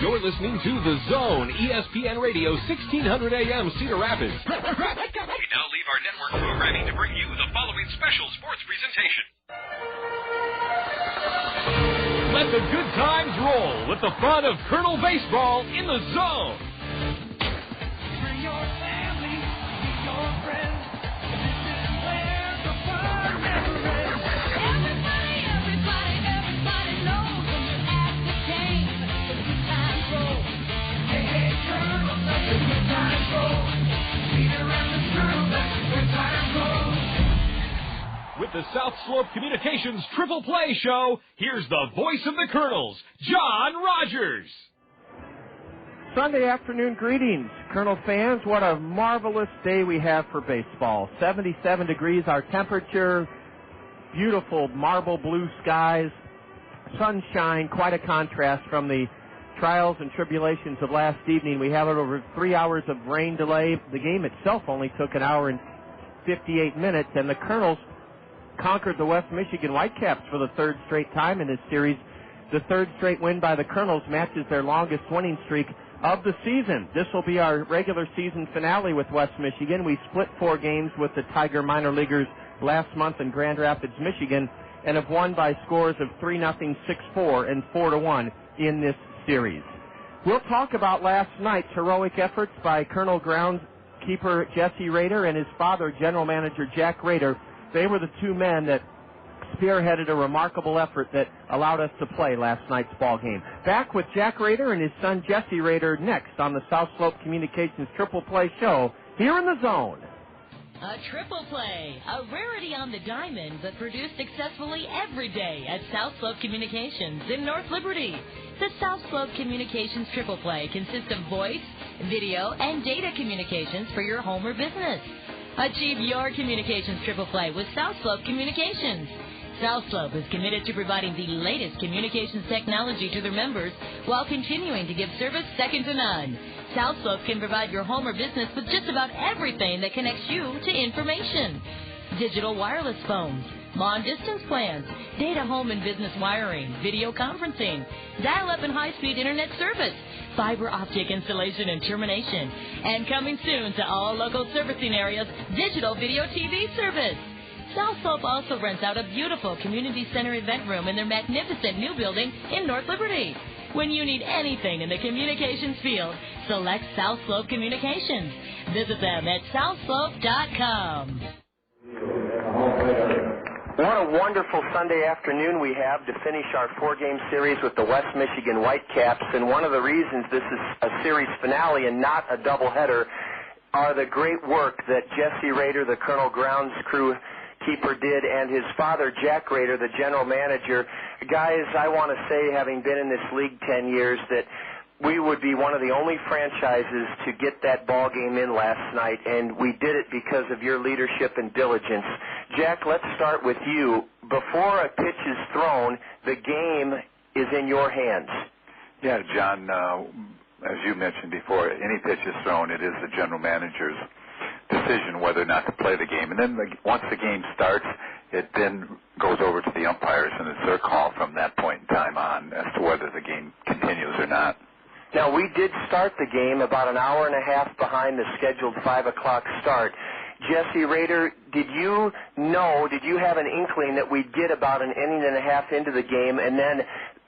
You're listening to The Zone, ESPN Radio, 1600 AM, Cedar Rapids. We now leave our network programming to bring you the following special sports presentation. Let the good times roll with the fun of Kernel Baseball in The Zone. Bring your family, bring your friends. This is where the fun never ends. Everybody knows when you're at the game. The good times roll. Hey, Kernel, let the good times roll. Cedar and the crew, let the good times roll. With the South Slope Communications Triple Play Show, here's the voice of the Kernels, John Rogers. Sunday afternoon greetings, Kernel fans. What a marvelous day we have for baseball. 77 degrees our temperature, beautiful marble blue skies, sunshine, quite a contrast from the trials and tribulations of last evening. We have over 3 hours of rain delay. The game itself only took an hour and 58 minutes, and the Kernels conquered the West Michigan Whitecaps for the third straight time in this series. The third straight win by the Kernels matches their longest winning streak of the season. This will be our regular season finale with West Michigan. We split 4 games with the Tiger minor leaguers last month in Grand Rapids, Michigan, and have won by scores of 3-0, 6-4, and 4-1 in this series. We'll talk about last night's heroic efforts by Kernel groundskeeper Jesse Rader and his father, general manager Jack Rader. They were the two men that spearheaded a remarkable effort that allowed us to play last night's ball game. Back with Jack Rader and his son Jesse Rader next on the South Slope Communications Triple Play Show here in the Zone. A triple play, a rarity on the diamond, but produced successfully every day at South Slope Communications in North Liberty. The South Slope Communications Triple Play consists of voice, video, and data communications for your home or business. Achieve your communications triple play with South Slope Communications. South Slope is committed to providing the latest communications technology to their members while continuing to give service second to none. South Slope can provide your home or business with just about everything that connects you to information. Digital wireless phones, long-distance plans, data home and business wiring, video conferencing, dial-up and high-speed internet service, fiber optic installation and termination, and coming soon to all local servicing areas, digital video TV service. South Slope also rents out a beautiful community center event room in their magnificent new building in North Liberty. When you need anything in the communications field, select South Slope Communications. Visit them at southslope.com. What a wonderful Sunday afternoon we have to finish our 4-game series with the West Michigan Whitecaps. And one of the reasons this is a series finale and not a doubleheader are the great work that Jesse Rader, the Kernel grounds crew keeper, did, and his father, Jack Rader, the general manager. Guys, I want to say, having been in this league 10 years, that we would be one of the only franchises to get that ball game in last night, and we did it because of your leadership and diligence. Jack, let's start with you. Before a pitch is thrown, the game is in your hands. Yeah, John, as you mentioned before, any pitch is thrown, it is the general manager's decision whether or not to play the game. And then once the game starts, it then goes over to the umpires, and it's their call from that point in time on as to whether the game continues or not. Now, we did start the game about an hour and a half behind the scheduled 5 o'clock start. Jesse Rader, did you have an inkling that we'd get about an inning and a half into the game and then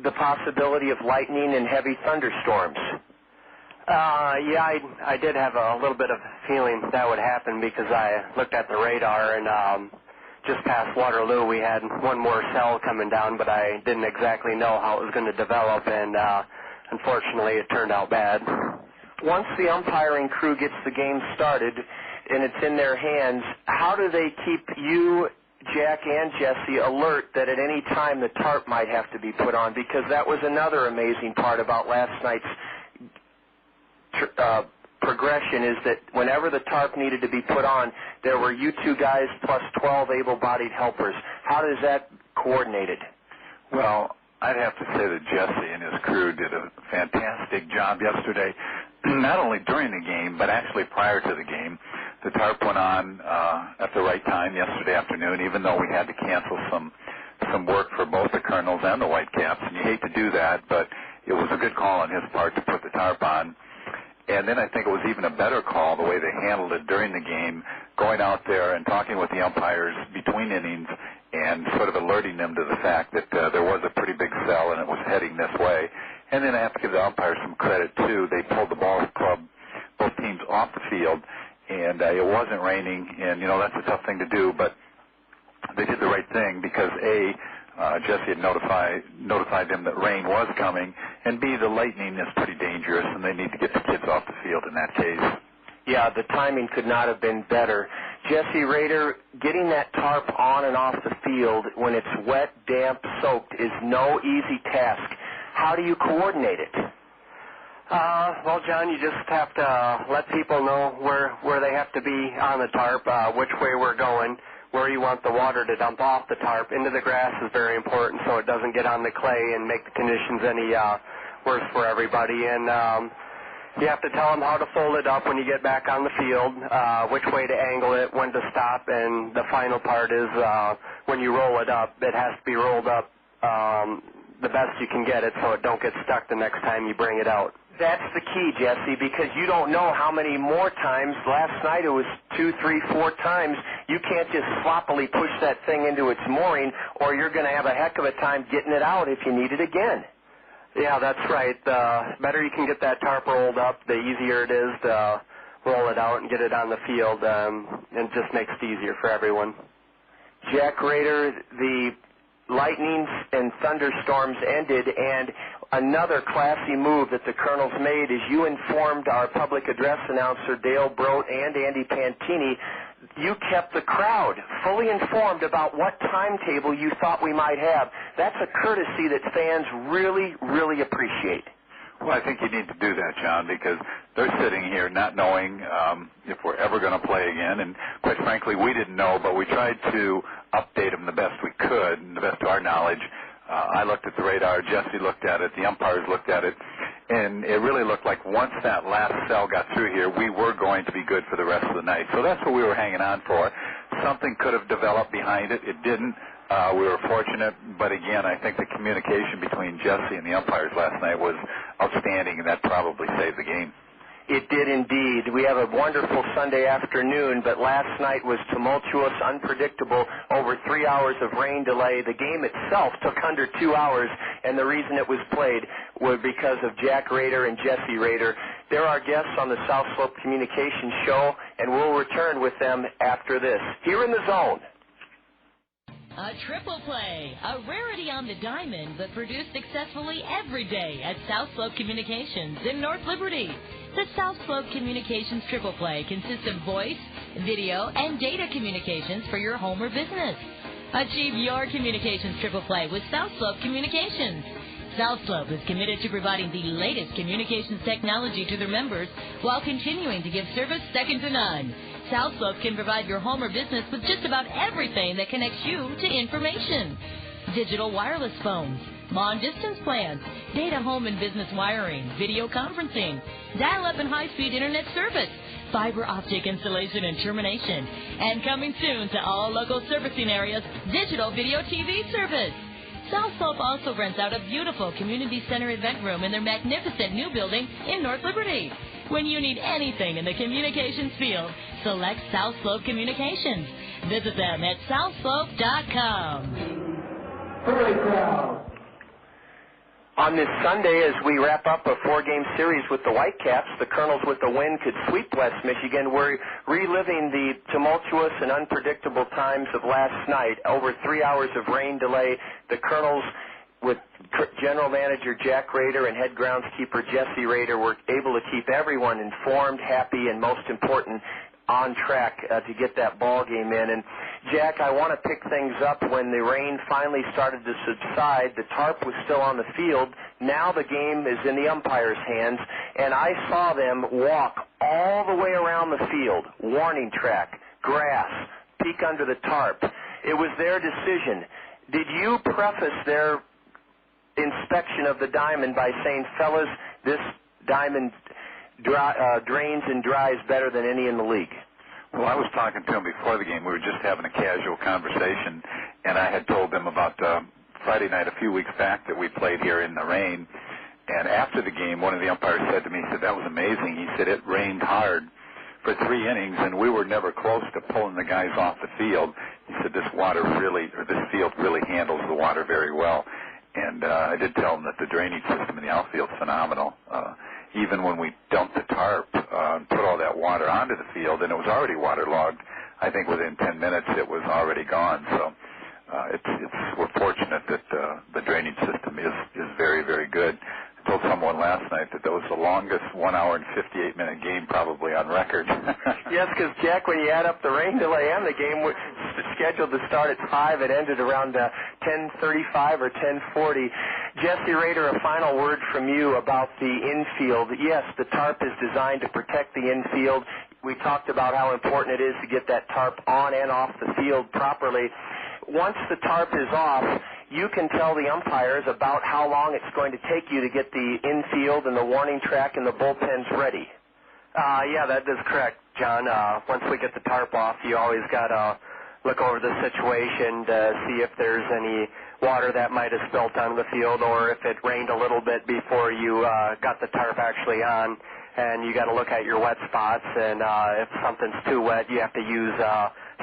the possibility of lightning and heavy thunderstorms? Yeah, I did have a little bit of feeling that would happen because I looked at the radar, and just past Waterloo we had one more cell coming down, but I didn't exactly know how it was going to develop, and unfortunately it turned out bad. Once the umpiring crew gets the game started and it's in their hands, how do they keep you, Jack and Jesse, alert that at any time the tarp might have to be put on? Because that was another amazing part about last night's progression, is that whenever the tarp needed to be put on, there were you two guys plus 12 able-bodied helpers. How is that coordinated? Well, I'd have to say that Jesse and his crew did a fantastic job yesterday, not only during the game, but actually prior to the game. The tarp went on at the right time yesterday afternoon, even though we had to cancel some work for both the Kernels and the Whitecaps. And you hate to do that, but it was a good call on his part to put the tarp on. And then I think it was even a better call the way they handled it during the game, going out there and talking with the umpires between innings and sort of alerting them to the fact that there was a pretty big cell and it was heading this way. And then I have to give the umpires some credit, too. They pulled the ball club, both teams, off the field, and it wasn't raining. And, that's a tough thing to do, but they did the right thing because, A, Jesse had notified them that rain was coming, and B, the lightning is pretty dangerous, and they need to get the kids off the field in that case. Yeah, the timing could not have been better. Jesse Rader, getting that tarp on and off the field when it's wet, damp, soaked is no easy task. How do you coordinate it? Well, John, you just have to let people know where they have to be on the tarp, which way we're going, where you want the water to dump off the tarp. Into the grass is very important so it doesn't get on the clay and make the conditions any worse for everybody. And you have to tell them how to fold it up when you get back on the field, which way to angle it, when to stop, and the final part is when you roll it up, it has to be rolled up the best you can get it so it don't get stuck the next time you bring it out. That's the key, Jesse, because you don't know how many more times. Last night it was 2, 3, 4 times. You can't just sloppily push that thing into its mooring, or you're going to have a heck of a time getting it out if you need it again. Yeah, that's right. The better you can get that tarp rolled up, the easier it is to roll it out and get it on the field, and it just makes it easier for everyone. Jack Rader, the lightnings and thunderstorms ended, and another classy move that the Kernels made is you informed our public address announcer Dale Brote and Andy Pantini. You kept the crowd fully informed about what timetable you thought we might have. That's a courtesy that fans really, really appreciate. Well, I think you need to do that, John, because they're sitting here not knowing if we're ever going to play again. And quite frankly, we didn't know, but we tried to update them the best we could, and the best to our knowledge. I looked at the radar, Jesse looked at it, the umpires looked at it, and it really looked like once that last cell got through here, we were going to be good for the rest of the night. So that's what we were hanging on for. Something could have developed behind it. It didn't. We were fortunate, but again, I think the communication between Jesse and the umpires last night was outstanding, and that probably saved the game. It did indeed. We have a wonderful Sunday afternoon, but last night was tumultuous, unpredictable, over 3 hours of rain delay. The game itself took under 2 hours, and the reason it was played was because of Jack Rader and Jesse Rader. They're our guests on the South Slope Communications Show, and we'll return with them after this. Here in the Zone. A triple play, a rarity on the diamond, but produced successfully every day at South Slope Communications in North Liberty. The South Slope Communications triple play consists of voice, video, and data communications for your home or business. Achieve your communications triple play with South Slope Communications. South Slope is committed to providing the latest communications technology to their members while continuing to give service second to none. South Slope can provide your home or business with just about everything that connects you to information. Digital wireless phones, long-distance plans, data home and business wiring, video conferencing, dial-up and high-speed internet service, fiber optic installation and termination, and coming soon to all local servicing areas, digital video TV service. South Slope also rents out a beautiful community center event room in their magnificent new building in North Liberty. When you need anything in the communications field, select South Slope Communications. Visit them at southslope.com. On this Sunday, as we wrap up a 4-game series with the Whitecaps, the Kernels with the win could sweep West Michigan. We're reliving the tumultuous and unpredictable times of last night. Over 3 hours of rain delay, the Kernels with General Manager Jack Rader and head groundskeeper Jesse Rader were able to keep everyone informed, happy, and most important, on track to get that ball game in. And Jack, I want to pick things up when the rain finally started to subside. The tarp was still on the field. Now the game is in the umpire's hands, and I saw them walk all the way around the field, warning track, grass, peek under the tarp. It was their decision. Did you preface their inspection of the diamond by saying, fellas, this diamond drains and dries better than any in the league? Well, I was talking to them before the game. We were just having a casual conversation, and I had told them about Friday night a few weeks back that we played here in the rain, And after the game, one of the umpires said to me, he said, that was amazing. He said, it rained hard for 3 innings, and we were never close to pulling the guys off the field. He said, this field really handles the water very well. And I did tell him that the drainage system in the outfield's phenomenal. Even when we dumped the tarp and put all that water onto the field, and it was already waterlogged, I think within 10 minutes it was already gone. So we're fortunate that the drainage system is very, very good. I told someone last night that was the longest 1 hour and 58-minute game probably on record. Yes, because, Jack, when you add up the rain delay and the game was scheduled to start at 5, it ended around 10:35 or 10:40. Jesse Rader, a final word from you about the infield. Yes, the tarp is designed to protect the infield. We talked about how important it is to get that tarp on and off the field properly. Once the tarp is off, you can tell the umpires about how long it's going to take you to get the infield and the warning track and the bullpens ready. Yeah, that is correct, John. Once we get the tarp off, you always got to look over the situation to see if there's any water that might have spilt onto the field or if it rained a little bit before you got the tarp actually on. And you got to look at your wet spots, and if something's too wet, you have to use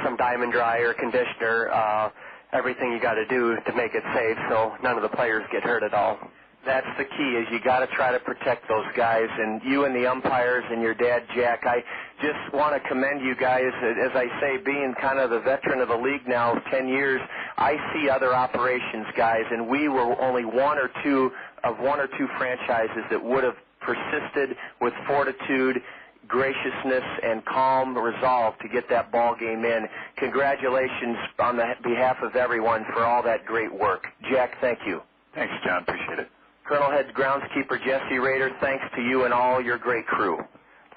some diamond dry or conditioner, everything you got to do to make it safe so none of the players get hurt at all. That's the key, is you got to try to protect those guys, and you and the umpires and your dad, Jack. I just want to commend you guys. As I say, being kind of the veteran of the league now, 10 years, I see other operations guys, and we were only one or two franchises that would have persisted with fortitude, graciousness, and calm resolve to get that ball game in. Congratulations on the behalf of everyone for all that great work. Jack, thank you. Thanks, John. Appreciate it. Colonel Head Groundskeeper Jesse Rader, thanks to you and all your great crew.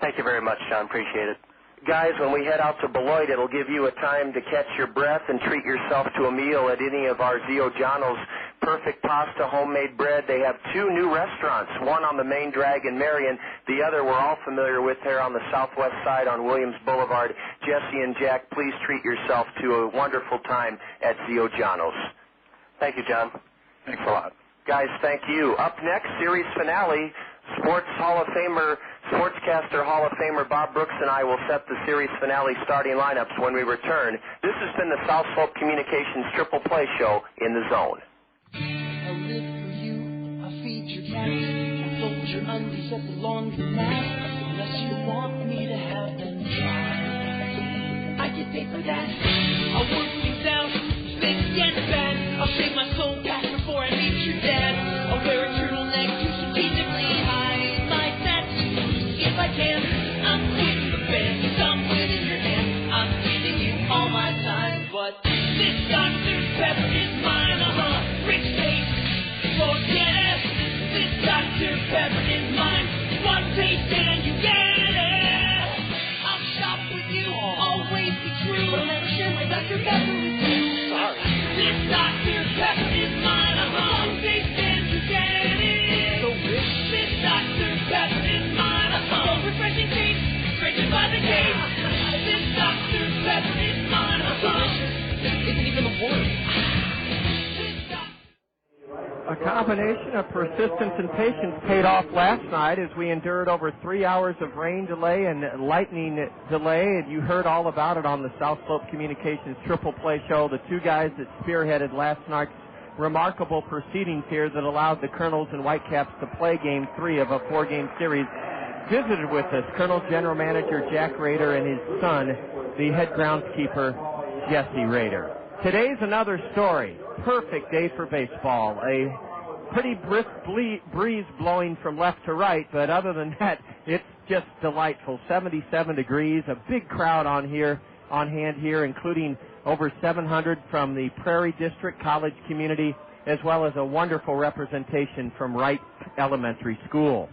Thank you very much, John. Appreciate it. Guys, when we head out to Beloit, it'll give you a time to catch your breath and treat yourself to a meal at any of our Zio Giano's perfect pasta, homemade bread. They have 2 new restaurants, one on the main drag in Marion, the other we're all familiar with here on the southwest side on Williams Boulevard. Jesse and Jack, please treat yourself to a wonderful time at Zio Giano's. Thank you, John. Thanks a lot. Guys, thank you. Up next, series finale. Sportscaster Hall of Famer Bob Brooks and I will set the series finale starting lineups when we return. This has been the South Slope Communications Triple Play Show in the Zone. I live for you, I feed your cat, I fold your undies at the laundromat, unless you want me to have them dry. I get paid for that. I'll work things out, spend get bad. I'll shave my soul back before I meet your dad. I'll wear a turtleneck too strategically hide my tattoos if I can. I'm quitting the band, 'cause I'm winning your hand. I'm giving you all my time, but this Dr. Pepper is mine. Rich taste, forget it. This Dr. Pepper is mine. One taste and you get it. I'll shop with you, always be true. I'll never share my Dr. Pepper with you. Sorry. This Dr. Pepper is mine. One taste and you get it. So rich. This Dr. Pepper is mine. So refreshing taste, drinking by the case. This Dr. Pepper is mine. It isn't even a word. A combination of persistence and patience paid off last night as we endured over 3 hours of rain delay and lightning delay, and you heard all about it on the South Slope Communications Triple Play Show. The 2 guys that spearheaded last night's remarkable proceedings here that allowed the Kernels and Whitecaps to play Game 3 of a 4-game series visited with us Kernels General Manager Jack Rader and his son, the head groundskeeper Jesse Rader. Today's another story. Perfect day for baseball. A pretty brisk breeze blowing from left to right, but other than that, it's just delightful. 77 degrees, a big crowd on hand here, including over 700 from the Prairie District College community, as well as a wonderful representation from Wright Elementary School.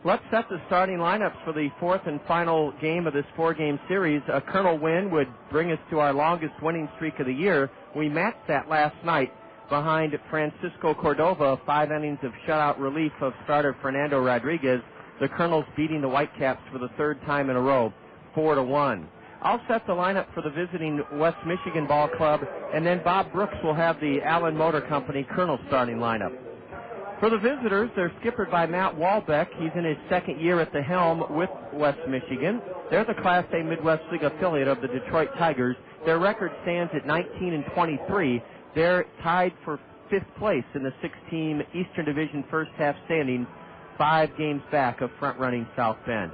Let's set the starting lineups for the 4th and final game of this 4-game series. A Kernel win would bring us to our longest winning streak of the year. We matched that last night behind Francisco Cordova, 5 innings of shutout relief of starter Fernando Rodriguez. The Kernels beating the Whitecaps for the 3rd time in a row, 4-1. I'll set the lineup for the visiting West Michigan Ball Club, and then Bob Brooks will have the Allen Motor Company Kernel starting lineup. For the visitors, they're skippered by Matt Walbeck. He's in his second year at the helm with West Michigan. They're the Class A Midwest League affiliate of the Detroit Tigers. Their record stands at 19-23. They're tied for 5th place in the 6-team Eastern Division first half standings, 5 games back of front-running South Bend.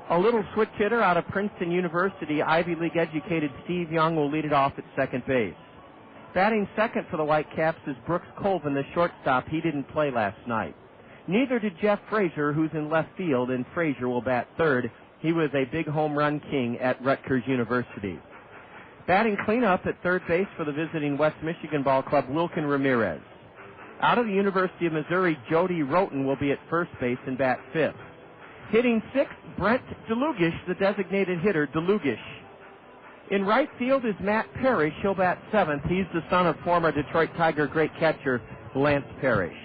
A little switch hitter out of Princeton University, Ivy League educated Steve Young will lead it off at second base. Batting second for the Whitecaps is Brooks Colvin, the shortstop. He didn't play last night. Neither did Jeff Frazier, who's in left field, and Frazier will bat third. He was a big home run king at Rutgers University. Batting cleanup at third base for the visiting West Michigan ball club, Wilkin Ramirez. Out of the University of Missouri, Jody Roten will be at first base and bat fifth. Hitting sixth, Brent Dlugach, the designated hitter, Dlugach. In right field is Matt Parrish. He'll bat seventh. He's the son of former Detroit Tiger great catcher Lance Parrish.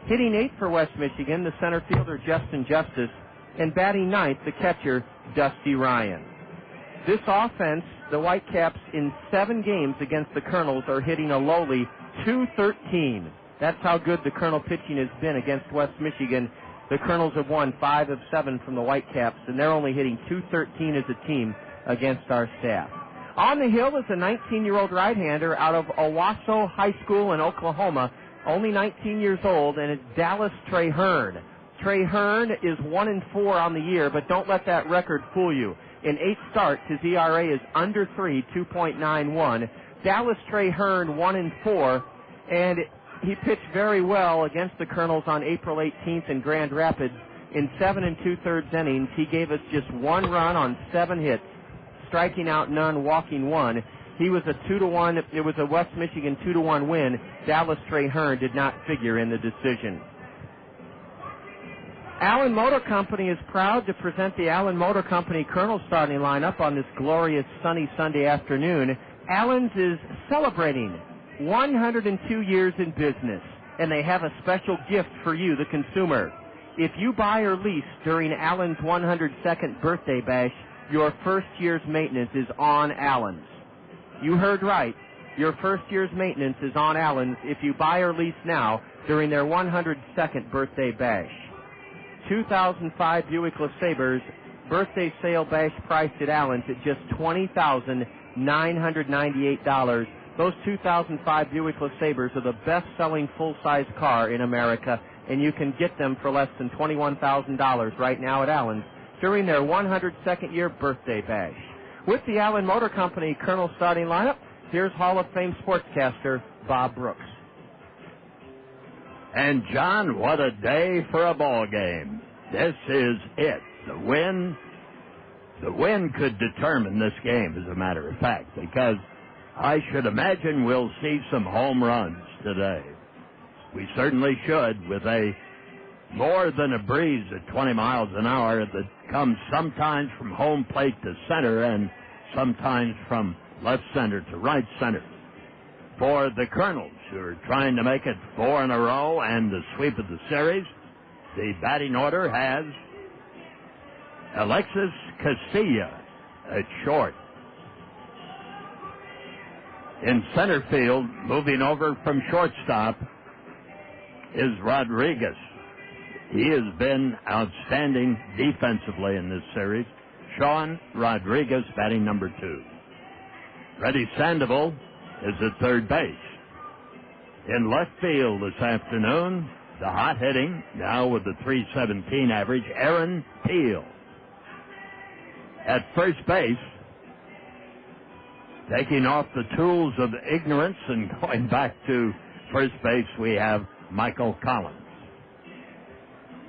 Hitting eighth for West Michigan, the center fielder Justin Justice, and batting ninth, the catcher Dusty Ryan. This offense, the Whitecaps in 7 games against the Kernels are hitting a lowly .213. That's how good the Kernel pitching has been against West Michigan. The Kernels have won 5 of 7 from the Whitecaps, and they're only hitting .213 as a team against our staff. On the hill is a 19-year-old right-hander out of Owasso High School in Oklahoma, only 19 years old, and it's Dallas Traherne. Traherne is 1-4 on the year, but don't let that record fool you. In 8 starts, his ERA is under 3, 2.91. Dallas Traherne 1-4, and he pitched very well against the Kernels on April 18th in Grand Rapids. In 7 2/3 innings, he gave us just 1 run on 7 hits, striking out none, walking 1. He was a 2-1. It was a West Michigan 2-1 win. Dallas Traherne did not figure in the decision. Allen Motor Company is proud to present the Allen Motor Company Kernel starting lineup on this glorious sunny Sunday afternoon. Allen's is celebrating 102 years in business, and they have a special gift for you, the consumer. If you buy or lease during Allen's 102nd birthday bash, your first year's maintenance is on Allen's. You heard right. Your first year's maintenance is on Allen's if you buy or lease now during their 102nd birthday bash. 2005 Buick LeSabres birthday sale bash priced at Allen's at just $20,998. Those 2005 Buick LeSabres are the best-selling full-size car in America, and you can get them for less than $21,000 right now at Allen's during their 102nd year birthday bash. With the Allen Motor Company Kernel starting lineup, here's Hall of Fame sportscaster Bob Brooks. And, John, what a day for a ball game. This is it. The win could determine this game, as a matter of fact, because I should imagine we'll see some home runs today. We certainly should, with a more than a breeze at 20 miles an hour that comes sometimes from home plate to center and sometimes from left center to right center. For the Kernels, who are trying to make it 4 in a row and the sweep of the series, the batting order has AlexI Casilla at short. In center field, moving over from shortstop, is Rodriguez. He has been outstanding defensively in this series. Sean Rodriguez batting number 2. Freddy Sandoval is at third base. In left field this afternoon, the hot hitting, now with the .317 average, Aaron Peel. At first base, taking off the tools of ignorance and going back to first base, we have Michael Collins.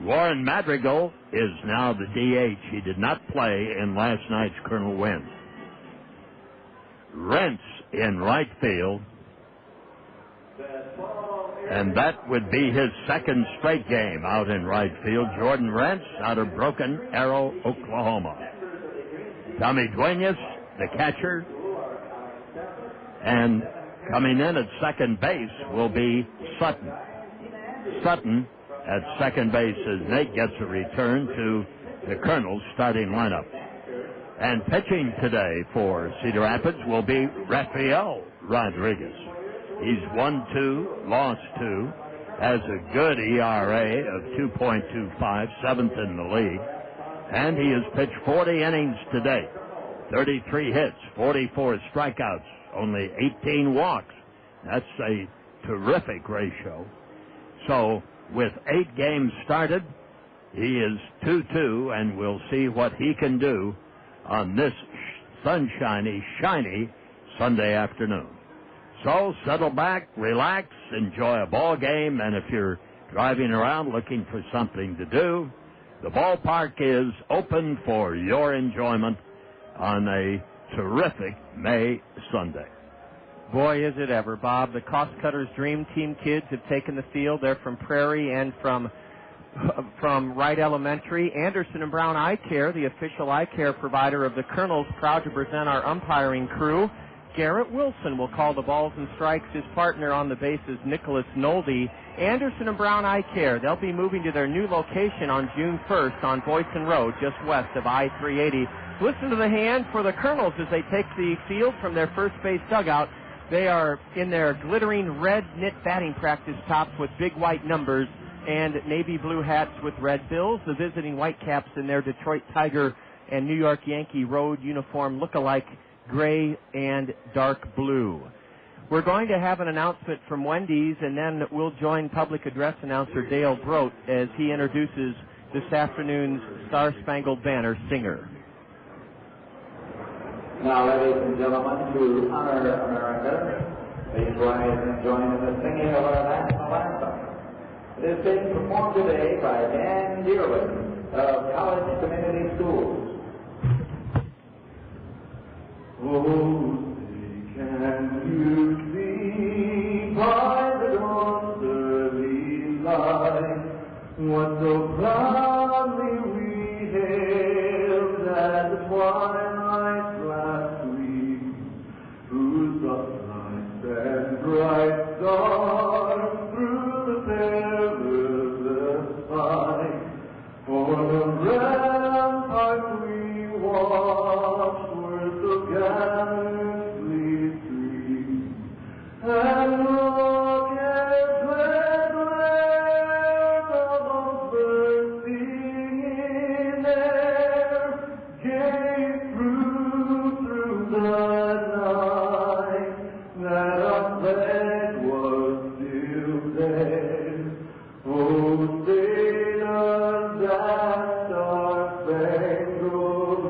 Warren Madrigal is now the DH. He did not play in last night's Kernel win. Rentz in right field, and that would be his second straight game out in right field. Jordan Rentz out of Broken Arrow, Oklahoma. Tommy Duenas, the catcher, and coming in at second base will be Sutton. Sutton at second base as Nate gets a return to the Kernels starting lineup. And pitching today for Cedar Rapids will be Rafael Rodriguez. He's won 2, lost 2. has a good ERA of 2.25, seventh in the league. And he has pitched 40 innings to date, 33 hits, 44 strikeouts, only 18 walks. That's a terrific ratio. So with 8 games started, he is 2-2, and we'll see what he can do on this sunshiny, shiny Sunday afternoon. So settle back, relax, enjoy a ball game, and if you're driving around looking for something to do, the ballpark is open for your enjoyment on a terrific May Sunday. Boy, is it ever, Bob. The Cost Cutters Dream Team kids have taken the field. They're from Prairie and from Wright Elementary. Anderson and Brown Eye Care, the official eye care provider of the Kernels, proud to present our umpiring crew. Garrett Wilson will call the balls and strikes. His partner on the base is Nicholas Nolde. Anderson and Brown Eye Care, they'll be moving to their new location on June 1st on Boyson Road, just west of I-380. Listen to the hand for the Kernels as they take the field from their first base dugout. They are in their glittering red knit batting practice tops with big white numbers and navy blue hats with red bills. The visiting Whitecaps in their Detroit Tiger and New York Yankee road uniform look alike, gray and dark blue. We're going to have an announcement from Wendy's, and then we'll join public address announcer Dale Brote as he introduces this afternoon's Star-Spangled Banner singer. Now, ladies and gentlemen, to honor America, please rise and join in the singing of our national anthem. It is being performed today by Dan Dearwood of College Community Schools. Oh, can you see by the dawn's early light what so proudly we hailed at the twilight's last week, whose lights and bright stars through the perilous fight, o'er the ramparts we watched were so gallantly streaked, and rockets red flares of bursting in air gave through the night that our flag was still there. Oh, sailors, that star-spangled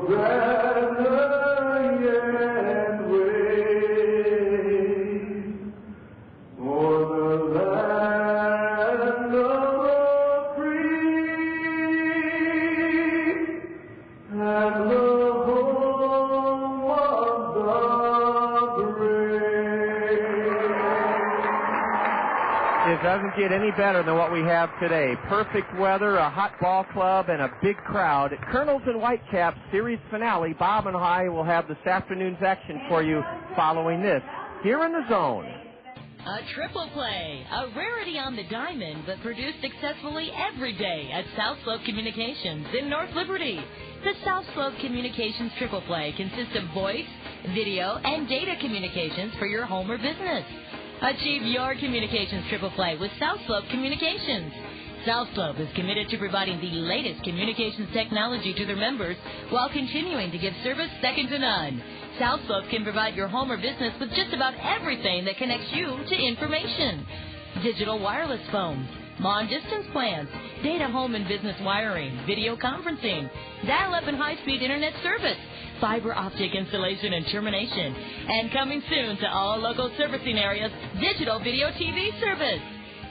banner yet waves o'er the land of the free and the home of the brave. It doesn't get any better than what we have today. Perfect weather, a hot ball club, and a big crowd. At Kernels and Whitecaps series finale, Bob and I will have this afternoon's action for you following this here in the zone. A triple play, a rarity on the diamond, but produced successfully every day at South Slope Communications in North Liberty. The South Slope Communications triple play consists of voice, video, and data communications for your home or business. Achieve your communications triple play with South Slope Communications. South Slope is committed to providing the latest communications technology to their members while continuing to give service second to none. South Slope can provide your home or business with just about everything that connects you to information. Digital wireless phones, long-distance plans, data home and business wiring, video conferencing, dial-up and high-speed internet service, fiber optic installation and termination, and coming soon to all local servicing areas, digital video TV service.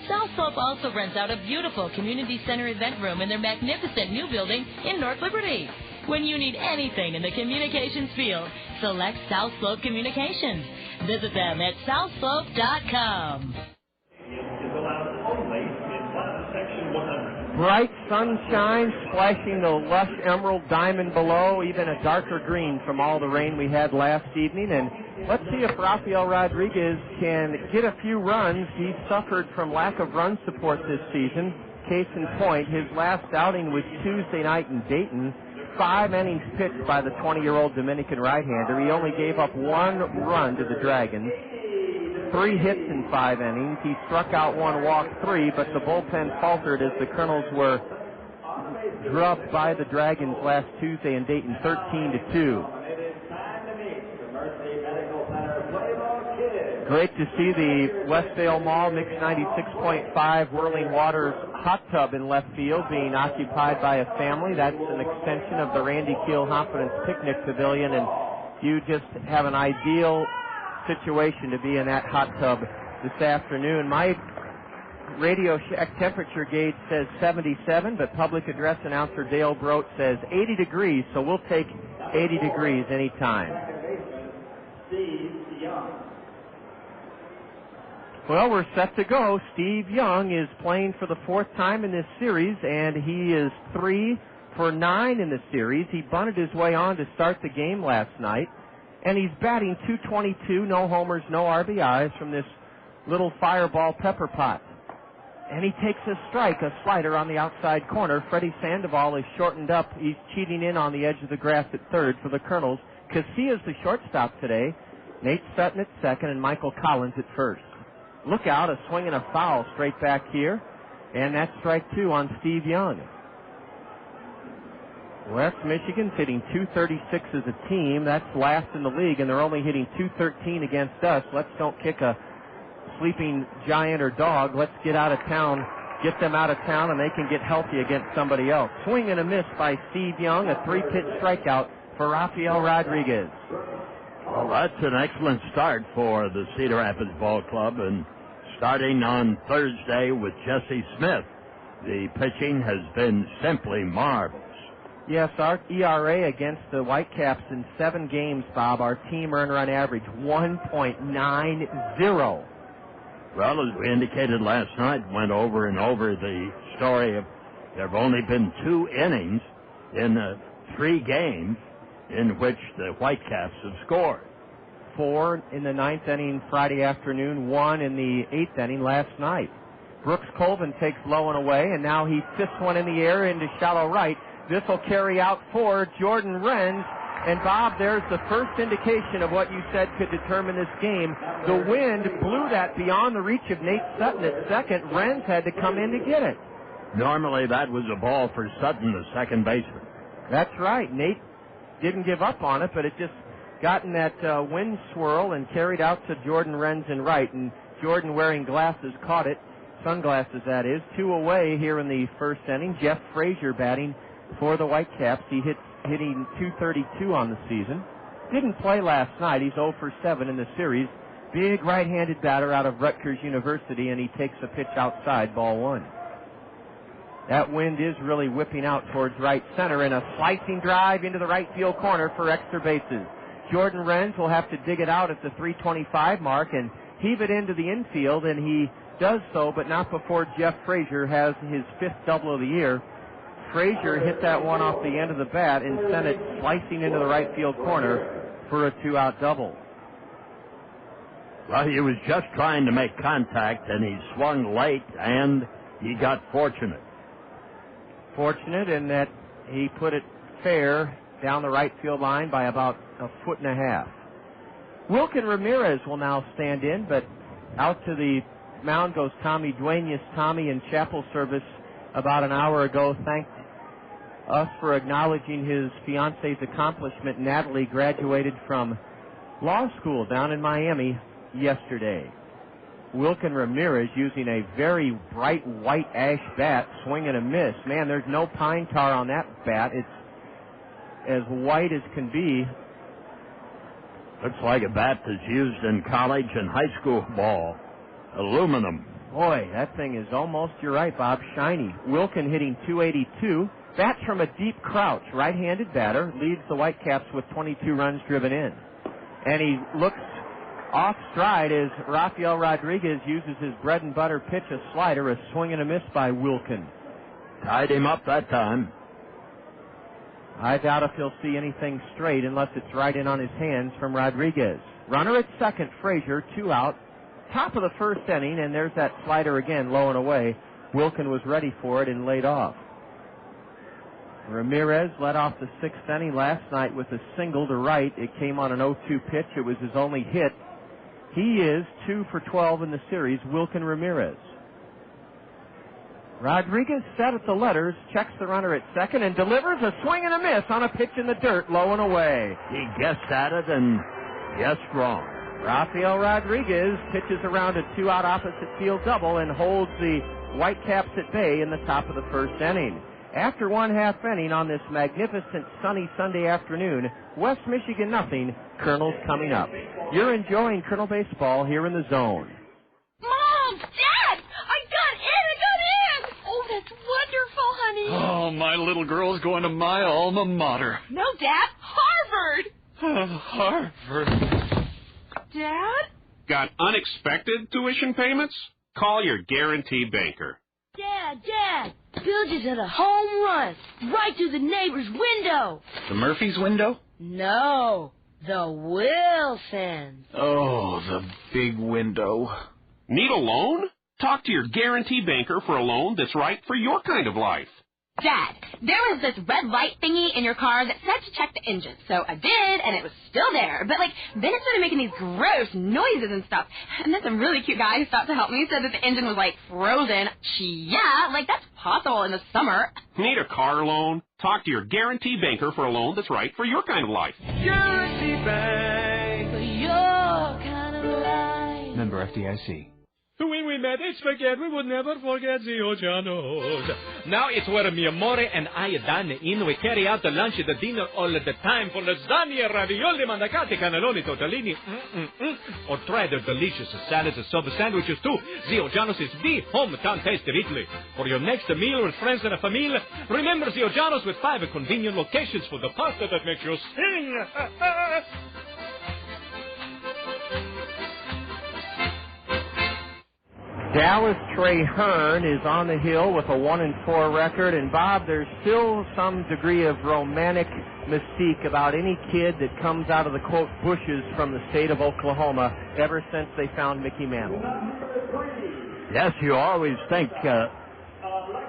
South Slope also rents out a beautiful community center event room in their magnificent new building in North Liberty. When you need anything in the communications field, select South Slope Communications. Visit them at southslope.com. Bright sunshine splashing the lush emerald diamond below, even a darker green from all the rain we had last evening. And let's see if Rafael Rodriguez can get a few runs. He's suffered from lack of run support this season. Case in point, his last outing was Tuesday night in Dayton. 5 innings pitched by the 20-year-old Dominican right-hander. He only gave up 1 run to the Dragons. 3 hits in 5 innings. He struck out 1, walked 3, but the bullpen faltered as the Kernels were drubbed by the Dragons last Tuesday in Dayton 13-2. Great to see the Westvale Mall Mix 96.5 Whirling Waters hot tub in left field being occupied by a family. That's an extension of the Randy Keel Confidence Picnic Pavilion, and you just have an ideal situation to be in that hot tub this afternoon. My Radio Shack temperature gauge says 77, but public address announcer Dale Brote says 80 degrees, so we'll take 80 degrees anytime. Well, we're set to go. Steve Young is playing for the 4th time in this series, and he is 3 for 9 in the series. He bunted his way on to start the game last night, and he's batting .222, no homers, no RBIs from this little fireball pepper pot. And he takes a strike, a slider on the outside corner. Freddy Sandoval is shortened up. He's cheating in on the edge of the grass at third for the Kernels. Casilla's the shortstop today. Nate Sutton at second, and Michael Collins at first. Look out, a swing and a foul straight back here. And that's strike 2 on Steve Young. West Michigan's hitting .236 as a team. That's last in the league, and they're only hitting .213 against us. Let's don't kick a sleeping giant or dog. Let's get out of town, get them out of town, and they can get healthy against somebody else. Swing and a miss by Steve Young, a 3-pitch strikeout for Rafael Rodriguez. Well, that's an excellent start for the Cedar Rapids Ball Club, and starting on Thursday with Jesse Smith, the pitching has been simply marvelous. Yes, our ERA against the Whitecaps in 7 games, Bob, our team earned run average 1.90. Well, as we indicated last night, went over and over the story of there have only been 2 innings in 3 games in which the Whitecaps have scored. 4 in the 9th inning Friday afternoon, 1 in the 8th inning last night. Brooks Colvin takes low and away, and now he fists one in the air into shallow right. This will carry out for Jordan Renz. And, Bob, there's the first indication of what you said could determine this game. The wind blew that beyond the reach of Nate Sutton at second. Renz had to come in to get it. Normally that was a ball for Sutton, the second baseman. That's right. Nate didn't give up on it, but it just got in that wind swirl and carried out to Jordan Renz in right. And Jordan, wearing glasses, caught it. Sunglasses, that is. 2 away here in the first inning. Jeff Frazier batting for the Whitecaps. He hitting .232 on the season. Didn't play last night. He's 0 for 7 in the series. Big right-handed batter out of Rutgers University, and he takes a pitch outside, ball 1. That wind is really whipping out towards right center, and a slicing drive into the right field corner for extra bases. Jordan Renz will have to dig it out at the 325 mark and heave it into the infield, and he does so, but not before Jeff Frazier has his 5th double of the year. Frazier hit that one off the end of the bat and sent it slicing into the right field corner for a 2-out double. Well, he was just trying to make contact, and he swung late, and he got fortunate. Fortunate in that he put it fair down the right field line by about 1.5 feet. Wilkin Ramirez will now stand in, but out to the mound goes Tommy Duenas. Tommy, in chapel service about an hour ago, thanked us for acknowledging his fiance's accomplishment. Natalie graduated from law school down in Miami yesterday. Wilkin Ramirez using a very bright white ash bat, swing and a miss. Man, there's no pine tar on that bat. It's as white as can be. Looks like a bat that's used in college and high school ball. Aluminum. Boy, that thing is almost, you're right, Bob, shiny. Wilkin hitting .282. Bats from a deep crouch. Right-handed batter, leads the Whitecaps with 22 runs driven in. And he looks off stride as Rafael Rodriguez uses his bread and butter pitch, a slider, a swing and a miss by Wilkin. Tied him up that time. I doubt if he'll see anything straight unless it's right in on his hands from Rodriguez. Runner at second, Frazier, 2 out. Top of the first inning, and there's that slider again, low and away. Wilkin was ready for it and laid off. Ramirez led off the 6th inning last night with a single to right. It came on an 0-2 pitch. It was his only hit He is 2 for 12 in the series, Wilkin Ramirez. Rodriguez set at the letters, checks the runner at second, and delivers a swing and a miss on a pitch in the dirt, low and away. He guessed at it and guessed wrong. Rafael Rodriguez pitches around a 2-out opposite field double and holds the Whitecaps at bay in the top of the first inning. After 1/2 inning on this magnificent sunny Sunday afternoon, West Michigan nothing, Kernels coming up. You're enjoying Kernel baseball here in the zone. Mom! Dad! I got in! Oh, that's wonderful, honey. Oh, my little girl's going to my alma mater. No, Dad. Harvard! Harvard. Dad? Got unexpected tuition payments? Call your guarantee banker. Dad, Bill just hit a home run right through the neighbor's window. The Murphy's window? No, the Wilsons. Oh, the big window. Need a loan? Talk to your guarantee banker for a loan that's right for your kind of life. Dad, there was this red light thingy in your car that said to check the engine. So I did, and it was still there. But, then it started making these gross noises and stuff. And then some really cute guy who stopped to help me said that the engine was, frozen. Yeah, that's possible in the summer. Need a car loan? Talk to your guarantee banker for a loan that's right for your kind of life. Guarantee Bank. For your kind of life. Member FDIC. When we met, it's forget we would never forget the Ojanos. Now it's where mi amore and I dine in. We carry out the lunch and the dinner all the time for lasagna, ravioli, mandacati, cannelloni, tortellini, or try their delicious salads and sub sandwiches too. The Ojanos is the hometown taste of Italy. For your next meal with friends and a family, remember the Ojanos with 5 convenient locations for the pasta that makes you sing. Dallas Trey Hearn is on the hill with a 1-4 record. And, Bob, there's still some degree of romantic mystique about any kid that comes out of the, quote, bushes from the state of Oklahoma ever since they found Mickey Mantle. Yes, you always think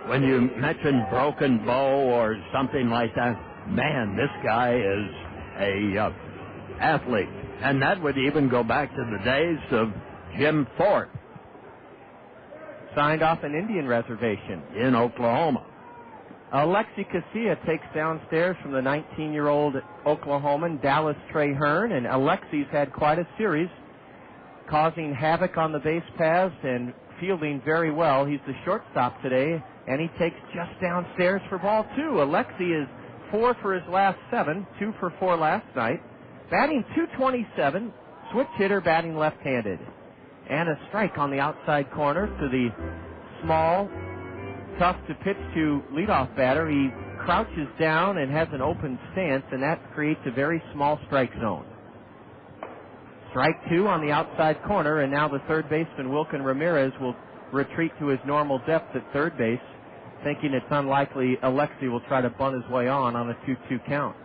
when you mention Broken Bow or something like that, man, this guy is a athlete. And that would even go back to the days of Jim Thorpe. Signed off an Indian reservation in Oklahoma. AlexI Casilla takes downstairs from the 19-year-old Oklahoman Dallas Trey Hearn, and Alexi's had quite a series, causing havoc on the base paths and fielding very well. He's the shortstop today, and he takes just downstairs for ball 2. AlexI is 4 for his last 7, 2 for 4 last night, batting .227, switch hitter, batting left-handed. And a strike on the outside corner to the small, tough-to-pitch-to leadoff batter. He crouches down and has an open stance, and that creates a very small strike zone. Strike 2 on the outside corner, and now the third baseman, Wilkin Ramirez, will retreat to his normal depth at third base, thinking it's unlikely AlexI will try to bunt his way on a 2-2 count.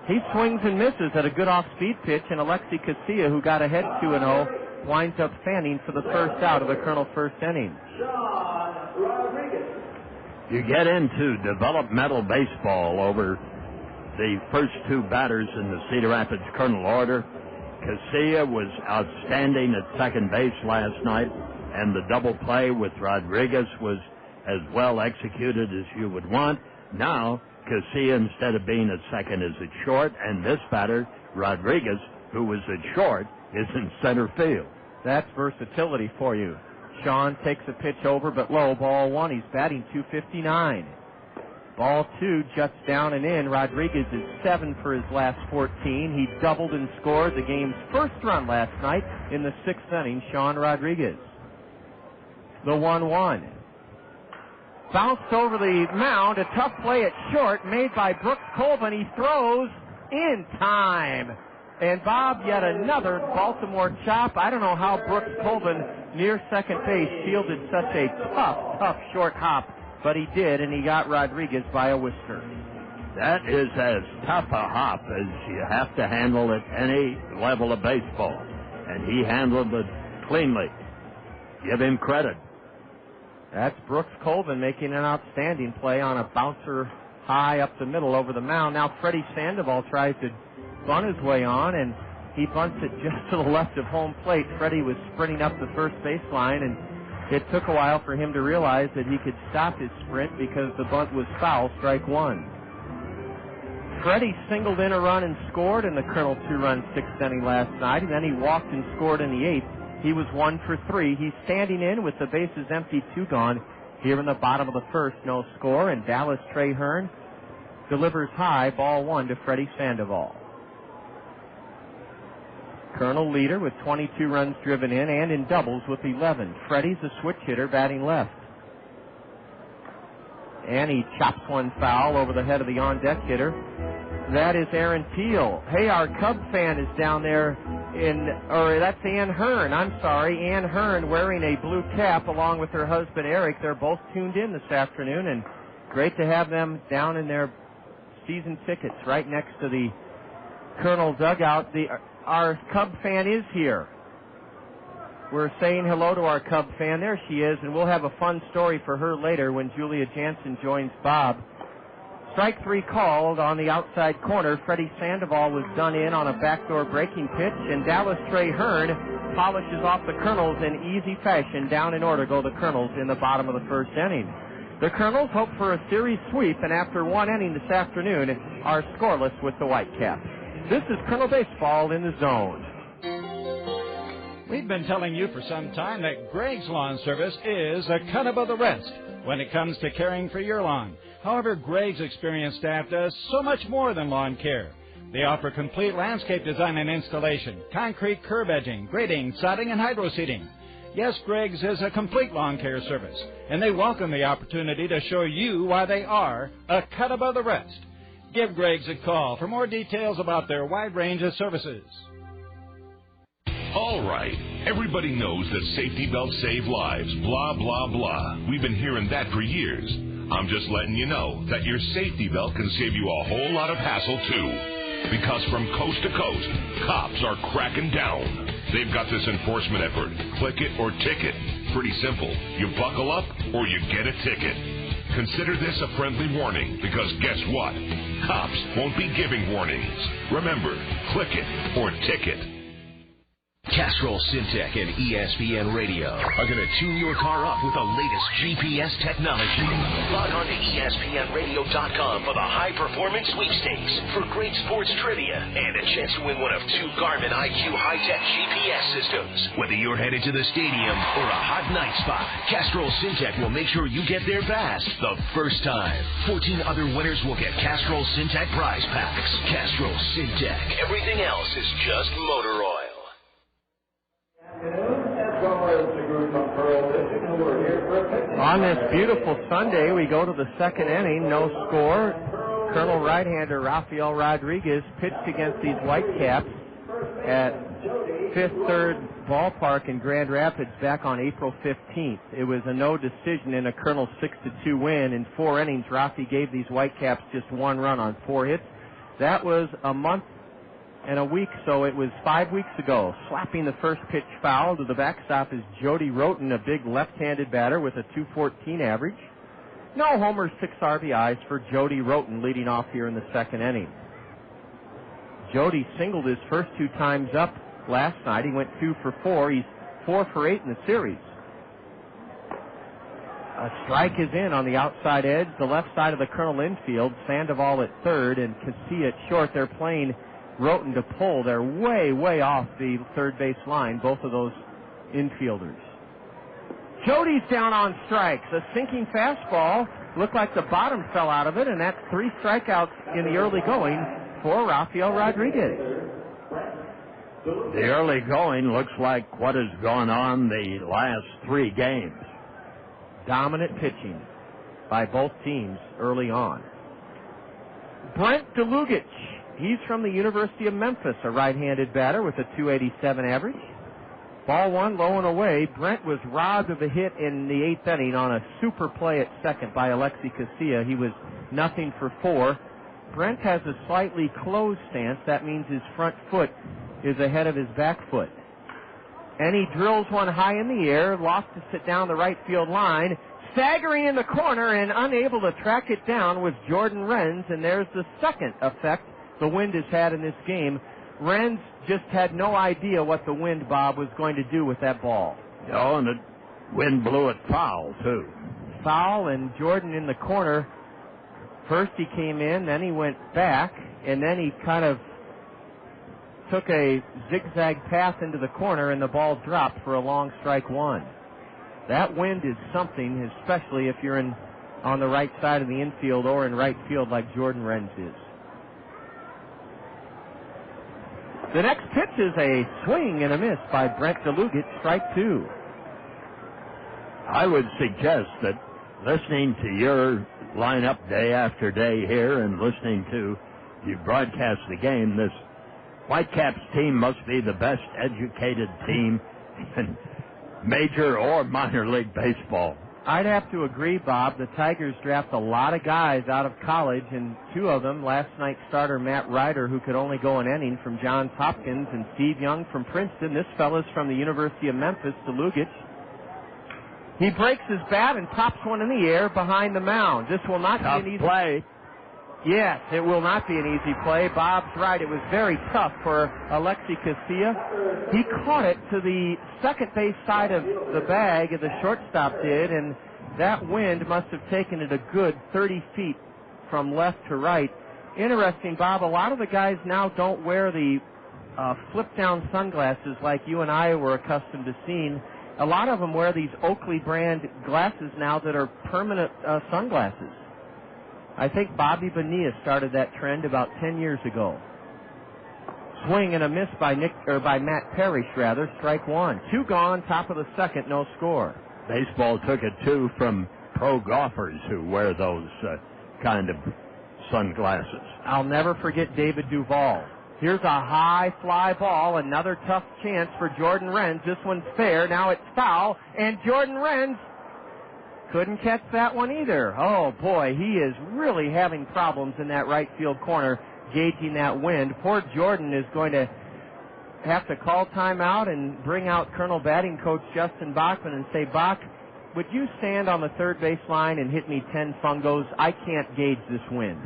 He swings and misses at a good off-speed pitch, and AlexI Casilla, who got ahead 2-0, winds up fanning for the first out of the Kernel first inning. You get into developmental baseball over the first 2 batters in the Cedar Rapids Kernel order. Casilla was outstanding at second base last night, and the double play with Rodriguez was as well executed as you would want. Now, Casilla, instead of being at second, is at short, and this batter, Rodriguez, who was at short, is in center field. That's versatility for you. Sean takes a pitch over, but low, ball 1. He's batting .259. Ball 2 juts down and in. Rodriguez is 7 for his last 14. He doubled and scored the game's first run last night in the 6th inning, Sean Rodriguez. The 1-1. Bounced over the mound, a tough play at short made by Brooks Colvin. He throws in time. And Bob, yet another Baltimore chop. I don't know how Brooks Colvin, near second base, fielded such a tough short hop, but he did, and he got Rodriguez by a whisker. That is as tough a hop as you have to handle at any level of baseball. And he handled it cleanly. Give him credit. That's Brooks Colvin making an outstanding play on a bouncer high up the middle over the mound. Now Freddy Sandoval tries to spun his way on, and he bunts it just to the left of home plate. Freddy was sprinting up the first baseline, and it took a while for him to realize that he could stop his sprint because the bunt was foul, strike one. Freddy singled in a run and scored in the Kernel 2-run sixth inning last night, and then he walked and scored in the eighth. He was 1 for 3. He's standing in with the bases empty, 2 gone. Here in the bottom of the first, no score, and Dallas Traherne delivers high, ball 1 to Freddy Sandoval. Kernel leader with 22 runs driven in and in doubles with 11. Freddy's a switch hitter batting left. And he chops one foul over the head of the on-deck hitter. That is Aaron Teal. Hey, our Cub fan is down there that's Ann Hearn. I'm sorry, Ann Hearn wearing a blue cap along with her husband Eric. They're both tuned in this afternoon, and great to have them down in their season tickets right next to the Kernel dugout. Our Cub fan is here. We're saying hello to our Cub fan. There she is, and we'll have a fun story for her later when Julia Jansen joins Bob. Strike 3 called on the outside corner. Freddy Sandoval was done in on a backdoor breaking pitch, and Dallas Traherne polishes off the Kernels in easy fashion. Down in order go the Kernels in the bottom of the first inning. The Kernels hope for a series sweep, and after 1 inning this afternoon are scoreless with the Whitecaps. This is Kernel Baseball in the Zone. We've been telling you for some time that Greg's Lawn Service is a cut above the rest when it comes to caring for your lawn. However, Greg's experienced staff does so much more than lawn care. They offer complete landscape design and installation, concrete curb edging, grading, sodding, and hydro seeding. Yes, Greg's is a complete lawn care service, and they welcome the opportunity to show you why they are a cut above the rest. Give Greg's a call for more details about their wide range of services. All right. Everybody knows that safety belts save lives. Blah, blah, blah. We've been hearing that for years. I'm just letting you know that your safety belt can save you a whole lot of hassle, too. Because from coast to coast, cops are cracking down. They've got this enforcement effort. Click it or ticket. Pretty simple. You buckle up or you get a ticket. Consider this a friendly warning, because guess what? Cops won't be giving warnings. Remember, click it or ticket. Castrol Syntec and ESPN Radio are going to tune your car up with the latest GPS technology. Log on to ESPNradio.com for the high-performance sweepstakes for great sports trivia and a chance to win one of 2 Garmin IQ high-tech GPS systems. Whether you're headed to the stadium or a hot night spot, Castrol Syntec will make sure you get there fast the first time. 14 other winners will get Castrol Syntec prize packs. Castrol Syntec. Everything else is just motor oil. On this beautiful Sunday, we go to the second inning, no score. Kernel right-hander Rafael Rodriguez pitched against these Whitecaps at Fifth Third Ballpark in Grand Rapids back on April 15th. It was a no decision in a Kernel 6-2 win. In 4 innings, Rafi gave these Whitecaps just 1 run on 4 hits. That was a month and a week, so it was 5 weeks ago. Slapping the first pitch foul to the backstop is Jody Roten, a big left-handed batter with a .214 average. No homers, 6 RBIs for Jody Roten leading off here in the second inning. Jody singled his first 2 times up last night. He went 2 for 4. He's 4 for 8 in the series. A strike is in on the outside edge, the left side of the Kernel infield. Sandoval at third and Casilla at short. They're playing Roten to pull. They're way, way off the third base line, both of those infielders. Jody's down on strikes. A sinking fastball. Looked like the bottom fell out of it, and that's 3 strikeouts in the early going for Rafael Rodriguez. The early going looks like what has gone on the last 3 games. Dominant pitching by both teams early on. Brent Dlugach. He's from the University of Memphis, a right-handed batter with a .287 average. Ball 1 low and away. Brent was robbed of a hit in the 8th inning on a super play at second by AlexI Casilla. He was nothing for 4. Brent has a slightly closed stance. That means his front foot is ahead of his back foot. And he drills one high in the air, lofts it down the right field line. Staggering in the corner and unable to track it down was Jordan Renz, and there's the second effect the wind has had in this game. Renz just had no idea what the wind, Bob, was going to do with that ball. Oh, and the wind blew it foul, too. Foul, and Jordan in the corner. First he came in, then he went back, and then he kind of took a zigzag path into the corner, and the ball dropped for a long strike one. That wind is something, especially if you're on the right side of the infield or in right field like Jordan Renz is. The next pitch is a swing and a miss by Brent Dlugach, strike two. I would suggest that listening to your lineup day after day here and listening to you broadcast the game, this Whitecaps team must be the best educated team in major or minor league baseball. I'd have to agree, Bob. The Tigers draft a lot of guys out of college, and two of them, last night's starter Matt Ryder, who could only go an inning, from Johns Hopkins, and Steve Young from Princeton. This fella's from the University of Memphis, Dlugach. He breaks his bat and pops one in the air behind the mound. This will not tough be an easy play. Yes, it will not be an easy play. Bob's right. It was very tough for AlexI Casilla. He caught it to the second base side of the bag, the shortstop did, and that wind must have taken it a good 30 feet from left to right. Interesting, Bob, a lot of the guys now don't wear the flip-down sunglasses like you and I were accustomed to seeing. A lot of them wear these Oakley brand glasses now that are permanent sunglasses. I think Bobby Bonilla started that trend about 10 years ago. Swing and a miss by Matt Parrish, strike one. Two gone, top of the second, no score. Baseball took it, too, from pro golfers who wear those kind of sunglasses. I'll never forget David Duval. Here's a high fly ball, another tough chance for Jordan Renz. This one's fair, now it's foul, and Jordan Renz couldn't catch that one either. Oh, boy, he is really having problems in that right field corner, gauging that wind. Poor Jordan is going to have to call timeout and bring out Colonel batting coach Justin Bachman and say, Bach, would you stand on the third base line and hit me 10 fungos? I can't gauge this wind.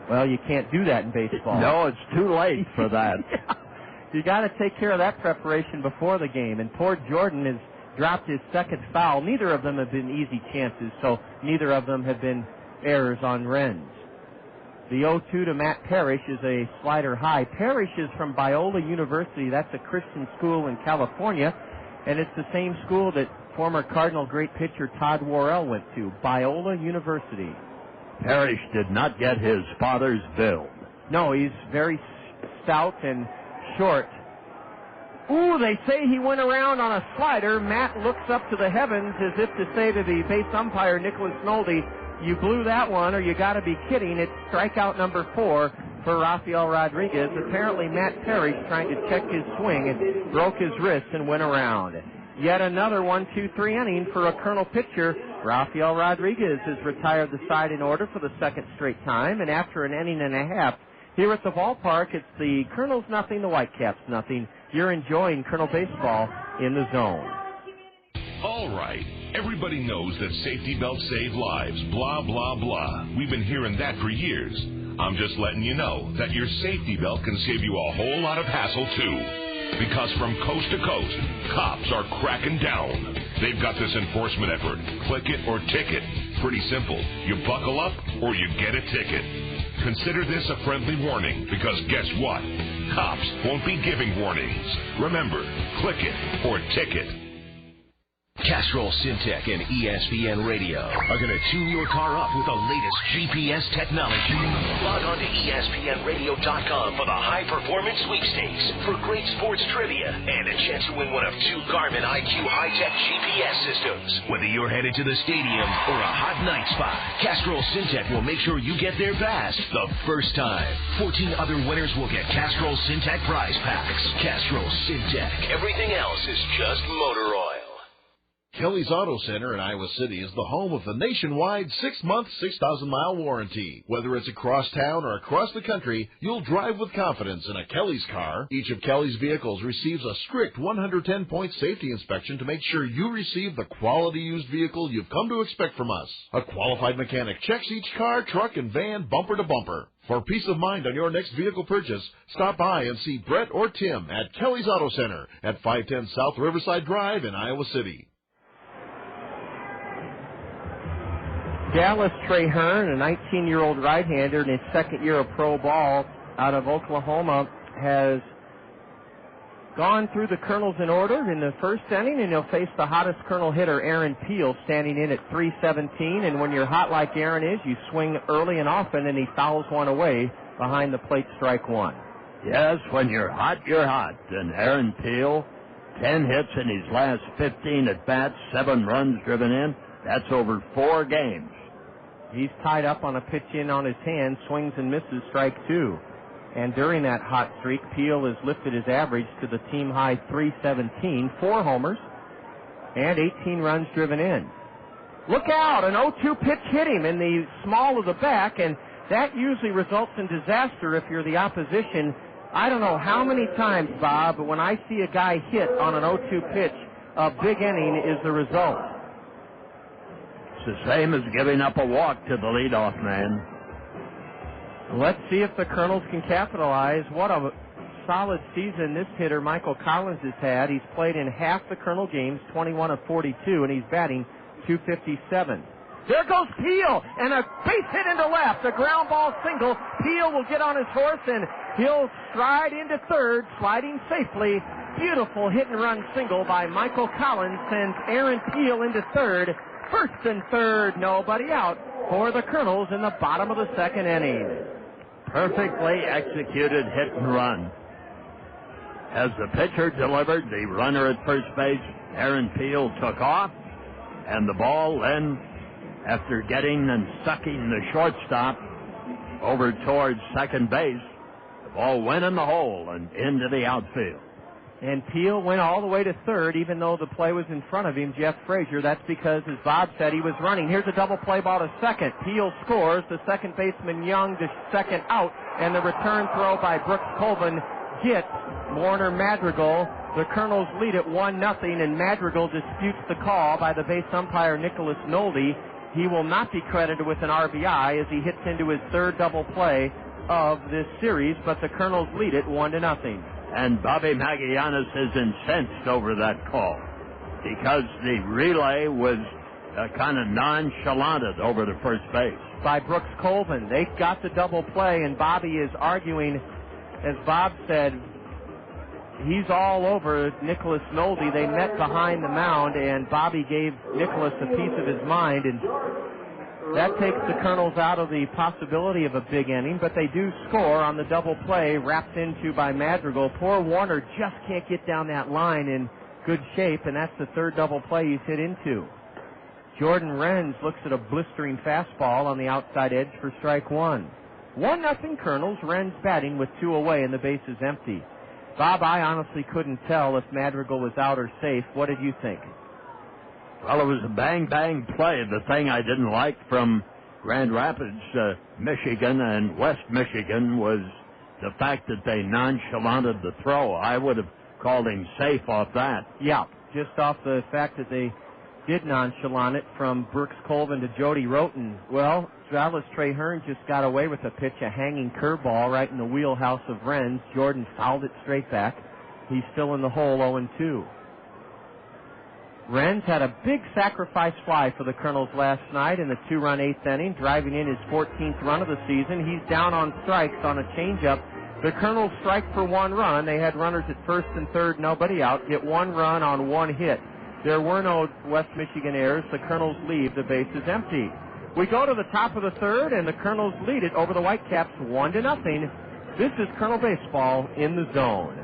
Well, you can't do that in baseball. No, it's too late for that. Yeah. You got to take care of that preparation before the game, and poor Jordan has dropped his second foul. Neither of them have been easy chances, so neither of them have been errors on Renz. The 0-2 to Matt Parrish is a slider high. Parrish is from Biola University. That's a Christian school in California, and it's the same school that former Cardinal great pitcher Todd Worrell went to, Biola University. Parrish did not get his father's build. No, he's very stout and short. Ooh, they say he went around on a slider. Matt looks up to the heavens as if to say to the base umpire, Nicholas Nolde, you blew that one, or you got to be kidding. It's strikeout number 4 for Rafael Rodriguez. Apparently Matt Parrish trying to check his swing and broke his wrist and went around. Yet another 1-2-3 inning for a Colonel pitcher. Rafael Rodriguez has retired the side in order for the second straight time, and after an inning and a half here at the ballpark, it's the Kernels nothing, the Whitecaps nothing. You're enjoying Colonel baseball in the zone. All right. Everybody knows that safety belts save lives. Blah, blah, blah. We've been hearing that for years. I'm just letting you know that your safety belt can save you a whole lot of hassle, too. Because from coast to coast, cops are cracking down. They've got this enforcement effort. Click it or ticket. Pretty simple. You buckle up or you get a ticket. Consider this a friendly warning, because guess what? Cops won't be giving warnings. Remember, click it or ticket. Castrol Syntec and ESPN Radio are going to tune your car up with the latest GPS technology. Log on to ESPNradio.com for the high-performance sweepstakes for great sports trivia and a chance to win one of 2 Garmin IQ high-tech GPS systems. Whether you're headed to the stadium or a hot night spot, Castrol Syntec will make sure you get there fast the first time. 14 other winners will get Castrol Syntec prize packs. Castrol Syntec. Everything else is just motor oil. Kelly's Auto Center in Iowa City is the home of the nationwide 6-month, 6,000-mile warranty. Whether it's across town or across the country, you'll drive with confidence in a Kelly's car. Each of Kelly's vehicles receives a strict 110-point safety inspection to make sure you receive the quality used vehicle you've come to expect from us. A qualified mechanic checks each car, truck, and van bumper to bumper. For peace of mind on your next vehicle purchase, stop by and see Brett or Tim at Kelly's Auto Center at 510 South Riverside Drive in Iowa City. Dallas Traherne, a 19-year-old right-hander in his second year of pro ball out of Oklahoma, has gone through the Kernels in order in the first inning, and he'll face the hottest Kernel hitter, Aaron Peel, standing in at 317. And when you're hot like Aaron is, you swing early and often, and he fouls one away behind the plate, strike one. Yes, when you're hot, you're hot. And Aaron Peel, 10 hits in his last 15 at-bats, 7 runs driven in. That's over 4 games. He's tied up on a pitch in on his hand, swings and misses, strike two. And during that hot streak, Peel has lifted his average to the team-high 317, 4 homers, and 18 runs driven in. Look out, an 0-2 pitch hit him in the small of the back, and that usually results in disaster if you're the opposition. I don't know how many times, Bob, but when I see a guy hit on an 0-2 pitch, a big inning is the result. It's the same as giving up a walk to the leadoff man. Let's see if the Kernels can capitalize. What a solid season this hitter, Michael Collins, has had. He's played in half the Kernel games, 21 of 42, and he's batting .257. There goes Peel, and a base hit into left, a ground ball single. Peel will get on his horse, and he'll stride into third, sliding safely. Beautiful hit-and-run single by Michael Collins sends Aaron Peel into third. First and third, nobody out for the Kernels in the bottom of the second inning. Perfectly executed hit and run. As the pitcher delivered the runner at first base, Aaron Peel took off, and the ball then, after getting and sucking the shortstop over towards second base, the ball went in the hole and into the outfield. And Peel went all the way to third, even though the play was in front of him, Jeff Frazier. That's because, as Bob said, he was running. Here's a double play ball to second. Peel scores. The second baseman Young to second out. And the return throw by Brooks Colvin gets Warner Madrigal. The Kernels lead at 1-0, and Madrigal disputes the call by the base umpire Nicholas Nolde. He will not be credited with an RBI as he hits into his third double play of this series, but the Kernels lead it 1-0. And Bobby Magallanes is incensed over that call because the relay was kind of nonchalanted over the first base. By Brooks Colvin. They got the double play, and Bobby is arguing, as Bob said, he's all over Nicholas Nolde. They met behind the mound, and Bobby gave Nicholas a piece of his mind, and that takes the Kernels out of the possibility of a big inning, but they do score on the double play wrapped into by Madrigal. Poor Warner just can't get down that line in good shape, and that's the third double play he's hit into. Jordan Renz looks at a blistering fastball on the outside edge for strike one. 1-0 Kernels. Renz batting with 2 away, and the base is empty. Bob, I honestly couldn't tell if Madrigal was out or safe. What did you think? Well, it was a bang-bang play. The thing I didn't like from Grand Rapids, Michigan, and West Michigan was the fact that they nonchalanted the throw. I would have called him safe off that. Yeah, just off the fact that they did nonchalant it from Brooks Colvin to Jody Roten. Well, Dallas Traherne just got away with a pitch, a hanging curveball right in the wheelhouse of Renz. Jordan fouled it straight back. He's still in the hole, 0-2. Renz had a big sacrifice fly for the Kernels last night in the 2-run 8th inning, driving in his 14th run of the season. He's down on strikes on a changeup. The Kernels strike for 1 run. They had runners at first and third, nobody out, get 1 run on 1 hit. There were no West Michigan errors. The Kernels leave. The base is empty. We go to the top of the third, and the Kernels lead it over the Whitecaps 1-0. This is Kernel Baseball in the zone.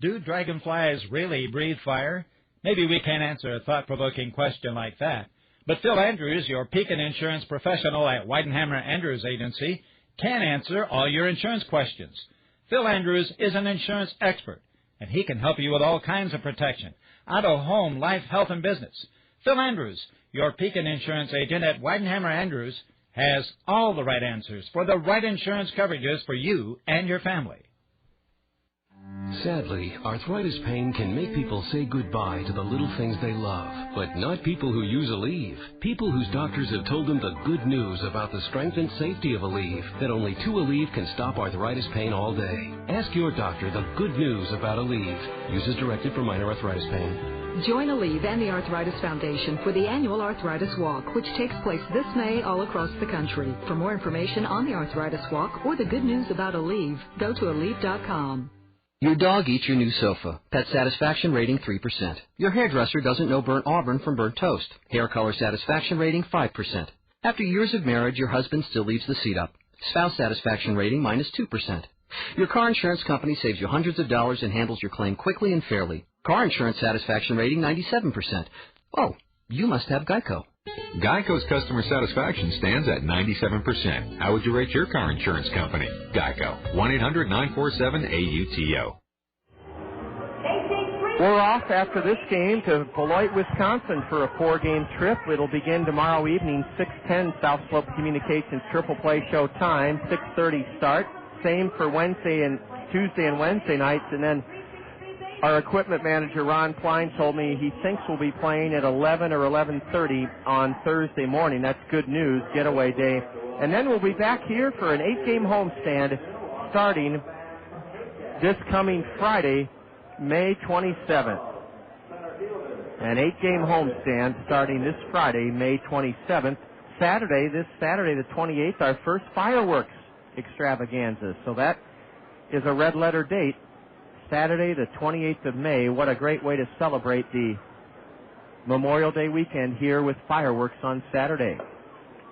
Do dragonflies really breathe fire? Maybe we can't answer a thought-provoking question like that. But Phil Andrews, your Pekin insurance professional at Weidenhammer Andrews Agency, can answer all your insurance questions. Phil Andrews is an insurance expert, and he can help you with all kinds of protection: auto, home, life, health, and business. Phil Andrews, your Pekin insurance agent at Weidenhammer Andrews, has all the right answers for the right insurance coverages for you and your family. Sadly, arthritis pain can make people say goodbye to the little things they love, but not people who use Aleve. People whose doctors have told them the good news about the strength and safety of Aleve, that only 2 Aleve can stop arthritis pain all day. Ask your doctor the good news about Aleve. Use as directed for minor arthritis pain. Join Aleve and the Arthritis Foundation for the annual Arthritis Walk, which takes place this May all across the country. For more information on the Arthritis Walk or the good news about Aleve, go to Aleve.com. Your dog eats your new sofa. Pet satisfaction rating 3%. Your hairdresser doesn't know burnt auburn from burnt toast. Hair color satisfaction rating 5%. After years of marriage, your husband still leaves the seat up. Spouse satisfaction rating -2%. Your car insurance company saves you hundreds of dollars and handles your claim quickly and fairly. Car insurance satisfaction rating 97%. Oh, you must have Geico. Geico's customer satisfaction stands at 97%. How would you rate your car insurance company? Geico. 1-800-947-AUTO. We're off after this game to Beloit, Wisconsin for a 4-game trip. It'll begin tomorrow evening, 6:10 South Slope Communications Triple Play show time, 6:30 start. Same for Tuesday and Wednesday nights, and then our equipment manager, Ron Klein, told me he thinks we'll be playing at 11 or 11:30 on Thursday morning. That's good news, getaway day. And then we'll be back here for an 8-game homestand starting this coming Friday, May 27th. An 8-game homestand starting this Friday, May 27th. This Saturday, the 28th, our first fireworks extravaganza. So that is a red letter date. Saturday, the 28th of May. What a great way to celebrate the Memorial Day weekend here with fireworks on Saturday.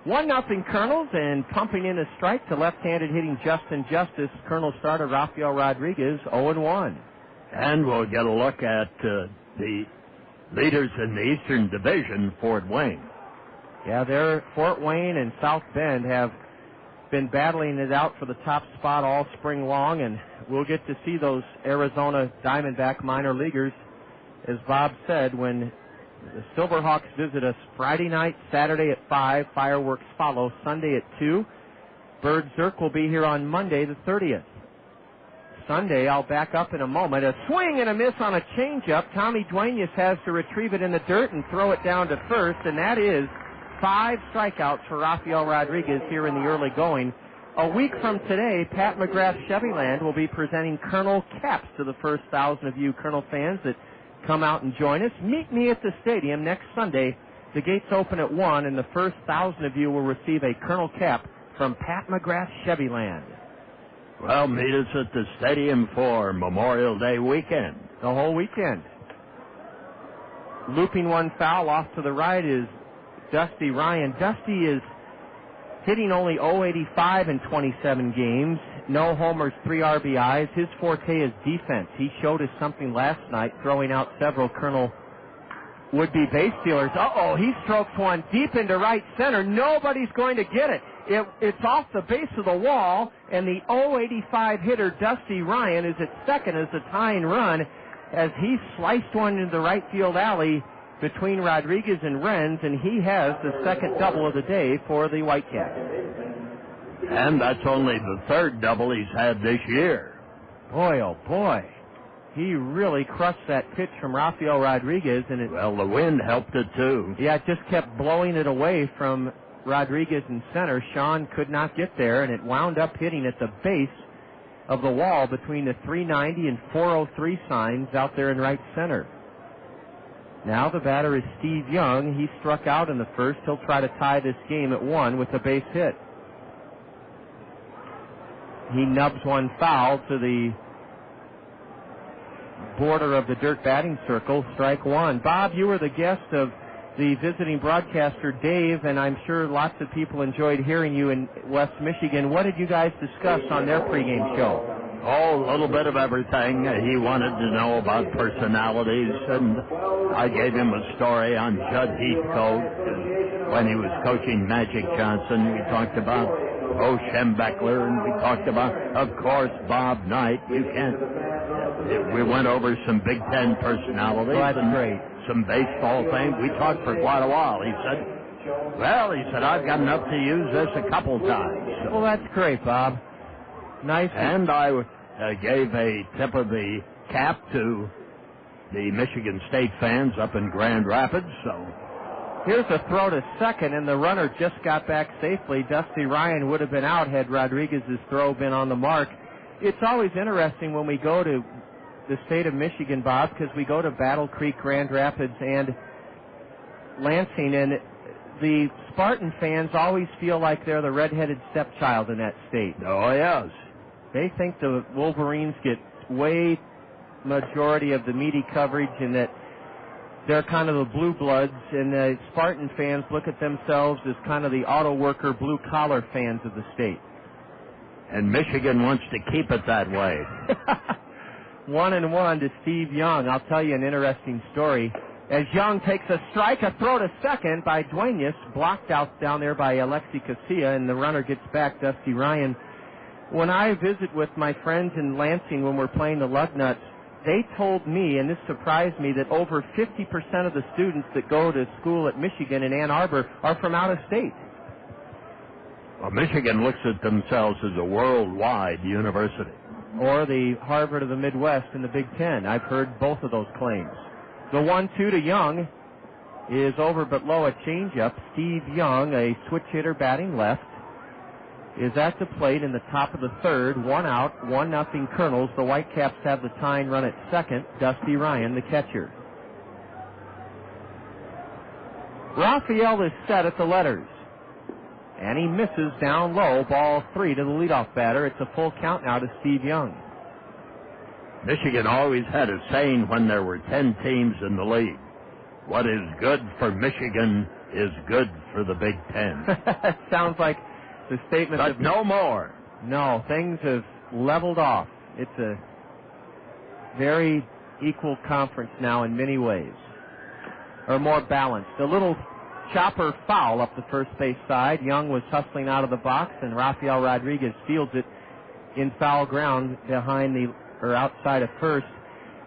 1-0 Kernels, and pumping in a strike to left-handed hitting Justin Justice, Kernel starter Rafael Rodriguez, 0-1. And we'll get a look at the leaders in the Eastern Division, Fort Wayne. Yeah, Fort Wayne and South Bend have been battling it out for the top spot all spring long, and we'll get to see those Arizona Diamondback minor leaguers, as Bob said, when the Silverhawks visit us Friday night, Saturday at 5, fireworks follow Sunday at 2. Bird Zirk will be here on Monday the 30th. Sunday, I'll back up in a moment. A swing and a miss on a changeup. Tommy Duenas has to retrieve it in the dirt and throw it down to first, and that is 5 strikeouts for Rafael Rodriguez here in the early going. A week from today, Pat McGrath Chevyland will be presenting Kernel caps to the first 1,000 of you Kernel fans that come out and join us. Meet me at the stadium next Sunday. The gates open at 1, and the first 1,000 of you will receive a Kernel cap from Pat McGrath Chevyland. Well, meet us at the stadium for Memorial Day weekend. The whole weekend. Looping one foul off to the right is Dusty Ryan. Dusty is hitting only .085 in 27 games. No homers, 3 RBIs. His forte is defense. He showed us something last night, throwing out several Kernel would-be base stealers. He strokes one deep into right center. Nobody's going to get it. It's off the base of the wall, and the .085 hitter, Dusty Ryan, is at second as a tying run as he sliced one into the right field alley between Rodriguez and Renz, and he has the second double of the day for the Whitecaps. And that's only the third double he's had this year. Boy, oh boy. He really crushed that pitch from Rafael Rodriguez, and the wind helped it too. Yeah, it just kept blowing it away from Rodriguez in center. Sean could not get there, and it wound up hitting at the base of the wall between the 390 and 403 signs out there in right center. Now the batter is Steve Young. He struck out in the first. He'll try to tie this game at 1 with a base hit. He nubs one foul to the border of the dirt batting circle. Strike 1. Bob, you were the guest of the visiting broadcaster Dave, and I'm sure lots of people enjoyed hearing you in West Michigan. What did you guys discuss on their pregame show? Oh, a little bit of everything. He wanted to know about personalities, and I gave him a story on Judd Heathcote when he was coaching Magic Johnson. We talked about Schembechler, and we talked about, of course, Bob Knight. We went over some Big Ten personalities. Oh, that's great. Some baseball things. We talked for quite a while. He said, I've got enough to use this a couple times. Well, that's great, Bob. Nice. And I gave a tip of the cap to the Michigan State fans up in Grand Rapids. So here's a throw to second, and the runner just got back safely. Dusty Ryan would have been out had Rodriguez's throw been on the mark. It's always interesting when we go to the state of Michigan, Bob, because we go to Battle Creek, Grand Rapids, and Lansing, and the Spartan fans always feel like they're the redheaded stepchild in that state. Oh, yes. They think the Wolverines get way majority of the media coverage and that they're kind of the blue bloods, and the Spartan fans look at themselves as kind of the auto worker, blue-collar fans of the state. And Michigan wants to keep it that way. 1-1 to Steve Young. I'll tell you an interesting story. As Young takes a strike, a throw to second by Duenas, blocked out down there by AlexI Casilla, and the runner gets back, Dusty Ryan. When I visit with my friends in Lansing when we're playing the Lugnuts, they told me, and this surprised me, that over 50% of the students that go to school at Michigan in Ann Arbor are from out of state. Well, Michigan looks at themselves as a worldwide university. Or the Harvard of the Midwest in the Big Ten. I've heard both of those claims. The 1-2 to Young is over but low, a changeup. Steve Young, a switch hitter batting left, is at the plate in the top of the third. 1 out, 1-0 Kernels. The Whitecaps have the tying run at second. Dusty Ryan, the catcher. Rafael is set at the letters. And he misses down low, ball 3 to the leadoff batter. It's a full count now to Steve Young. Michigan always had a saying when there were 10 teams in the league. What is good for Michigan is good for the Big Ten. Sounds like the statement. But no more. No, things have leveled off. It's a very equal conference now in many ways. Or more balanced. A little chopper foul up the first base side. Young was hustling out of the box, and Rafael Rodriguez fields it in foul ground behind or outside of first.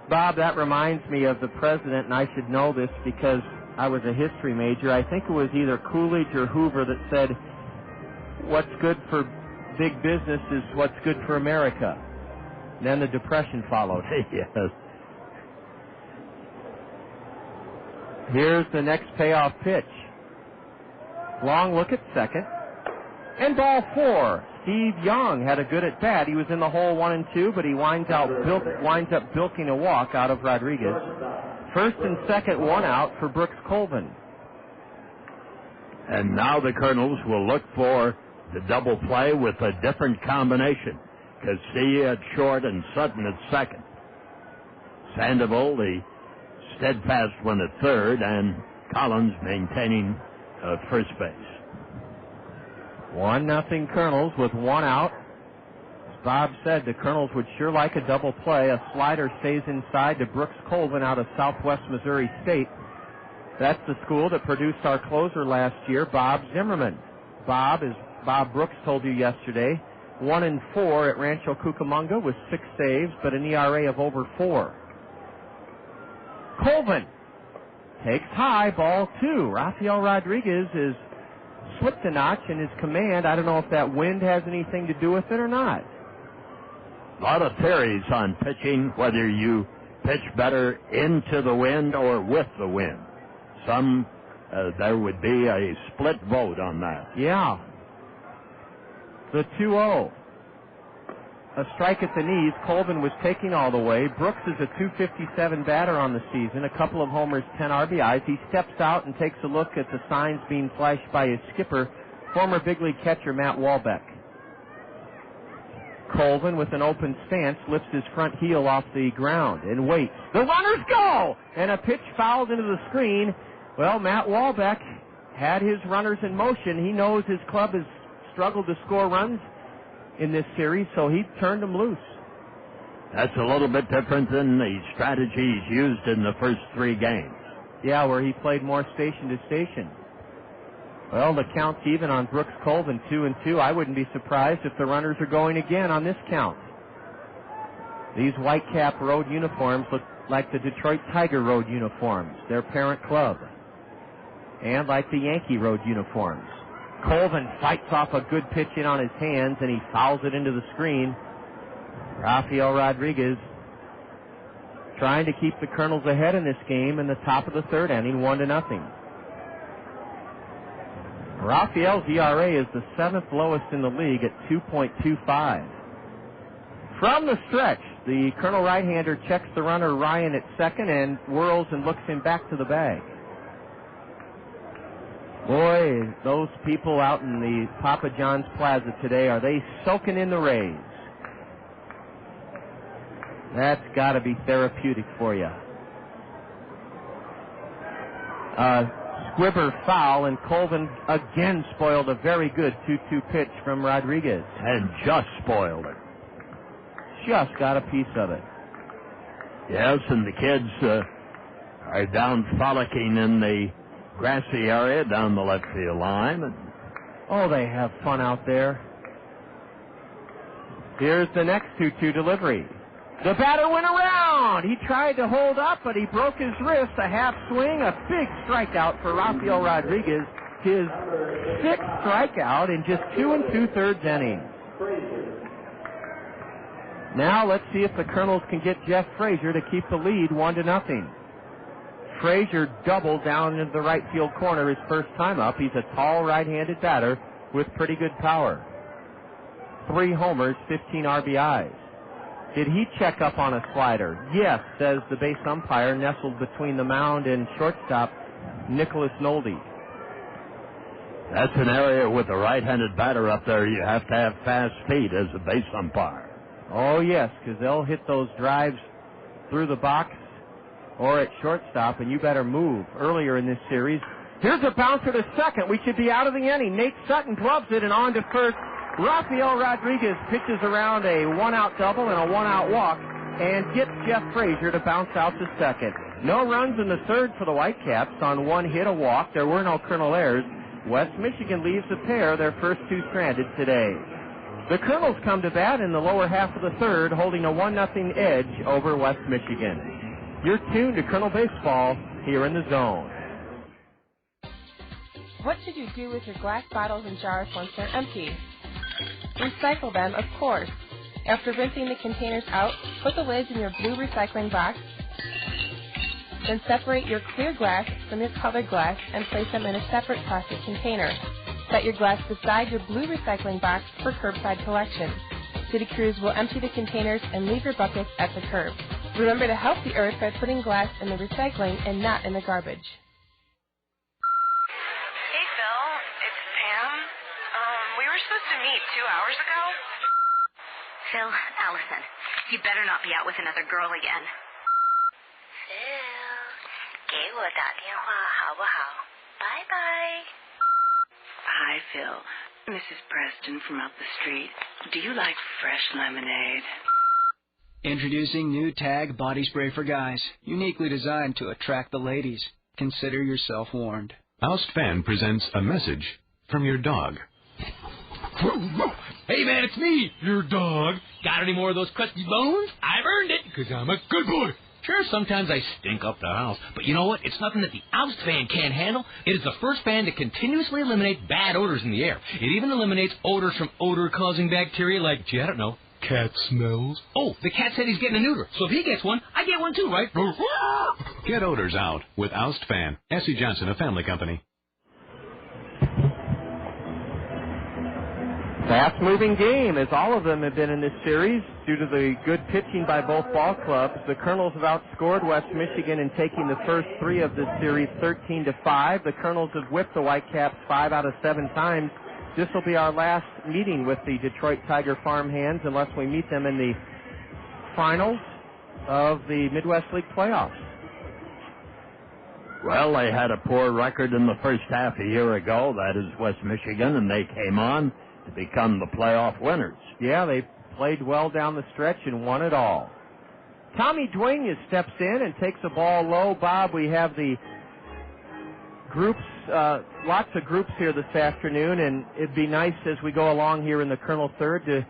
Bob, that reminds me of the president, and I should know this because I was a history major. I think it was either Coolidge or Hoover that said, what's good for big business is what's good for America. And then the Depression followed. Yes. Here's the next payoff pitch. Long look at second. And ball 4. Steve Young had a good at bat. He was in the hole 1-2, but he winds up bilking a walk out of Rodriguez. First and second, 1 out for Brooks Colvin. And now the Kernels will look for the double play with a different combination. Casilla at short and Sutton at second. Sandoval, the steadfast one at third, and Collins maintaining first base. 1-0 Kernels with 1 out. As Bob said, the Kernels would sure like a double play. A slider stays inside to Brooks Colvin out of Southwest Missouri State. That's the school that produced our closer last year, Bob Zimmerman. Bob, as Bob Brooks told you yesterday, 1-4 at Rancho Cucamonga with 6 saves, but an ERA of over 4. Colvin takes high, ball 2. Rafael Rodriguez is slipped a notch in his command. I don't know if that wind has anything to do with it or not. A lot of theories on pitching, whether you pitch better into the wind or with the wind. Some, there would be a split vote on that. Yeah. The 2-0. A strike at the knees. Colvin was taking all the way. Brooks is a .257 batter on the season. A couple of homers, 10 RBIs. He steps out and takes a look at the signs being flashed by his skipper, former big league catcher Matt Walbeck. Colvin, with an open stance, lifts his front heel off the ground and waits. The runners go! And a pitch fouled into the screen. Well, Matt Walbeck had his runners in motion. He knows his club has struggled to score runs in this series, so he turned them loose. That's a little bit different than the strategies used in the first 3 games. Yeah, where he played more station to station. Well, the count's even on Brooks Colvin, 2-2. I wouldn't be surprised if the runners are going again on this count. These Whitecap road uniforms look like the Detroit Tiger road uniforms, their parent club, and like the Yankee road uniforms. Colvin fights off a good pitch in on his hands, and he fouls it into the screen. Rafael Rodriguez trying to keep the Kernels ahead in this game in the top of the third inning, 1-0. Rafael's ERA is the 7th lowest in the league at 2.25. From the stretch, the Kernel right-hander checks the runner Ryan at second and whirls and looks him back to the bag. Boy, those people out in the Papa John's Plaza today, are they soaking in the rays? That's got to be therapeutic for you. Squibber foul, and Colvin again spoiled a very good 2-2 pitch from Rodriguez. And just spoiled it. Just got a piece of it. Yes, and the kids are down frolicking in the grassy area down the left field line. And oh, they have fun out there. Here's the next 2-2 delivery. The batter went around. He tried to hold up, but he broke his wrist. A half swing, a big strikeout for Rafael Rodriguez. His 6th strikeout in just 2 2/3 innings. Now let's see if the Kernels can get Jeff Frazier to keep the lead 1-0. Frazier doubled down into the right field corner his first time up. He's a tall right-handed batter with pretty good power. 3 homers, 15 RBIs. Did he check up on a slider? Yes, says the base umpire, nestled between the mound and shortstop, Nicholas Nolde. That's an area with a right-handed batter up there. You have to have fast feet as a base umpire. Oh, yes, because they'll hit those drives through the box or at shortstop, and you better move earlier in this series. Here's a bouncer to second. We should be out of the inning. Nate Sutton gloves it, and on to first. Rafael Rodriguez pitches around a 1-out double and a 1-out walk and gets Jeff Frazier to bounce out to second. No runs in the third for the Whitecaps on 1 hit, a walk. There were no Kernel errors. West Michigan leaves a pair, their first 2 stranded today. The Kernels come to bat in the lower half of the third, holding a 1-0 edge over West Michigan. You're tuned to Kernel Baseball here in the Zone. What should you do with your glass bottles and jars once they're empty? Recycle them, of course. After rinsing the containers out, put the lids in your blue recycling box. Then separate your clear glass from your colored glass and place them in a separate plastic container. Set your glass beside your blue recycling box for curbside collection. City crews will empty the containers and leave your buckets at the curb. Remember to help the earth by putting glass in the recycling and not in the garbage. Hey, Phil. It's Pam. We were supposed to meet 2 hours ago. Phil, Allison, you better not be out with another girl again. Phil, 给我打电话好不好? Bye-bye. Hi, Phil. Mrs. Preston from up the street. Do you like fresh lemonade? Introducing new Tag Body Spray for Guys, uniquely designed to attract the ladies. Consider yourself warned. Oust Fan presents a message from your dog. Hey, man, it's me, your dog. Got any more of those crusty bones? I've earned it, because I'm a good boy. Sure, sometimes I stink up the house, but you know what? It's nothing that the Oust Fan can't handle. It is the first fan to continuously eliminate bad odors in the air. It even eliminates odors from odor-causing bacteria like, gee, I don't know, cat smells. Oh, the cat said he's getting a neuter, so if he gets one, I get one too, right? Get odors out with Oust Fan. S.C. Johnson, a family company. Fast-moving game, as all of them have been in this series. Due to the good pitching by both ball clubs, the Kernels have outscored West Michigan in taking the first 3 of this series 13-5. The Kernels have whipped the Whitecaps 5 out of 7 times. This will be our last meeting with the Detroit Tiger Farmhands unless we meet them in the finals of the Midwest League playoffs. Well, they had a poor record in the first half a year ago. That is West Michigan, and they came on to become the playoff winners. Yeah, they played well down the stretch and won it all. Tommy Duenas steps in and takes the ball low. Bob, we have the groups, lots of groups here this afternoon, and it'd be nice as we go along here in the Kernel third to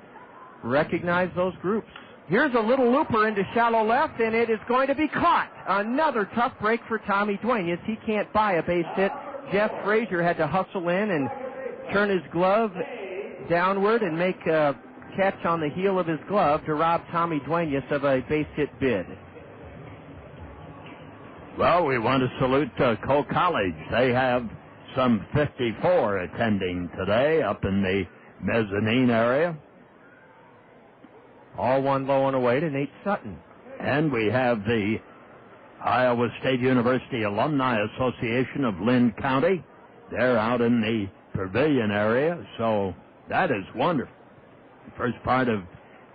recognize those groups. Here's a little looper into shallow left, and it is going to be caught. Another tough break for Tommy Duenas. He can't buy a base hit. Jeff Frazier had to hustle in and turn his glove downward and make catch on the heel of his glove to rob Tommy Duenas of a base hit bid. Well, we want to salute Cole College. They have some 54 attending today up in the mezzanine area. All one low and away to Nate Sutton. And we have the Iowa State University Alumni Association of Lynn County. They're out in the pavilion area, so that is wonderful. The first part of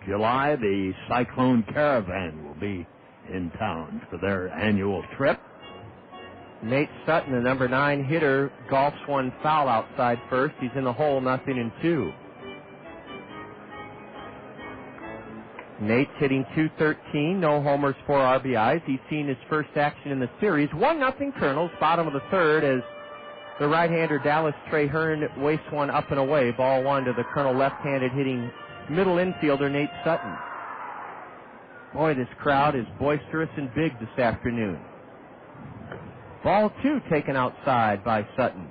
July, the Cyclone Caravan will be in town for their annual trip. Nate Sutton, the number 9 hitter, golfs one foul outside first. He's in the hole, 0-2. Nate's hitting .213, no homers, 4 RBIs. He's seen his first action in the series. 1-0 Kernels, bottom of the third, as the right-hander Dallas Traherne wastes one up and away. Ball 1 to the Kernel left-handed hitting middle infielder Nate Sutton. Boy, this crowd is boisterous and big this afternoon. Ball 2 taken outside by Sutton.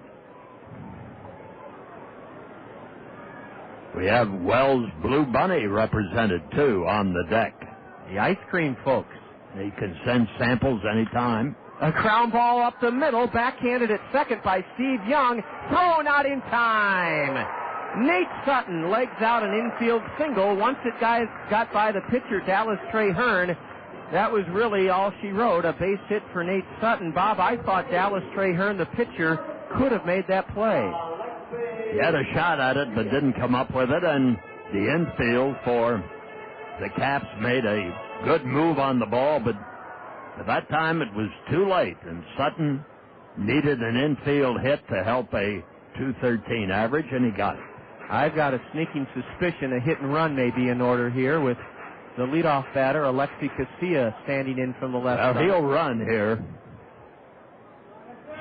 We have Wells Blue Bunny represented, too, on the deck. The ice cream folks. They can send samples anytime. A ground ball up the middle, backhanded at second by Steve Young. Throw not in time. Nate Sutton legs out an infield single. Once it got by the pitcher, Dallas Traherne, that was really all she wrote, a base hit for Nate Sutton. Bob, I thought Dallas Traherne, the pitcher, could have made that play. He had a shot at it, but didn't come up with it, and the infield for the Caps made a good move on the ball, but at that time it was too late, and Sutton needed an infield hit to help a .213 average, and he got it. I've got a sneaking suspicion a hit and run may be in order here with the leadoff batter, AlexI Casilla, standing in from the left side. He'll run here.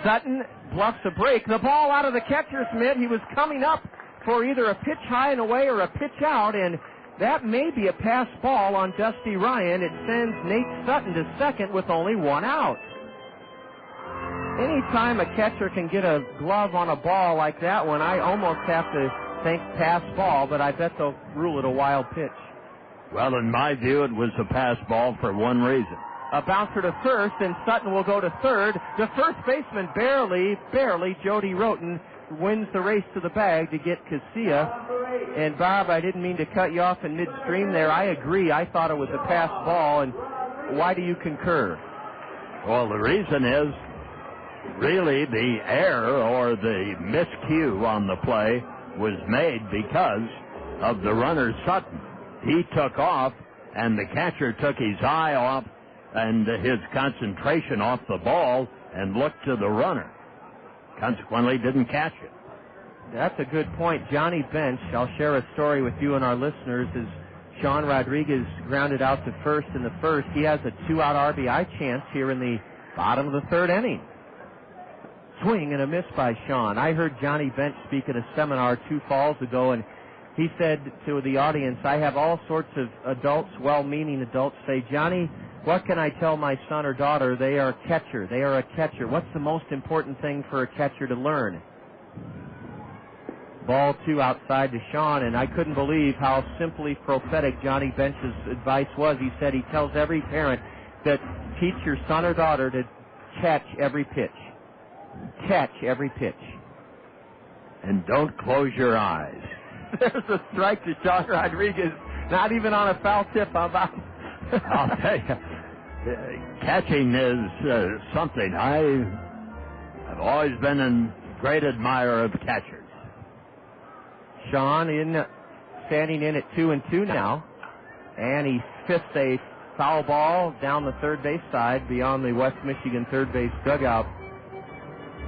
Sutton bluffs a break. The ball out of the catcher's mitt. He was coming up for either a pitch high and away or a pitch out, and that may be a pass ball on Dusty Ryan. It sends Nate Sutton to second with only 1 out. Anytime a catcher can get a glove on a ball like that one, I almost have to think pass ball, but I bet they'll rule it a wild pitch. Well, in my view, it was a pass ball for one reason. A bouncer to first, and Sutton will go to third. The first baseman barely, Jody Roten, wins the race to the bag to get Casilla. And, Bob, I didn't mean to cut you off in midstream there. I agree. I thought it was a pass ball, and why do you concur? Well, the reason is really the error or the miscue on the play was made because of the runner Sutton. He took off, and the catcher took his eye off and his concentration off the ball and looked to the runner. Consequently, didn't catch it. That's a good point. Johnny Bench, I'll share a story with you and our listeners, as Sean Rodriguez grounded out to first in the first. He has a 2-out RBI chance here in the bottom of the third inning. Swing and a miss by Sean. I heard Johnny Bench speak at a seminar 2 falls ago, and he said to the audience, I have all sorts of adults, well-meaning adults, say, Johnny, what can I tell my son or daughter? They are a catcher. They are a catcher. What's the most important thing for a catcher to learn? Ball 2 outside to Sean, and I couldn't believe how simply prophetic Johnny Bench's advice was. He said he tells every parent that teach your son or daughter to catch every pitch. Catch every pitch. And don't close your eyes. There's a strike to Sean Rodriguez. Not even on a foul tip. How about? I'll tell you, catching is something. I've always been a great admirer of catchers. Sean standing in at 2-2 now, and he fists a foul ball down the third base side beyond the West Michigan third base dugout.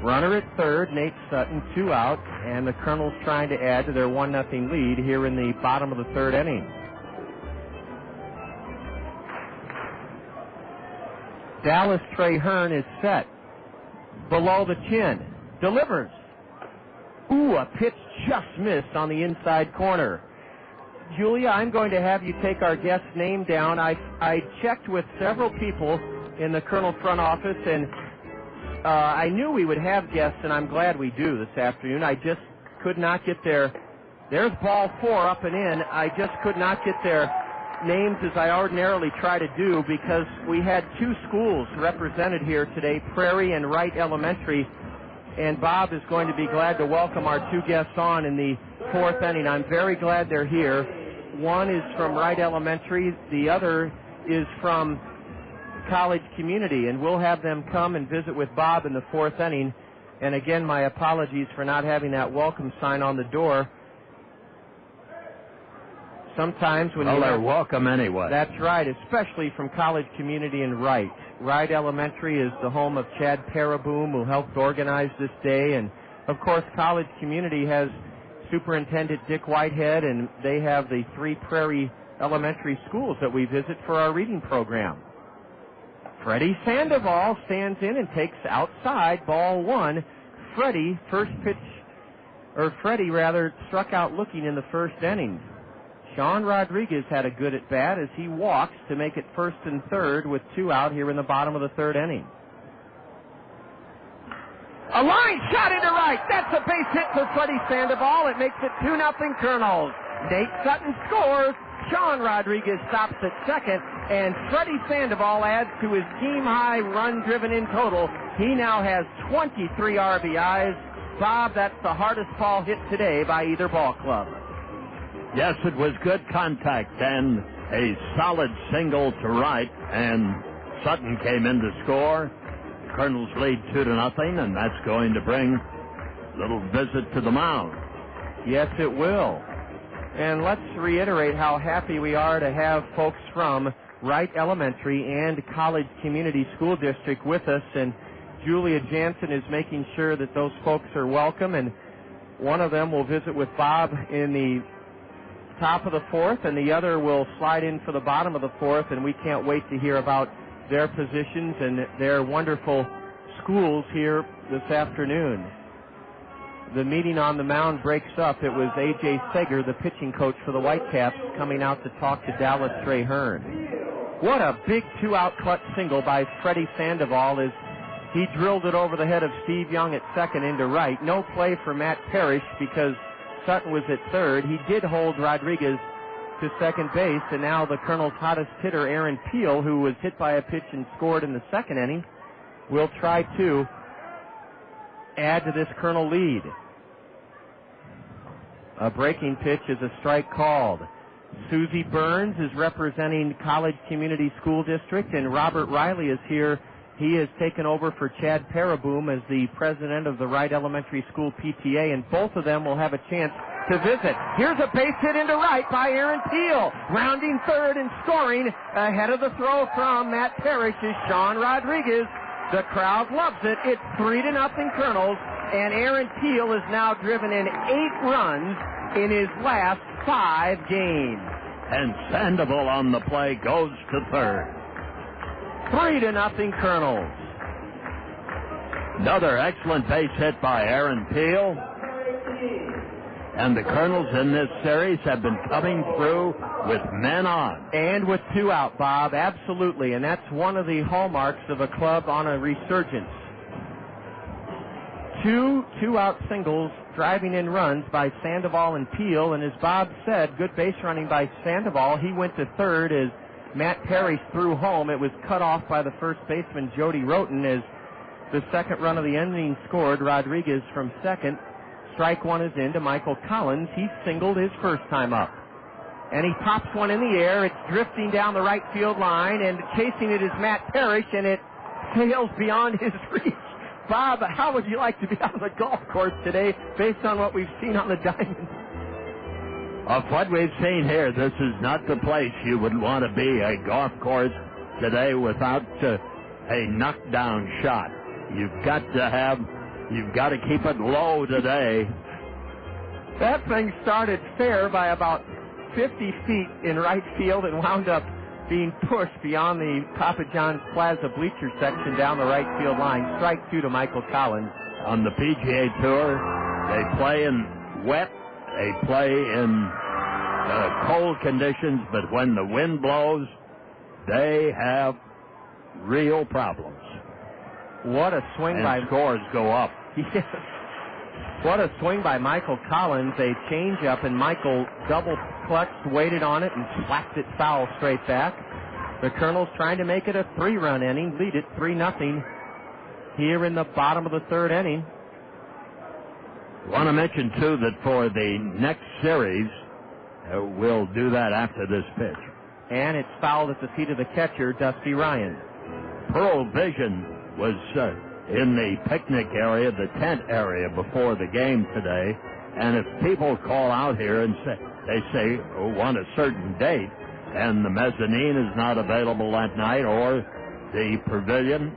Runner at third, Nate Sutton, 2 out, and the Kernels trying to add to their 1-0 lead here in the bottom of the third inning. Dallas Traherne is set. Below the chin. Delivers. Ooh, a pitch just missed on the inside corner. Julia, I'm going to have you take our guest's name down. I checked with several people in the Kernel front office, and I knew we would have guests, and I'm glad we do this afternoon. I just could not get their There's ball 4 up and in. I just could not get their names as I ordinarily try to do because we had 2 schools represented here today, Prairie and Wright Elementary, and Bob is going to be glad to welcome our 2 guests on in the 4th inning. I'm very glad they're here. One is from Wright Elementary, the other is from College Community, and we'll have them come and visit with Bob in the 4th inning. And again, my apologies for not having that welcome sign on the door. Sometimes when they're welcome anyway. That's right, especially from College Community and Wright. Wright Elementary is the home of Chad Paraboom, who helped organize this day. And, of course, College Community has Superintendent Dick Whitehead, and they have the 3 Prairie elementary schools that we visit for our reading program. Freddy Sandoval stands in and takes outside ball 1. Freddy struck out looking in the 1st inning. Sean Rodriguez had a good at-bat as he walks to make it 1st and 3rd with 2 out here in the bottom of the 3rd inning. A line shot into right. That's a base hit for Freddy Sandoval. It makes it 2-0 Kernels. Nate Sutton scores. Sean Rodriguez stops at second, and Freddy Sandoval adds to his team-high run driven in total. He now has 23 RBIs. Bob, that's the hardest ball hit today by either ball club. Yes, it was good contact and a solid single to right, and Sutton came in to score. Kernels lead 2-0, and that's going to bring a little visit to the mound. Yes, it will. And let's reiterate how happy we are to have folks from Wright Elementary and College Community School District with us, and Julia Jansen is making sure that those folks are welcome, and one of them will visit with Bob in the top of the 4th, and the other will slide in for the bottom of the 4th, and we can't wait to hear about their positions and their wonderful schools here this afternoon. The meeting on the mound breaks up. It was A.J. Sager, the pitching coach for the Whitecaps, coming out to talk to Dallas Traherne. What a big 2-out clutch single by Freddy Sandoval as he drilled it over the head of Steve Young at second into right. No play for Matt Parrish because Sutton was at third. He did hold Rodriguez to second base, and now the Colonel's hottest hitter, Aaron Peel, who was hit by a pitch and scored in the 2nd inning, will try to add to this Colonel lead. A breaking pitch is a strike called. Susie Burns is representing College Community School District, and Robert Riley is here. He has taken over for Chad Paraboom as the president of the Wright Elementary School PTA, and both of them will have a chance to visit. Here's a base hit into right by Aaron Peel. Rounding third and scoring ahead of the throw from Matt Parrish is Sean Rodriguez. The crowd loves it. It's 3-0 Kernels, and Aaron Peel has now driven in 8 runs in his last 5 games. And Sandoval on the play goes to third. 3-0 Kernels. Another excellent base hit by Aaron Peel. And the Kernels in this series have been coming through with men on. And with 2 out, Bob, absolutely. And that's one of the hallmarks of a club on a resurgence. 2 2-out singles, driving in runs by Sandoval and Peel. And as Bob said, good base running by Sandoval. He went to third as Matt Parrish threw home. It was cut off by the first baseman, Jody Roten, as the 2nd run of the inning scored. Rodriguez from second. Strike 1 is in to Michael Collins. He singled his first time up. And he pops one in the air. It's drifting down the right field line, and chasing it is Matt Parrish, and it sails beyond his reach. Bob, how would you like to be on the golf course today based on what we've seen on the diamond? Of what we've seen here, this is not the place you would want to be, a golf course today without a knockdown shot. You've got to keep it low today. That thing started fair by about 50 feet in right field and wound up being pushed beyond the Papa John's Plaza bleacher section down the right field line. Strike 2 to Michael Collins. On the PGA Tour, they play in wet, they play in cold conditions, but when the wind blows, they have real problems. What a swing and by... scores go up. Yes. What a swing by Michael Collins, a changeup, and Michael double-clutched, waited on it, and slapped it foul straight back. The Kernels trying to make it a 3-run inning, lead it 3-0 here in the bottom of the third inning. I want to mention, too, that for the next series, we'll do that after this pitch. And it's fouled at the feet of the catcher, Dusty Ryan. Pearl Vision was in the picnic area, the tent area before the game today. And if people call out here and say want a certain date, and the mezzanine is not available that night, or the pavilion,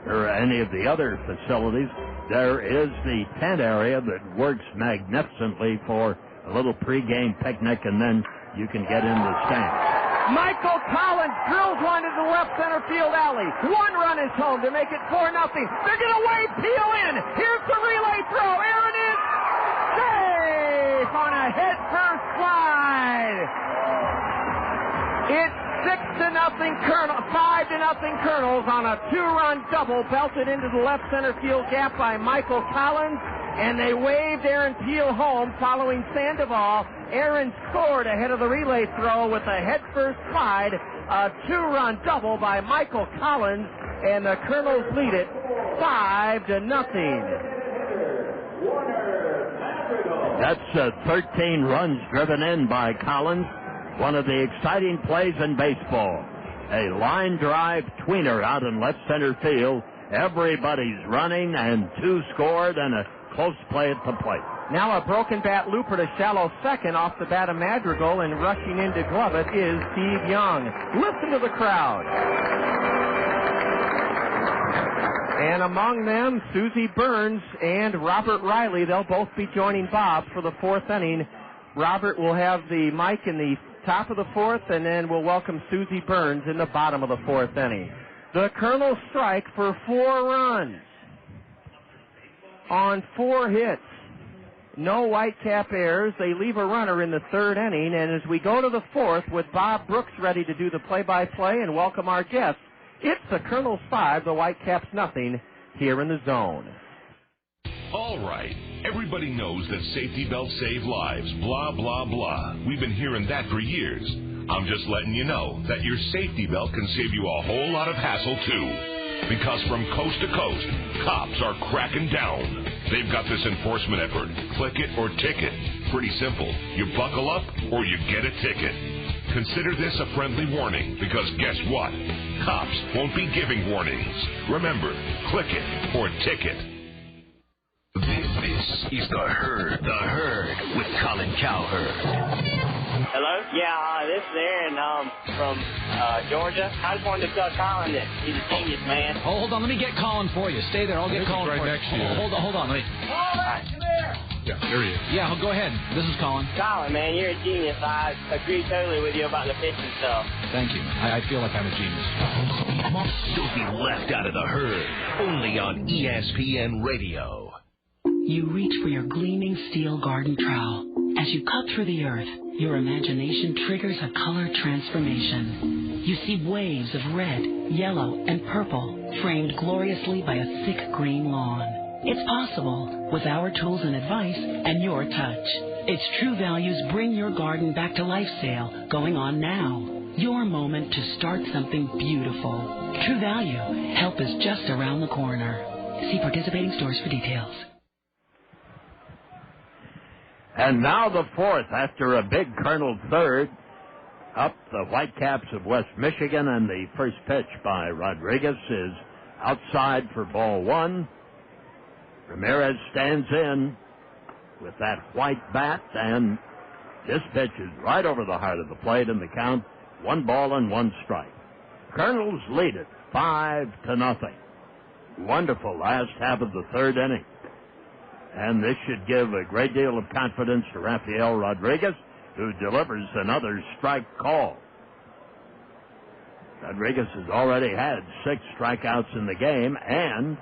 or any of the other facilities, there is the tent area that works magnificently for a little pregame picnic, and then you can get in the stands. Michael Collins drills one into the left center field alley. 1 run is home to make it 4-0. They're going to wave Peel in. Here's the relay throw. Aaron is safe on a head-first slide. It's 5-0 Kernels on a 2-run double belted into the left center field gap by Michael Collins, and they waved Aaron Peel home following Sandoval. Aaron scored ahead of the relay throw with a head-first slide, a 2-run double by Michael Collins, and the Kernels lead it 5-0. That's 13 runs driven in by Collins. One of the exciting plays in baseball. A line drive tweener out in left center field. Everybody's running, and 2 scored, and a close play at the plate. Now a broken bat looper to shallow second off the bat of Madrigal, and rushing in to glove it is Steve Young. Listen to the crowd. And among them, Susie Burns and Robert Riley. They'll both be joining Bob for the 4th inning. Robert will have the mic in the top of the 4th, and then we'll welcome Susie Burns in the bottom of the 4th inning. The Kernels strike for 4 runs on 4 hits. No Whitecap errors. They leave a runner in the 3rd inning, and as we go to the 4th with Bob Brooks ready to do the play-by-play and welcome our guests, it's the Kernels 5, the Whitecaps nothing here in the zone. All right. Everybody knows that safety belts save lives, blah, blah, blah. We've been hearing that for years. I'm just letting you know that your safety belt can save you a whole lot of hassle, too. Because from coast to coast, cops are cracking down. They've got this enforcement effort, click it or ticket. Pretty simple. You buckle up or you get a ticket. Consider this a friendly warning, because guess what? Cops won't be giving warnings. Remember, click it or ticket. This is The Herd with Colin Cowherd. Hello? Yeah, this is Aaron from Georgia. I just wanted to tell Colin that he's a genius, man. Oh, hold on. Let me get Colin for you. Stay there. I'll get Colin right for you. next to you. Hold on. Let me... Colin, come here. Yeah, there he is. Yeah, go ahead. This is Colin. Colin, man, you're a genius. I agree totally with you about the pitching stuff. Thank you. I feel like I'm a genius. Don't be left out of The Herd. Only on ESPN Radio. You reach for your gleaming steel garden trowel. As you cut through the earth, your imagination triggers a color transformation. You see waves of red, yellow, and purple framed gloriously by a thick green lawn. It's possible with our tools and advice and your touch. It's True Value's Bring Your Garden Back to Life sale going on now. Your moment to start something beautiful. True Value. Help is just around the corner. See participating stores for details. And now the 4th, after a big Kernel 3rd, up the Whitecaps of West Michigan, and the first pitch by Rodriguez is outside for ball 1. Ramirez stands in with that white bat, and this pitch is right over the heart of the plate, and the count 1 ball and 1 strike. Kernels lead it 5-0. Wonderful last half of the 3rd inning. And this should give a great deal of confidence to Rafael Rodriguez, who delivers another strike call. Rodriguez has already had 6 strikeouts in the game, and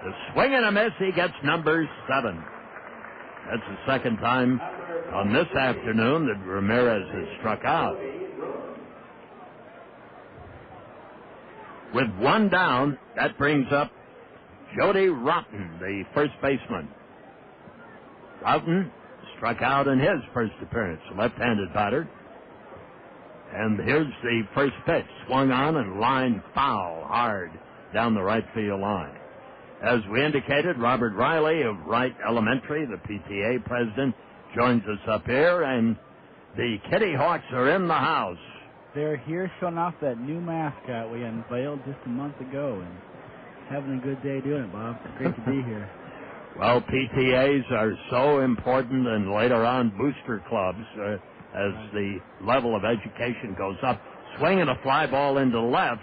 the swing and a miss, he gets number 7. That's the second time on this afternoon that Ramirez has struck out. With 1 down, that brings up Jody Rotten, the first baseman. Houghton struck out in his first appearance, left-handed batter. And here's the first pitch, swung on and lined foul hard down the right field line. As we indicated, Robert Riley of Wright Elementary, the PTA president, joins us up here, and the Kitty Hawks are in the house. They're here showing off that new mascot we unveiled just a month ago, and having a good day doing it, Bob. It's great to be here. Well, PTAs are so important, and later on booster clubs, as the level of education goes up. Swinging a fly ball into left,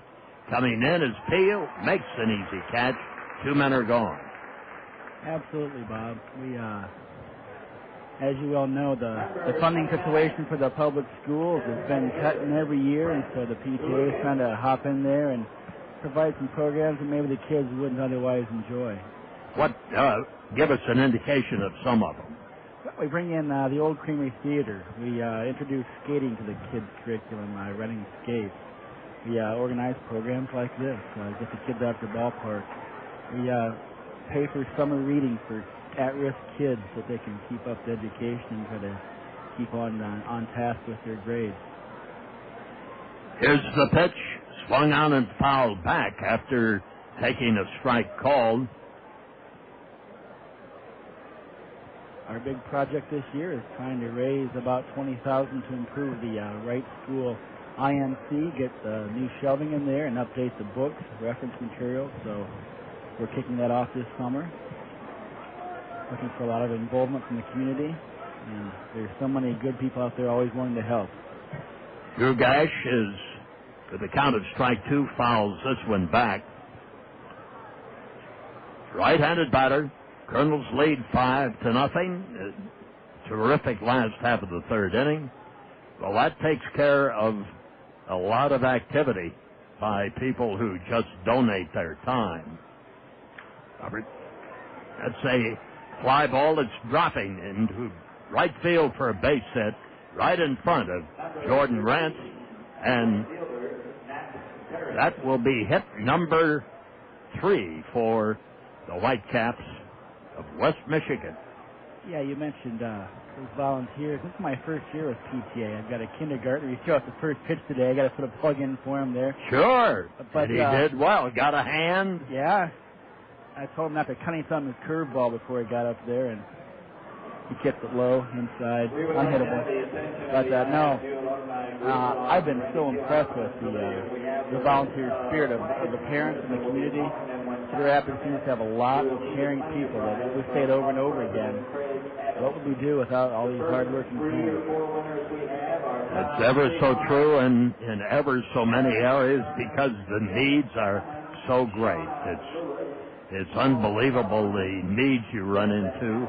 coming in is Peel, makes an easy catch. 2 men are gone. Absolutely, Bob. We, as you well know, the funding situation for the public schools has been cutting every year, and so the PTA is trying to hop in there and provide some programs that maybe the kids wouldn't otherwise enjoy. What? Give us an indication of some of them. Well, we bring in the Old Creamery Theater. We introduce skating to the kids' curriculum, renting skates. We organize programs like this, get the kids out to the ballpark. We pay for summer reading for at-risk kids so they can keep up the education and try to keep on task with their grades. Here's the pitch, swung on and fouled back after taking a strike called. Our big project this year is trying to raise about $20,000 to improve the Wright School IMC, get new shelving in there, and update the books, reference materials. So we're kicking that off this summer. Looking for a lot of involvement from the community, and there's so many good people out there always wanting to help. Dlugach is, with the count of strike 2, fouls this one back. Right-handed batter. Kernels lead 5-0. Terrific last half of the third inning. Well, that takes care of a lot of activity by people who just donate their time. Robert, that's a fly ball that's dropping into right field for a base hit, right in front of Jordan Rance, and that will be hit number 3 for the Whitecaps of West Michigan. Yeah, you mentioned those volunteers. This is my first year with PTA. I've got a kindergartner. He threw out the first pitch today. I got to put a plug in for him there. Sure. But he did well. Got a hand. Yeah. I told him not to cut anything on his curveball before he got up there, and he kept it low, inside, unhittable. But no, I've been so impressed with the volunteer spirit of the parents and the community. Cedar Rapids seems to have a lot of caring people that we say it over and over again. What would we do without all these hard-working parents? It's ever so true in ever so many areas because the needs are so great. It's unbelievable the needs you run into.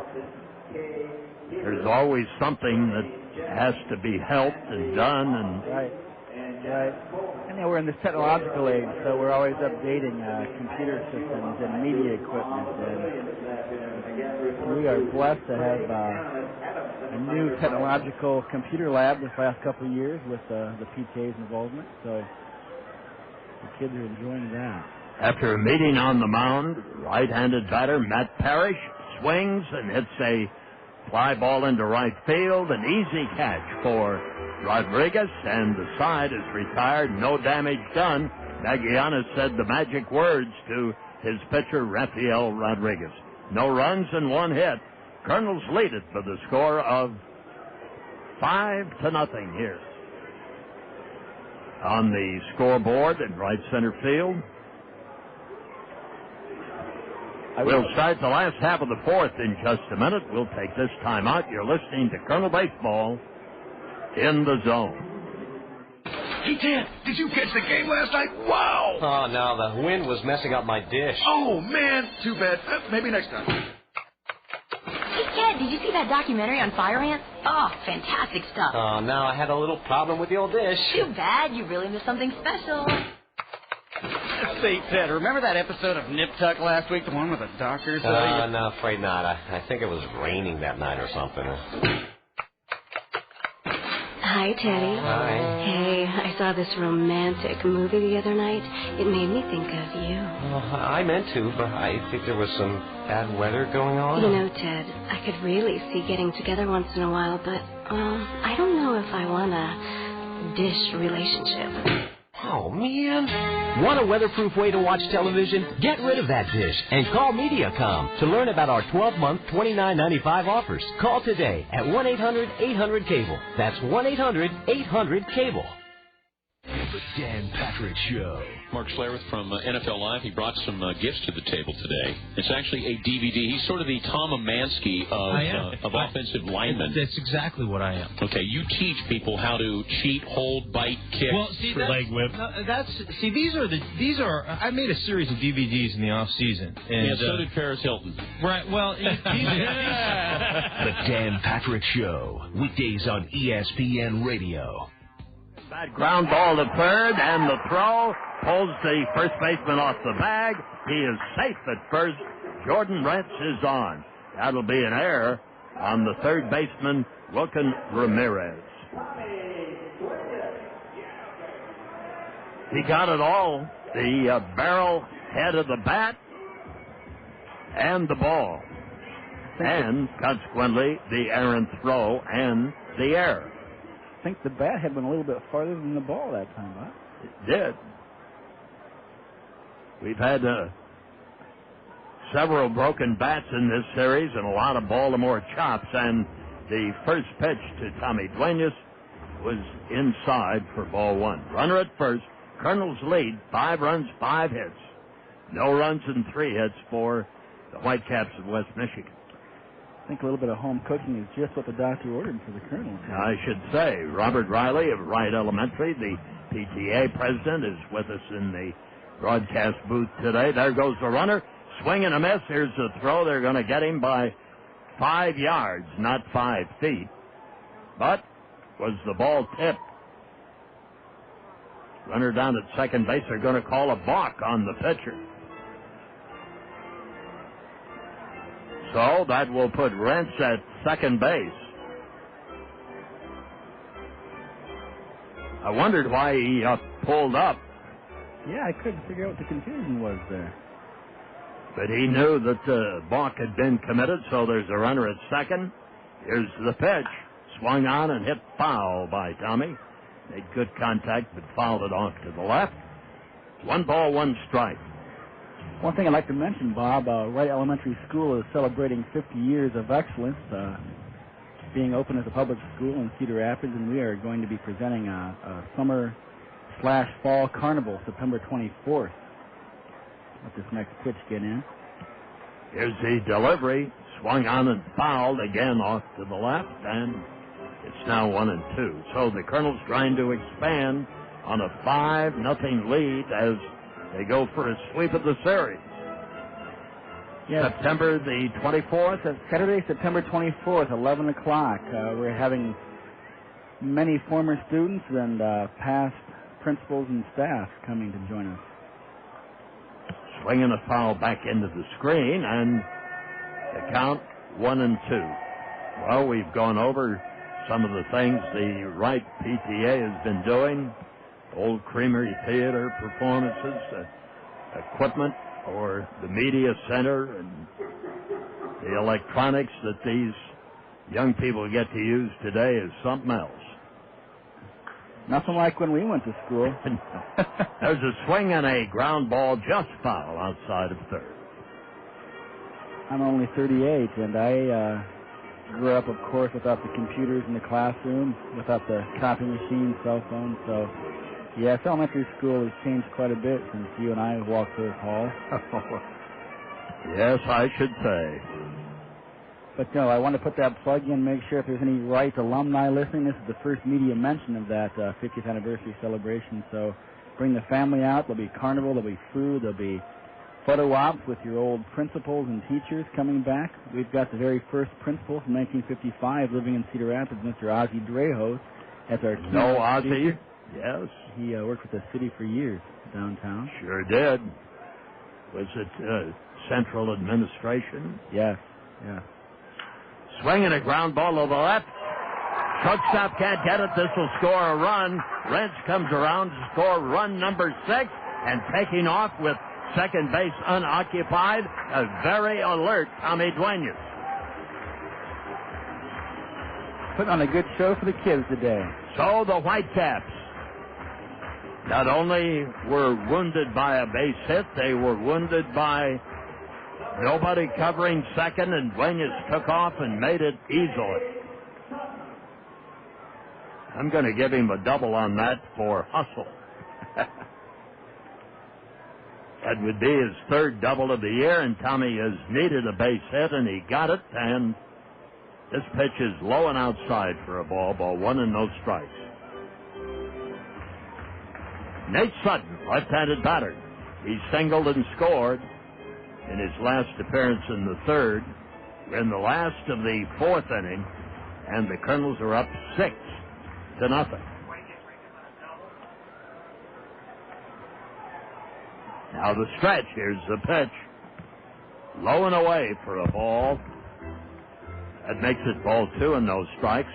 There's always something that has to be helped and done. And right. And we're in this technological age, so we're always updating computer systems and media equipment. And we are blessed to have a new technological computer lab this last couple of years with the PTA's involvement. So the kids are enjoying that. After a meeting on the mound, right-handed batter Matt Parrish swings and hits a fly ball into right field. An easy catch for Rodriguez, and the side is retired. No damage done. Nagiana said the magic words to his pitcher, Rafael Rodriguez. No runs and 1 hit. Kernels lead it for the score of 5-0 here. On the scoreboard in right center field, we'll start the last half of the fourth in just a minute. We'll take this time out. You're listening to Colonel Baseball in the Zone. Hey, Dad, did you catch the game last night? Wow! Oh, no, the wind was messing up my dish. Oh, man, too bad. Maybe next time. Hey, Ted, did you see that documentary on fire ants? Oh, fantastic stuff. Oh, no, I had a little problem with the old dish. Too bad. You really missed something special. Say, Ted, remember that episode of Nip Tuck last week, the one with the doctor? No, afraid not. I think it was raining that night or something. Hi, Teddy. Hi. Hey, I saw this romantic movie the other night. It made me think of you. Well, I meant to, but I think there was some bad weather going on. You know, Ted, I could really see getting together once in a while, but, I don't know if I want a dish relationship. Oh, man. Want a weatherproof way to watch television? Get rid of that dish and call Mediacom to learn about our 12-month $29.95 offers. Call today at 1-800-800-CABLE. That's 1-800-800-CABLE. The Dan Patrick Show. Mark Schlereth from NFL Live. He brought some gifts to the table today. It's actually a DVD. He's sort of the Tom Amansky of offensive linemen. That's exactly what I am. Okay, you teach people how to cheat, hold, bite, kick, leg whip. These are. I made a series of DVDs in the off season. And, yeah, so did Paris Hilton. Right. Well, The Dan Patrick Show. Weekdays on ESPN Radio. That ground ball to third, and the throw pulls the first baseman off the bag. He is safe at first. Jordan Rents is on. That'll be an error on the third baseman, Wilkin Ramirez. He got it all, the barrel head of the bat and the ball, and consequently the errant throw and the error. I think the bat had went a little bit farther than the ball that time, huh? It did. We've had several broken bats in this series and a lot of Baltimore chops, and the first pitch to Tommy Duenas was inside for ball one. Runner at first. Kernels lead, 5 runs, 5 hits. No runs and 3 hits for the Whitecaps of West Michigan. I think a little bit of home cooking is just what the doctor ordered for the Kernels. I should say, Robert Riley of Wright Elementary, the PTA president, is with us in the broadcast booth today. There goes the runner. Swing and a miss. Here's the throw. They're going to get him by 5 yards, not 5 feet. But was the ball tipped? Runner down at second base. They're going to call a balk on the pitcher. So that will put Rents at second base. I wondered why he pulled up. Yeah, I couldn't figure out what the confusion was there. But he knew that the balk had been committed, so there's a runner at second. Here's the pitch. Swung on and hit foul by Tommy. Made good contact, but fouled it off to the left. 1 ball, 1 strike. One thing I'd like to mention, Bob, Wright Elementary School is celebrating 50 years of excellence, being open as a public school in Cedar Rapids, and we are going to be presenting a summer/fall carnival September 24th. Let this next pitch get in. Here's the delivery. Swung on and fouled again off to the left, and it's now 1-2. So the Kernels trying to expand on a 5-0 lead as they go for a sweep of the series. Yes. September the 24th? That's Saturday, September 24th, 11 o'clock. We're having many former students and past principals and staff coming to join us. Swinging a foul back into the screen, and the count 1-2. Well, we've gone over some of the things the Wright PTA has been doing. Old Creamery Theater performances, equipment or the media center, and the electronics that these young people get to use today is something else. Nothing like when we went to school. There's a swing and a ground ball just foul outside of third. I'm only 38, and I grew up, of course, without the computers in the classroom, without the copy machine, cell phone, so yes, elementary school has changed quite a bit since you and I walked through this hall. Yes, I should say. But no, I want to put that plug in, make sure if there's any Wright alumni listening, this is the first media mention of that 50th anniversary celebration. So bring the family out. There'll be carnival, there'll be food, there'll be photo ops with your old principals and teachers coming back. We've got the very first principal from 1955 living in Cedar Rapids, Mr. Ozzie Drehos, as our keynote No, Ozzie? speaker. Yes. He worked with the city for years downtown. Sure did. Was it central administration? Yes, yeah. Swinging a ground ball to the left. Shortstop can't get it. This will score a run. Rents comes around to score run number 6, and taking off with second base unoccupied, a very alert Tommy Duenas. Putting on a good show for the kids today. So the Whitecaps not only were wounded by a base hit, they were wounded by nobody covering second, and Duenas took off and made it easily. I'm going to give him a double on that for hustle. That would be his third double of the year, and Tommy has needed a base hit, and he got it, and this pitch is low and outside for a ball 1 and no strikes. Nate Sutton, left-handed batter. He singled and scored in his last appearance in the third. We're in the last of the fourth inning, and the Kernels are up 6-0. Now the stretch. Here's the pitch. Low and away for a ball. That makes it ball 2 and no strikes.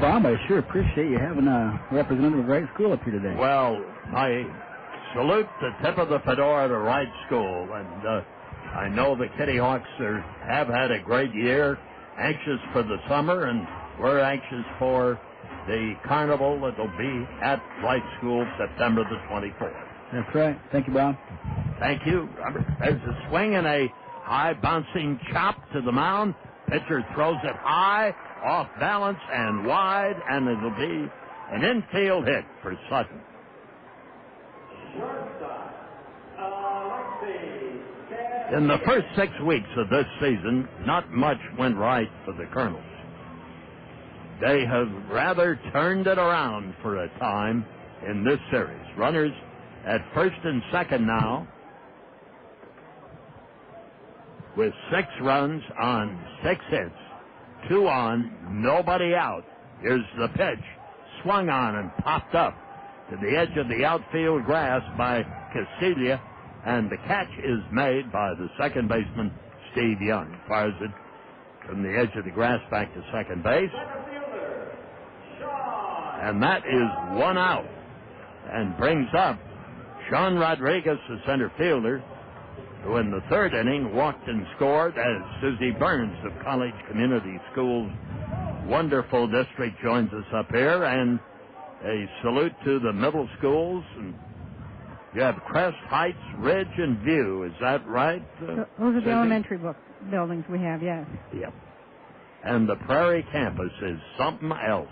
Bob, I sure appreciate you having a representative of Wright School up here today. Well, I salute the tip of the fedora to Wright School, and I know the Kitty Hawks have had a great year, anxious for the summer, and we're anxious for the carnival that'll be at Wright School September the 24th. That's right. Thank you, Bob. Thank you. There's a swing and a high bouncing chop to the mound. Pitcher throws it high, off balance and wide, and it'll be an infield hit for Sutton. In the first 6 weeks of this season, not much went right for the Kernels. They have rather turned it around for a time in this series. Runners at first and second now, with 6 runs on 6 hits, 2 on, nobody out. Here's the pitch, swung on and popped up to the edge of the outfield grass by Casilla, and the catch is made by the second baseman, Steve Young. Fires it from the edge of the grass back to second base. And that is 1 out, and brings up Sean Rodriguez, the center fielder, who in the third inning walked and scored as Susie Burns of College Community Schools' wonderful district joins us up here. And a salute to the middle schools. And you have Crest, Heights, Ridge, and View. Is that right? Those are the elementary buildings we have, yes. Yep. And the Prairie campus is something else.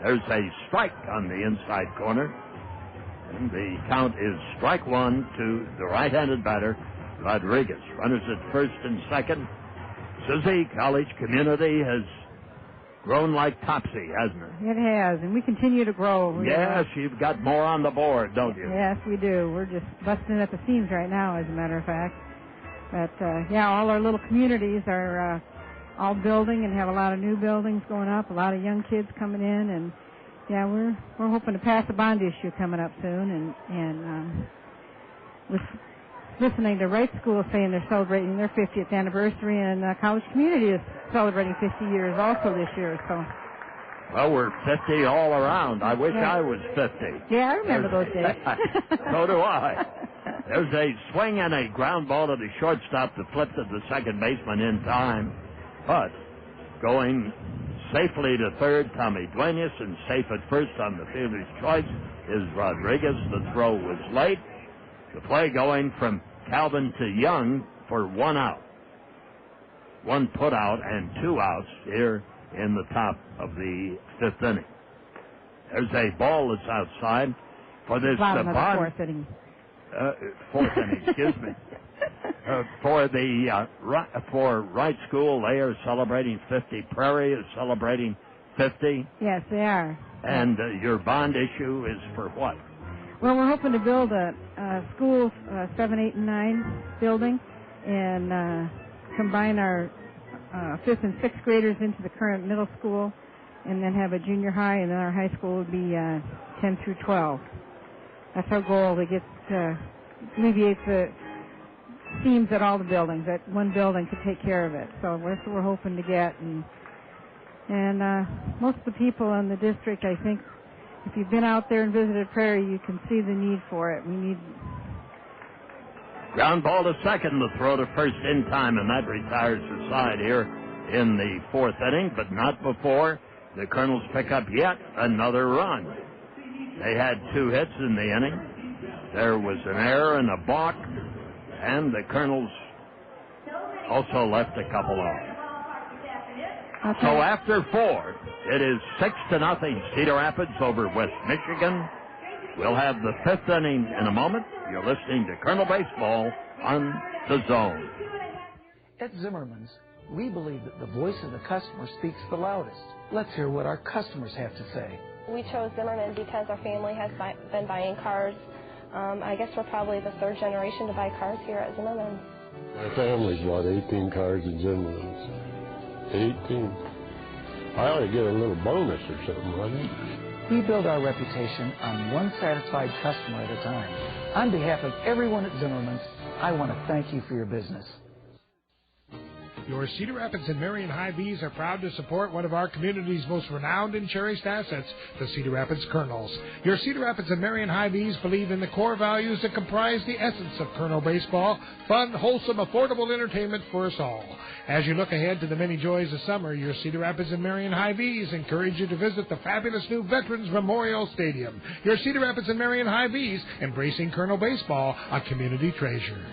There's a strike on the inside corner. And the count is strike 1 to the right-handed batter, Rodriguez. Runners at first and second. Susie, College Community has grown like Topsy, hasn't it? It has, and we continue to grow. Yes, you've got more on the board, don't you? Yes, we do. We're just busting at the seams right now, as a matter of fact. But, yeah, all our little communities are all building and have a lot of new buildings going up, a lot of young kids coming in, and yeah, we're hoping to pass a bond issue coming up soon, and with listening to Wright School saying they're celebrating their 50th anniversary, and College Community is celebrating 50 years also this year. So, well, we're 50 all around. I wish I was 50. Yeah, I remember those days. So do I. There's a swing and a ground ball to the shortstop that flipped to the second baseman in time, but going safely to third, Tommy Duenas, and safe at first on the fielder's choice is Rodriguez. The throw was late. The play going from Calvin to Young for 1 out. 1 put out and 2 outs here in the top of the 5th inning. There's a ball that's outside for this bottom of the 4th inning. 4th inning, excuse me. For Wright School, they are celebrating 50. Prairie is celebrating 50. Yes, they are. And your bond issue is for what? Well, we're hoping to build a school 7, 8, and 9 building, and combine our 5th and 6th graders into the current middle school, and then have a junior high, and then our high school would be 10 through 12. That's our goal, to get alleviate the seams at all the buildings. That one building could take care of it. So that's what we're hoping to get. And most of the people in the district, I think, if you've been out there and visited Prairie, you can see the need for it. We need... Ground ball to second, the throw to first in time, and that retires the side here in the fourth inning, but not before the Kernels pick up yet another run. They had 2 hits in the inning. There was an error and a balk, and the Kernels also left a couple off. Okay. So after 4, it is 6-0 Cedar Rapids over West Michigan. We'll have the 5th inning in a moment. You're listening to Kernel Baseball on The Zone. At Zimmerman's, we believe that the voice of the customer speaks the loudest. Let's hear what our customers have to say. We chose Zimmerman because our family has been buying cars. I guess we're probably the 3rd generation to buy cars here at Zimmerman. My family's bought 18 cars at Zimmerman's. 18. I ought to get a little bonus or something, wouldn't it? We build our reputation on one satisfied customer at a time. On behalf of everyone at Zimmerman's, I want to thank you for your business. Your Cedar Rapids and Marion Hy-Vees are proud to support one of our community's most renowned and cherished assets, the Cedar Rapids Kernels. Your Cedar Rapids and Marion Hy-Vees believe in the core values that comprise the essence of Kernel baseball: fun, wholesome, affordable entertainment for us all. As you look ahead to the many joys of summer, your Cedar Rapids and Marion Hy-Vees encourage you to visit the fabulous new Veterans Memorial Stadium. Your Cedar Rapids and Marion Hy-Vees, embracing Kernel baseball, a community treasure.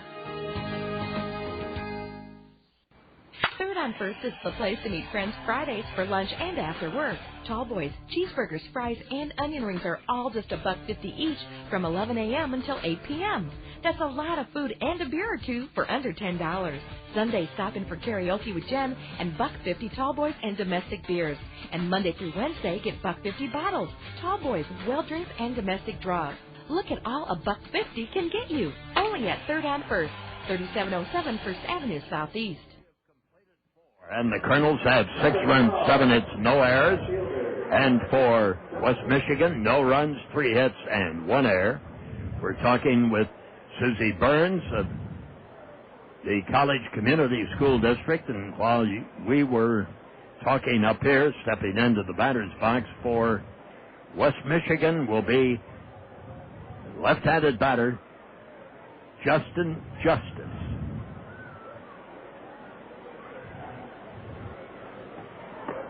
Third on First is the place to meet friends Fridays for lunch and after work. Tall boys, cheeseburgers, fries, and onion rings are all just $1.50 each from 11 a.m. until 8 p.m. That's a lot of food and a beer or two for under $10. Sundays, stop in for karaoke with Jen and $1.50 Tall Boys and domestic beers. And Monday through Wednesday, get $1.50 bottles, Tall Boys, well drinks, and domestic draws. Look at all $1.50 can get you. Only at Third on First, 3707 First Avenue Southeast. And the Kernels have 6 runs, 7 hits, no errors. And for West Michigan, no runs, 3 hits, and 1 error. We're talking with Susie Burns of the College Community School District. And while we were talking up here, stepping into the batter's box for West Michigan will be left-handed batter Justin Justice.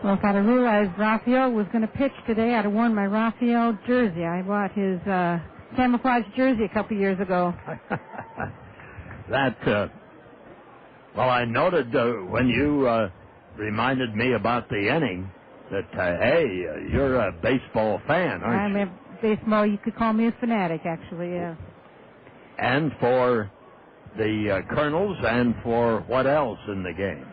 Well, if I'd have realized Rafael was going to pitch today, I'd have worn my Rafael jersey. I bought his camouflage jersey a couple years ago. Well, I noted when you reminded me about the inning that, hey, you're a baseball fan, aren't you? I'm a baseball, you could call me a fanatic, actually, yeah. And for the Kernels and for what else in the game?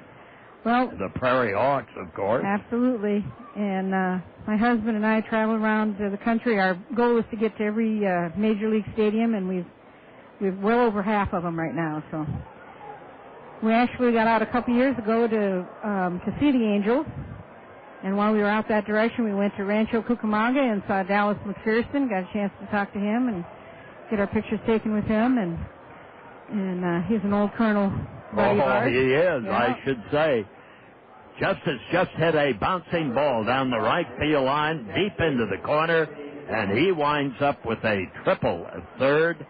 Well, the Prairie Hawks, of course. Absolutely. And my husband and I travel around the country. Our goal is to get to every major league stadium, and we've well over half of them right now. So we actually got out a couple years ago to see the Angels. And while we were out that direction, we went to Rancho Cucamonga and saw Dallas McPherson. Got a chance to talk to him and get our pictures taken with him. And he's an old Colonel. Oh, he is, yeah. I should say. Justice just hit a bouncing ball down the right field line, deep into the corner, and he winds up with a triple at third.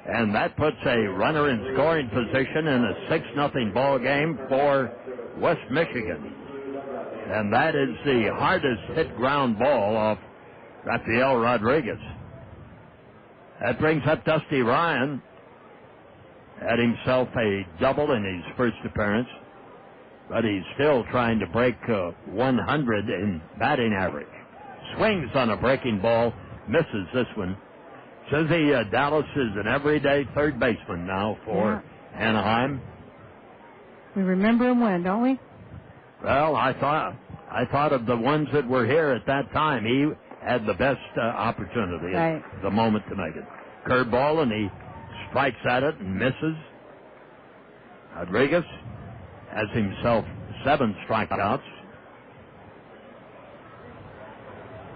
And that puts a runner in scoring position in a 6-0 ball game for West Michigan. And that is the hardest hit ground ball off Rafael Rodriguez. That brings up Dusty Ryan. Had himself a double in his first appearance, but he's still trying to break 100 in batting average. Swings on a breaking ball, misses this one. Susie, Dallas is an everyday third baseman now for Anaheim. We remember him when, don't we? Well, I thought of the ones that were here at that time. He had the best opportunity at the moment to make it. Curveball, and he strikes at it and misses. Rodriguez has himself 7 strikeouts.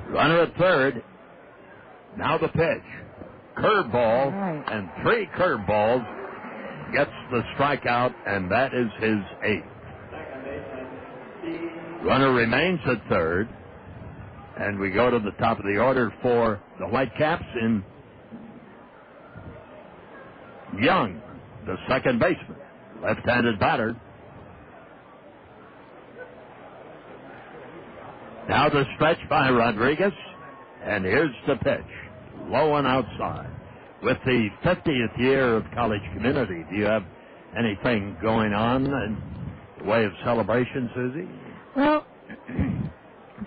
Runner at third. Now the pitch. Curveball and 3 curveballs gets the strikeout, and that is his 8th. Runner remains at third, and we go to the top of the order for the Whitecaps in Young, the second baseman, left-handed batter. Now the stretch by Rodriguez, and here's the pitch, low and outside. With the 50th year of college community, do you have anything going on in the way of celebration, Susie? Well,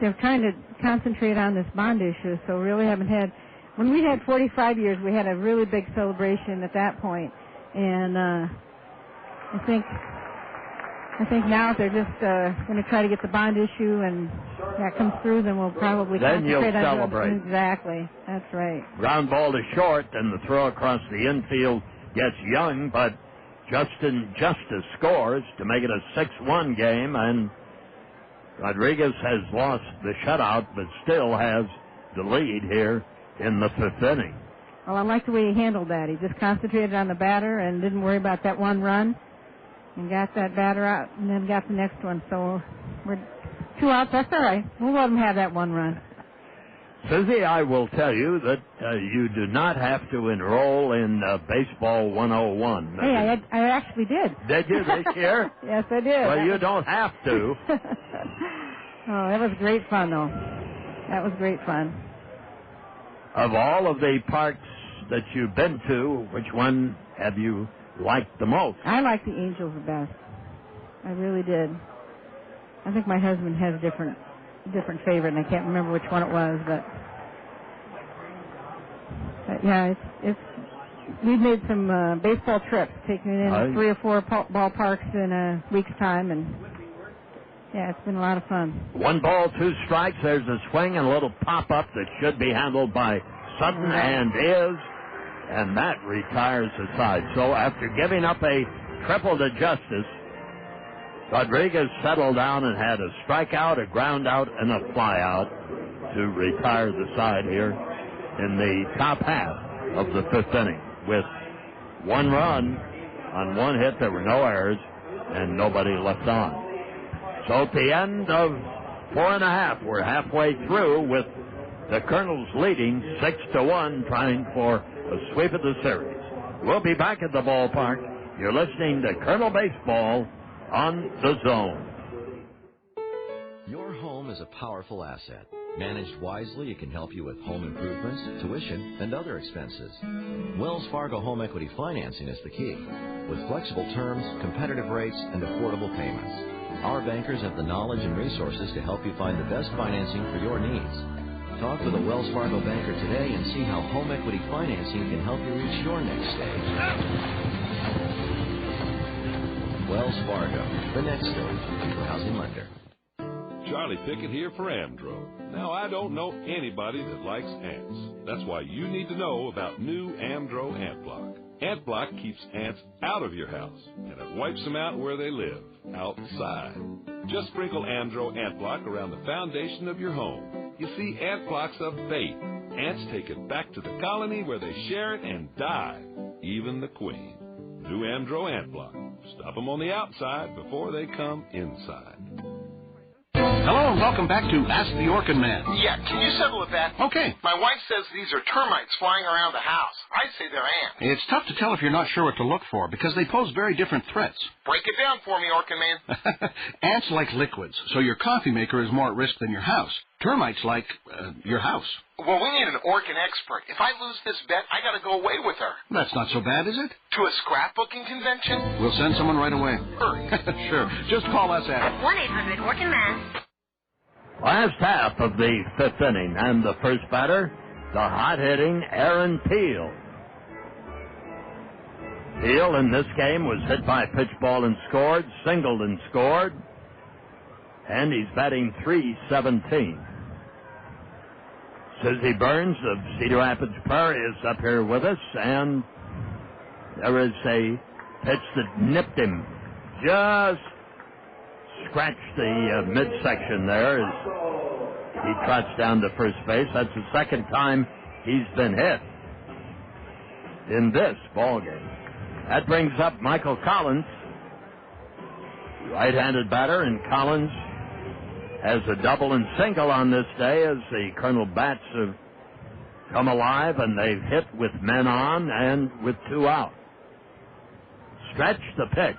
they're trying to concentrate on this bond issue, so really haven't had... When we had 45 years, we had a really big celebration at that point, and I think now if they're just going to try to get the bond issue and that comes through, then we'll probably then concentrate you'll on celebrate. Exactly, that's right. Ground ball to short, and the throw across the infield gets Young, but Justin Justice scores to make it a 6-1 game, and Rodriguez has lost the shutout, but still has the lead here in the 5th inning. Well, I like the way he handled that. He just concentrated on the batter and didn't worry about that one run and got that batter out and then got the next one. So we're 2 outs. That's all right. We'll let him have that one run. Susie, I will tell you that you do not have to enroll in Baseball 101. Hey, I actually did. Did you this year? Yes, I did. Well, you don't have to. Oh, that was great fun, though. That was great fun. Of all of the parks that you've been to, which one have you liked the most? I like the Angels the best. I really did. I think my husband has a different favorite, and I can't remember which one it was, but yeah, it's we've made some baseball trips, taking it in 3 or 4 ballparks in a week's time, and yeah, it's been a lot of fun. 1 ball, 2 strikes. There's a swing and a little pop-up that should be handled by Sutton, and that retires the side. So after giving up a triple to Justice, Rodriguez settled down and had a strikeout, a ground out, and a fly out to retire the side here in the top half of the 5th inning with 1 run on 1 hit. There were no errors and nobody left on. So at the end of 4 1/2, we're halfway through with the Kernels leading 6-1, trying for a sweep of the series. We'll be back at the ballpark. You're listening to Kernel Baseball on The Zone. Your home is a powerful asset. Managed wisely, it can help you with home improvements, tuition, and other expenses. Wells Fargo home equity financing is the key, with flexible terms, competitive rates, and affordable payments. Our bankers have the knowledge and resources to help you find the best financing for your needs. Talk with a Wells Fargo banker today and see how home equity financing can help you reach your next stage. Wells Fargo, the next stage, equal housing lender. Charlie Pickett here for Amdro. Now, I don't know anybody that likes ants. That's why you need to know about new Amdro Ant Block. Ant Block keeps ants out of your house, and it wipes them out where they live, outside. Just sprinkle Amdro Ant Block around the foundation of your home. You see, Ant Block's a bait. Ants take it back to the colony where they share it and die, even the queen. New Amdro Ant Block. Stop them on the outside before they come inside. Hello and welcome back to Ask the Orkin Man. Yeah, can you settle with that? Okay. My wife says these are termites flying around the house. I say they're ants. It's tough to tell if you're not sure what to look for because they pose very different threats. Break it down for me, Orkin Man. Ants like liquids, so your coffee maker is more at risk than your house. Termites like your house. Well, we need an Orkin expert. If I lose this bet, I got to go away with her. That's not so bad, is it? To a scrapbooking convention? We'll send someone right away. Hurry. Sure. Just call us at 1-800-ORKIN-MAN. Last half of the 5th inning, and the first batter, the hot-hitting Aaron Peel. Peel in this game was hit by a pitch ball and scored, singled and scored, and he's batting .317. Susie Burns of Cedar Rapids Prairie is up here with us, and there is a pitch that nipped him, just scratched the midsection there as he trots down to first base. That's the second time he's been hit in this ball game. That brings up Michael Collins, right-handed batter, and Collins has a double and single on this day as the Colonel Bats have come alive, and they've hit with men on and with 2 out. Stretch the pitch.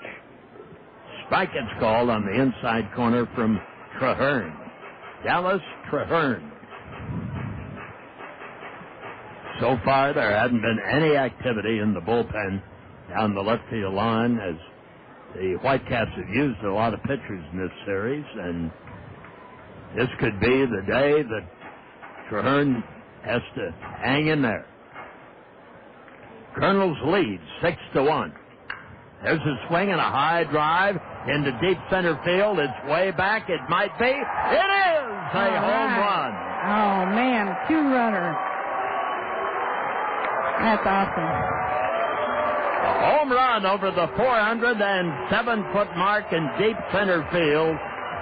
Strike it's called on the inside corner from Traherne. Dallas Traherne. So far, there hadn't been any activity in the bullpen down the left field line, as the Whitecaps have used a lot of pitchers in this series, and this could be the day that Traherne has to hang in there. Kernels lead 6-1. There's a swing and a high drive into deep center field. It's way back. It might be. It is a home run. Oh, man, 2-runner. That's awesome. A home run over the 407-foot mark in deep center field.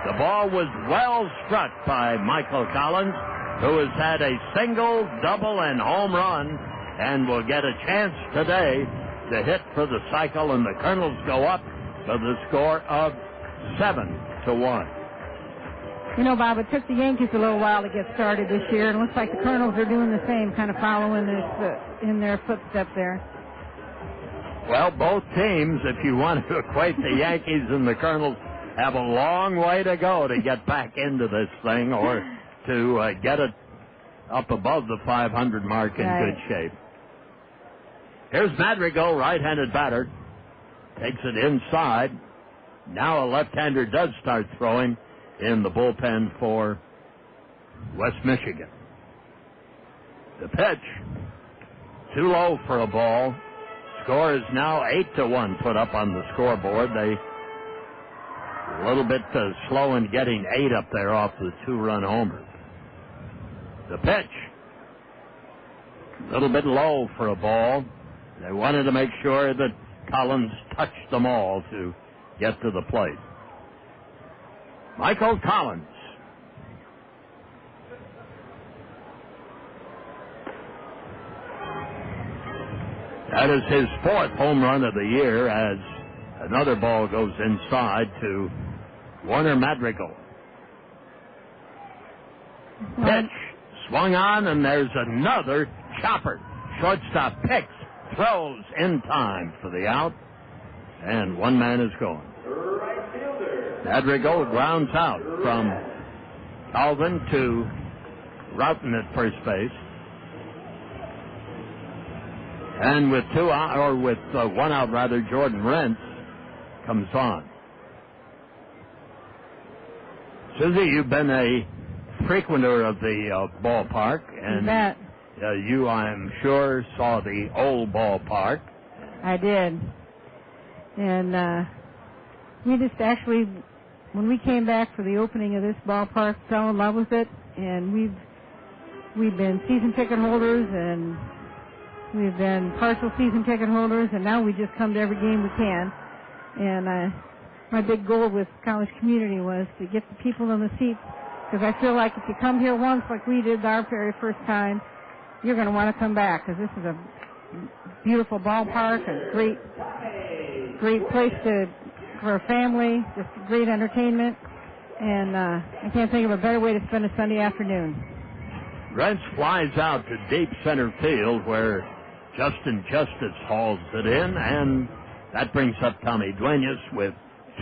The ball was well struck by Michael Collins, who has had a single, double, and home run, and will get a chance today to hit for the cycle, and the Kernels go up to the score of 7-1. You know, Bob, it took the Yankees a little while to get started this year, and it looks like the Kernels are doing the same, kind of following in their footsteps there. Well, both teams, if you want to equate the Yankees and the Kernels, have a long way to go to get back into this thing, or to get it up above the 500 mark in good shape. Here's Madrigal, right-handed batter. Takes it inside. Now a left-hander does start throwing in the bullpen for West Michigan. The pitch, too low for a ball. Score is now 8-1 put up on the scoreboard. They a little bit slow in getting 8 up there off the 2-run homer. The pitch, a little bit low for a ball. They wanted to make sure that Collins touched them all to get to the plate. Michael Collins. That is his 4th home run of the year, as another ball goes inside to Warner Madrigal. Pitch swung on, and there's another chopper. Shortstop picks, throws in time for the out, and one man is gone. Madrigal grounds out from Calvin to Roughton at first base. And with 1 out, Jordan Rentz comes on. Susie, you've been a frequenter of the ballpark, and you, I'm sure, saw the old ballpark. I did. And we just actually, when we came back for the opening of this ballpark, fell in love with it. And we've been season ticket holders, and we've been partial season ticket holders, and now we just come to every game we can. And my big goal with college community was to get the people in the seats, because I feel like if you come here once, like we did our very first time, you're going to want to come back, because this is a beautiful ballpark, a great place for a family, just great entertainment, and I can't think of a better way to spend a Sunday afternoon. Rentz flies out to deep center field, where Justin Justice hauls it in, and that brings up Tommy Duenas with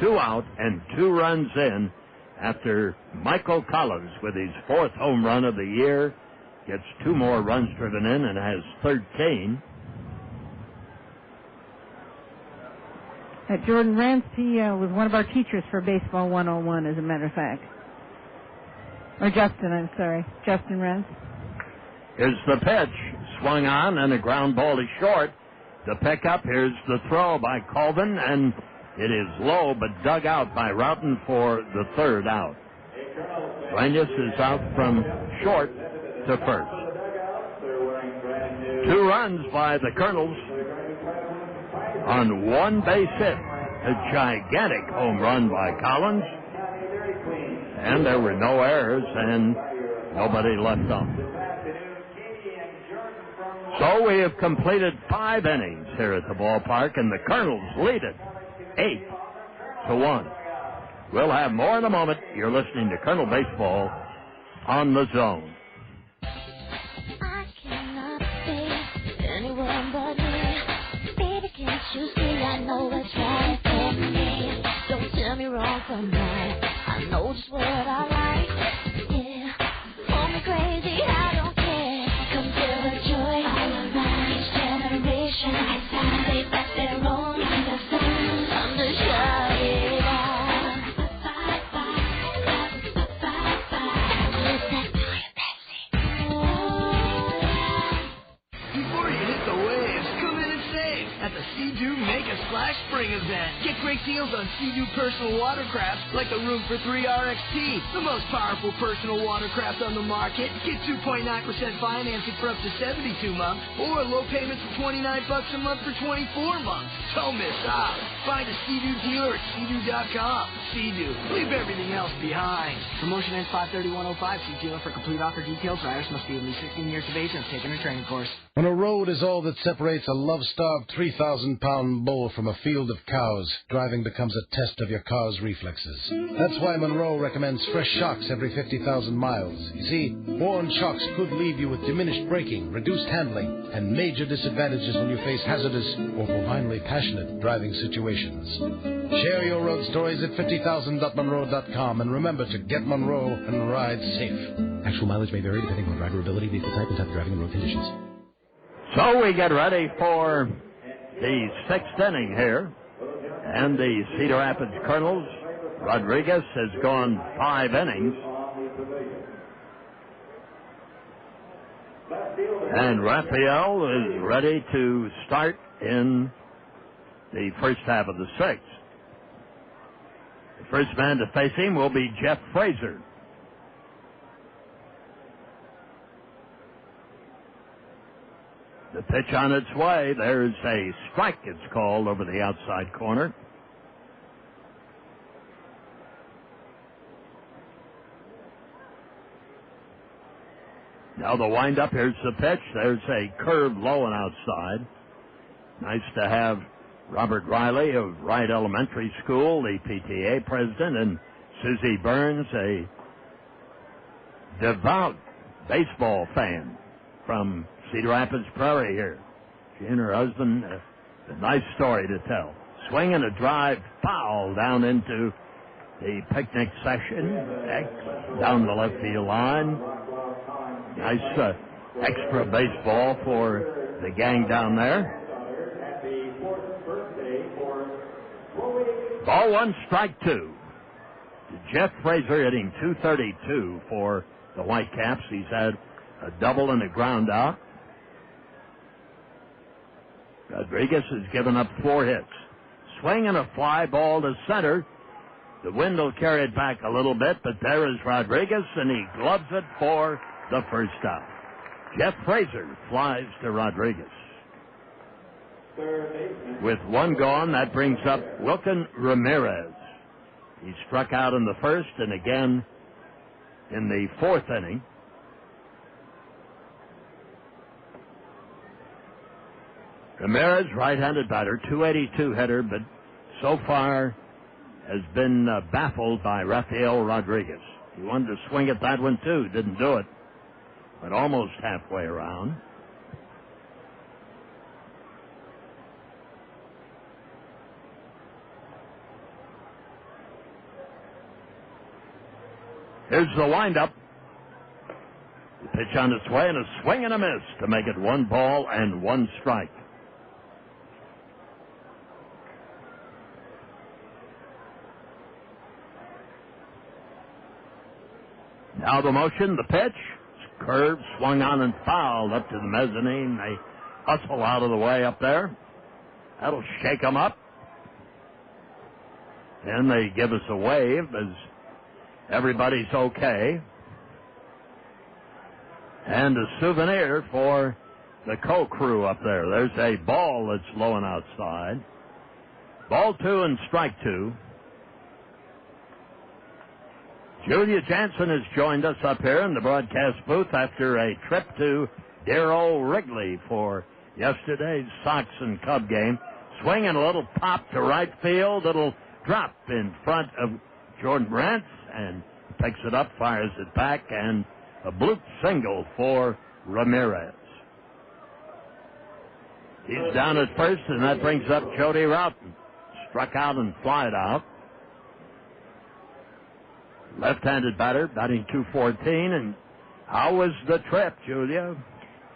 2 out and 2 runs in after Michael Collins, with his 4th home run of the year, gets 2 more runs driven in and has 13. Jordan Rentz, he was one of our teachers for Baseball 101, as a matter of fact. Or Justin Rentz. Here's the pitch, swung on, and a ground ball to short. The pickup, here's the throw by Colvin, and it is low, but dug out by Roughton for the 3rd out. Duenas is out from short to first. 2 runs by the Kernels on 1 base hit. A gigantic home run by Collins. And there were no errors and nobody left on. So we have completed 5 innings here at the ballpark, and the Kernels lead it 8-1. We'll have more in a moment. You're listening to Kernel Baseball on the Zone. I cannot be anyone but me. Baby, can't you see I know what's right for me? Don't tell me wrong from right. I know just what I like. Yeah, hold me crazy, I don't care. Come feel the joy all around each generation. They've got their own kind of sound. I'm just shout it out. Before you hit the waves, come in and save at the Sea-Doo Make a Splash Spring event. Get great deals on Sea-Doo personal watercraft like the Room for 3 RXT, the most powerful personal watercraft on the market. Get 2.9% financing for up to 72 months, or low payments for $29 a month for 24 months. Don't miss out. Find a Sea-Doo dealer at Sea-Doo.com. Sea-Doo, leave everything else behind. Promotion ends 5/30/105. See dealer for complete offer details. Riders must be at least 16 years of age and have taken a training course. When a road is all that separates a love-starved 3,000-pound bull from a field of cows, driving becomes a test of your car's reflexes. That's why Monroe recommends fresh shocks every 50,000 miles. You see, worn shocks could leave you with diminished braking, reduced handling, and major disadvantages when you face hazardous or bovinely passionate driving situations. Share your road stories at 50,000.monroe.com, and remember to get Monroe and ride safe. Actual mileage may vary depending on driver ability, vehicle type, and type of driving and road conditions. So we get ready for the 6th inning here, and the Cedar Rapids Kernels, Rodriguez has gone 5 innings, and Rafael is ready to start in the first half of the 6th. The first man to face him will be Jeff Frazier. The pitch on its way. There's a strike, it's called, over the outside corner. Now the windup. Here's the pitch. There's a curve low and outside. Nice to have Robert Riley of Wright Elementary School, the PTA president, and Susie Burns, a devout baseball fan from Cedar Rapids Prairie here. She and her husband, a nice story to tell. Swing and a drive, foul down into the picnic section, down the left field line. Nice extra baseball for the gang down there. Ball 1, strike 2. Jeff Frazier hitting .232 for the Whitecaps. He's had a double and a ground out. Rodriguez has given up 4 hits. Swing and a fly ball to center. The wind will carry it back a little bit, but there is Rodriguez, and he gloves it for the first out. Jeff Frazier flies to Rodriguez. With 1 gone, that brings up Wilkin Ramirez. He struck out in the first and again in the 4th inning. Ramirez, right-handed batter, .282 hitter, but so far has been baffled by Rafael Rodriguez. He wanted to swing at that one, too. Didn't do it, but almost halfway around. Here's the windup. The pitch on its way, and a swing and a miss to make it 1 ball and 1 strike. Now the motion, the pitch, curve, swung on and fouled up to the mezzanine. They hustle out of the way up there. That'll shake them up. And they give us a wave as everybody's okay. And a souvenir for the co-crew up there. There's a ball that's low and outside. Ball 2 and strike 2. Julia Jansen has joined us up here in the broadcast booth after a trip to dear old Wrigley for yesterday's Sox and Cub game. Swinging a little pop to right field. It'll drop in front of Jordan Brent, and picks it up, fires it back, and a bloop single for Ramirez. He's down at first, and that brings up Jody Roughton. Struck out and flied out. Left-handed batter, batting .214. And how was the trip, Julia?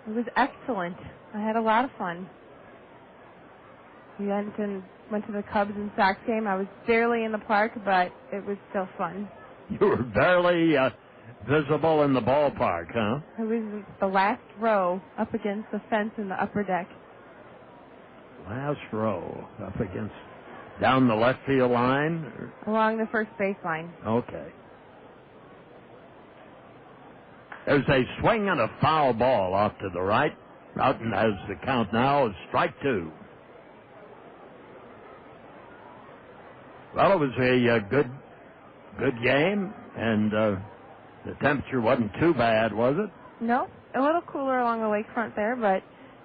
It was excellent. I had a lot of fun. We went to the Cubs and Sox game. I was barely in the park, but it was still fun. You were barely visible in the ballpark, huh? I was the last row up against the fence in the upper deck. Last row up against, down the left field line? Along the first base line. Okay. There's a swing and a foul ball off to the right. Roughton has the count now of strike two. Well, it was a good game, and the temperature wasn't too bad, was it? No, a little cooler along the lakefront there, but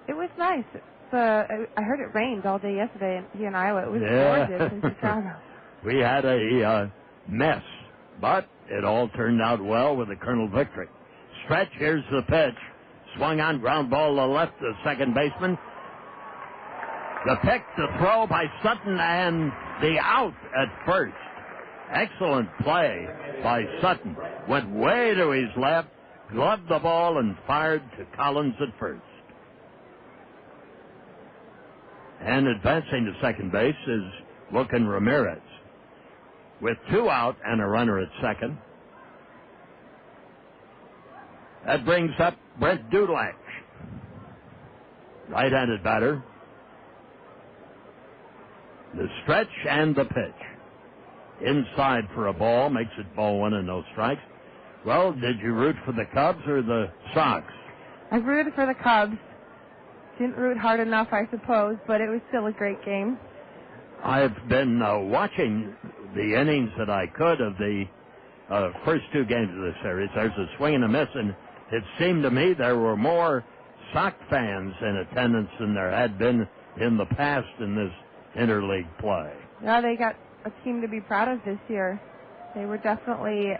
it was nice. I heard it rained all day yesterday here in Iowa. It was gorgeous in Chicago. We had a mess, but it all turned out well with a Kernel victory. Stretch, here's the pitch. Swung on, ground ball to left, the second baseman. The pick, the throw by Sutton, and the out at first. Excellent play by Sutton. Went way to his left, gloved the ball, and fired to Collins at first. And advancing to second base is Wilkin Ramirez. With two out and a runner at second. That brings up Brent Dlugach, right-handed batter. The stretch and the pitch. Inside for a ball, makes it ball one and no strikes. Well, did you root for the Cubs or the Sox? I rooted for the Cubs. Didn't root hard enough, I suppose, but it was still a great game. I've been watching the innings that I could of the first two games of the series. There's a swing and a miss, and it seemed to me there were more Sox fans in attendance than there had been in the past in this interleague play. Yeah, they got a team to be proud of this year. They were definitely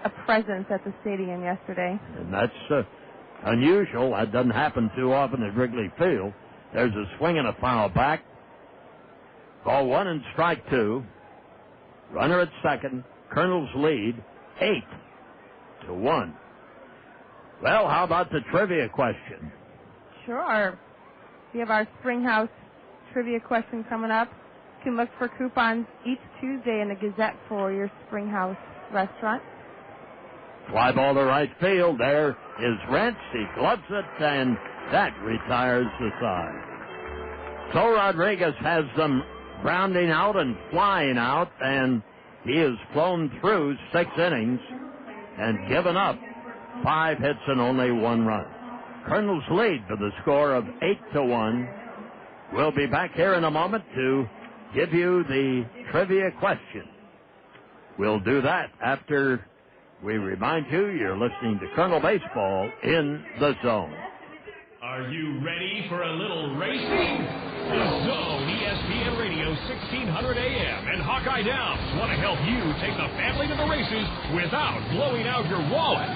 a presence at the stadium yesterday. And that's unusual. That doesn't happen too often at Wrigley Field. There's a swing and a foul back. Ball one and strike two. Runner at second. Kernels lead 8-1. Well, how about the trivia question? Sure. We have our Springhouse trivia question coming up. You can look for coupons each Tuesday in the Gazette for your Springhouse restaurant. Fly ball to right field. There is Rentz. He gloves it, and that retires the side. So Rodriguez has them grounding out and flying out, and he has flown through 6 innings and given up 5 hits and only 1 run. Kernels lead for the score of 8-1. We'll be back here in a moment to give you the trivia question. We'll do that after we remind you you're listening to Kernel Baseball in the Zone. Are you ready for a little racing? The Zone, ESPN Radio 1600 AM and Hawkeye Downs want to help you take the family to the races without blowing out your wallet.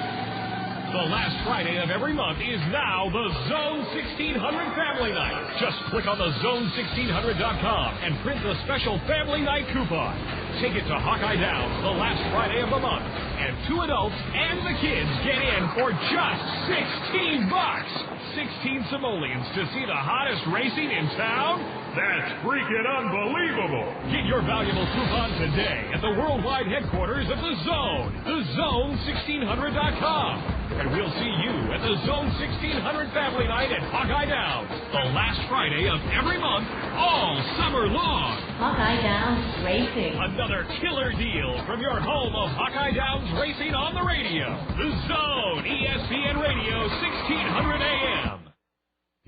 The last Friday of every month is now the Zone 1600 Family Night. Just click on the zone1600.com and print the special Family Night coupon. Take it to Hawkeye Downs the last Friday of the month, and 2 adults and the kids get in for just $16. 16 simoleons to see the hottest racing in town? That's freaking unbelievable. Get your valuable coupon today at the worldwide headquarters of the Zone, thezone1600.com. And we'll see you at the Zone 1600 Family Night at Hawkeye Downs, the last Friday of every month, all summer long. Hawkeye Downs Racing. Another killer deal from your home of Hawkeye Downs Racing on the radio. The Zone, ESPN Radio 1600 AM.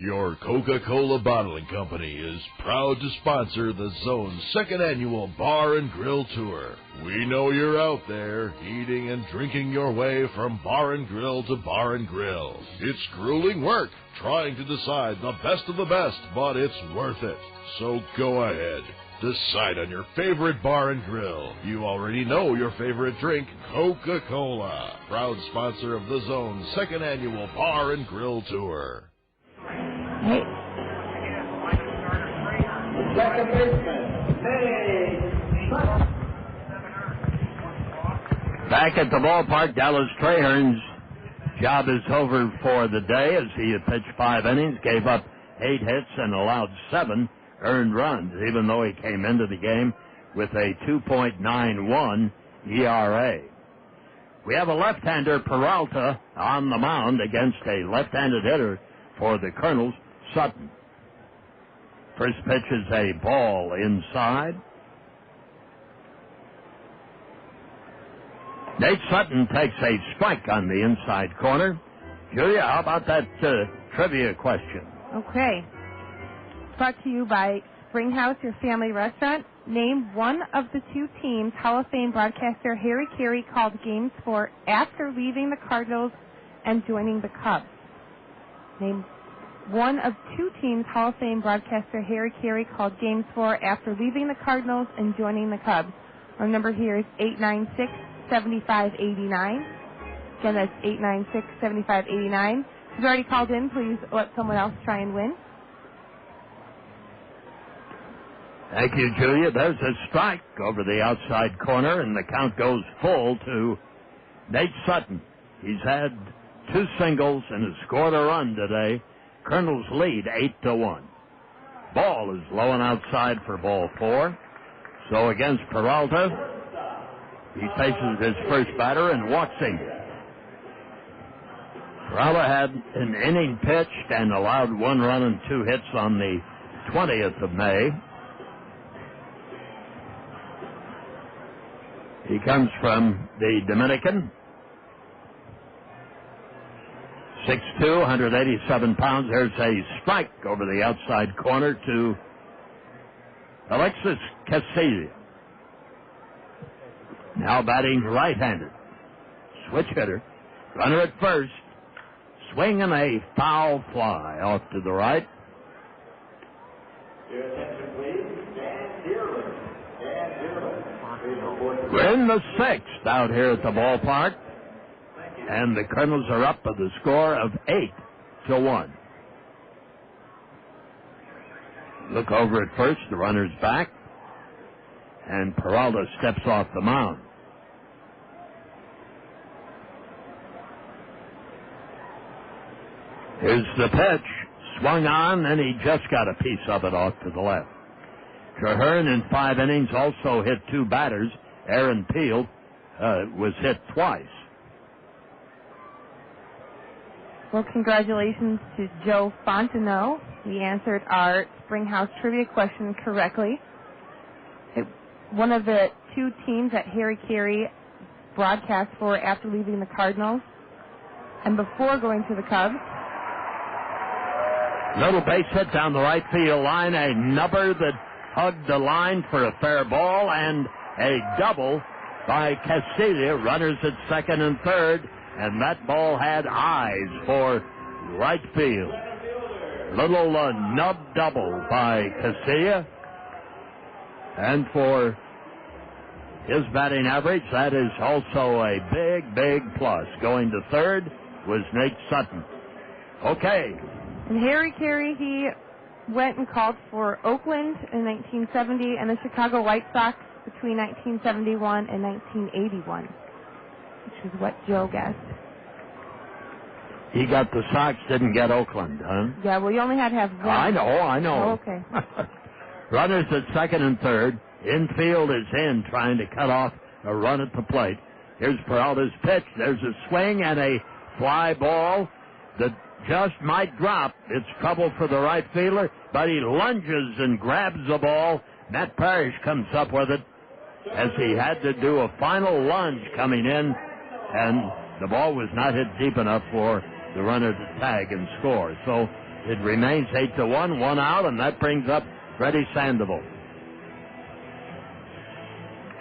Your Coca-Cola Bottling Company is proud to sponsor the Zone's second annual Bar and Grill Tour. We know you're out there, eating and drinking your way from bar and grill to bar and grill. It's grueling work, trying to decide the best of the best, but it's worth it. So go ahead. Decide on your favorite bar and grill. You already know your favorite drink, Coca-Cola. Proud sponsor of the Zone's second annual Bar and Grill Tour. Hey. Second baseman, Back at the ballpark, Dallas Trahern's job is over for the day as he had pitched 5 innings, gave up 8 hits, and allowed 7 earned runs, even though he came into the game with a 2.91 ERA. We have a left-hander, Peralta, on the mound against a left-handed hitter for the Kernels, Sutton. First pitch is a ball inside. Nate Sutton takes a strike on the inside corner. Julia, how about that trivia question? Okay. Brought to you by Springhouse, your family restaurant. Name one of the 2 teams Hall of Fame broadcaster Harry Carey called games for after leaving the Cardinals and joining the Cubs. Name one of 2 teams Hall of Fame broadcaster Harry Carey called games for after leaving the Cardinals and joining the Cubs. Our number here is 896-7589. Again, that's 896-7589. If you've already called in, please let someone else try and win. Thank you, Julia. There's a strike over the outside corner, and the count goes full to Nate Sutton. He's had 2 singles and has scored a run today. Colonel's lead 8-1. Ball is low and outside for ball 4. So against Peralta, he faces his first batter and walks him. Peralta had an inning pitched and allowed 1 run and 2 hits on the 20th of May. He comes from the Dominican. 6'2", 187 pounds. There's a strike over the outside corner to AlexI Casilla. Now batting right-handed. Switch hitter. Runner at first. Swinging a foul fly off to the right. Your attention, please. We're in the 6th out here at the ballpark. And the Kernels are up with a score of 8-1. Look over at first. The runner's back. And Peralta steps off the mound. Here's the pitch. Swung on, and he just got a piece of it off to the left. Trahern in 5 innings also hit 2 batters. Aaron Peel was hit twice. Well, congratulations to Joe Fontenot. He answered our Springhouse trivia question correctly. One of the 2 teams that Harry Carey broadcast for after leaving the Cardinals and before going to the Cubs. Little base hit down the right field line. A number that hugged the line for a fair ball, and a double by Casilla. Runners at second and third. And that ball had eyes for right field. Little nub double by Casilla. And for his batting average, that is also a big, big plus. Going to third was Nate Sutton. Okay. And Harry Carey, he went and called for Oakland in 1970 and the Chicago White Sox between 1971 and 1981. Which is what Joe guessed. He got the Sox, didn't get Oakland, huh? Yeah, well, you only had to have 1. I know. Oh, okay. Runners at second and third. Infield is in, trying to cut off a run at the plate. Here's Peralta's pitch. There's a swing and a fly ball that just might drop. It's trouble for the right fielder, but he lunges and grabs the ball. Matt Parrish comes up with it as he had to do a final lunge coming in, and the ball was not hit deep enough for the runner to tag and score. So It remains 8-1, one out, and that brings up Freddy Sandoval.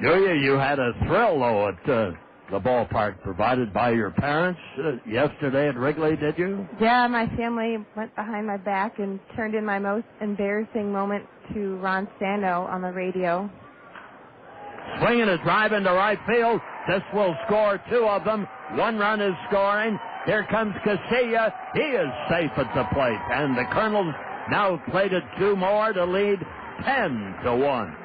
Julia, you had a thrill, though, at the ballpark provided by your parents yesterday at Wrigley, did you? Yeah, my family went behind my back and turned in my most embarrassing moment to Ron Sando on the radio. Swinging a drive into right field. This will score two of them. One run is scoring. Here comes Casilla. He is safe at the plate. And the Kernels now plated two more to lead 10-1.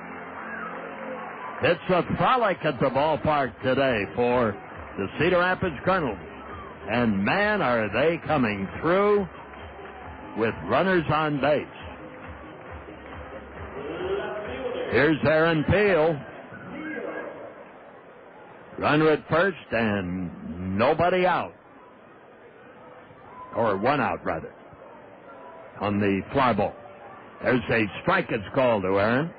It's a frolic at the ballpark today for the Cedar Rapids Kernels. And, man, are they coming through with runners on base. Here's Aaron Peel. Runner at first and nobody out. Or one out, rather, on the fly ball. There's a strike it's called to Aaron.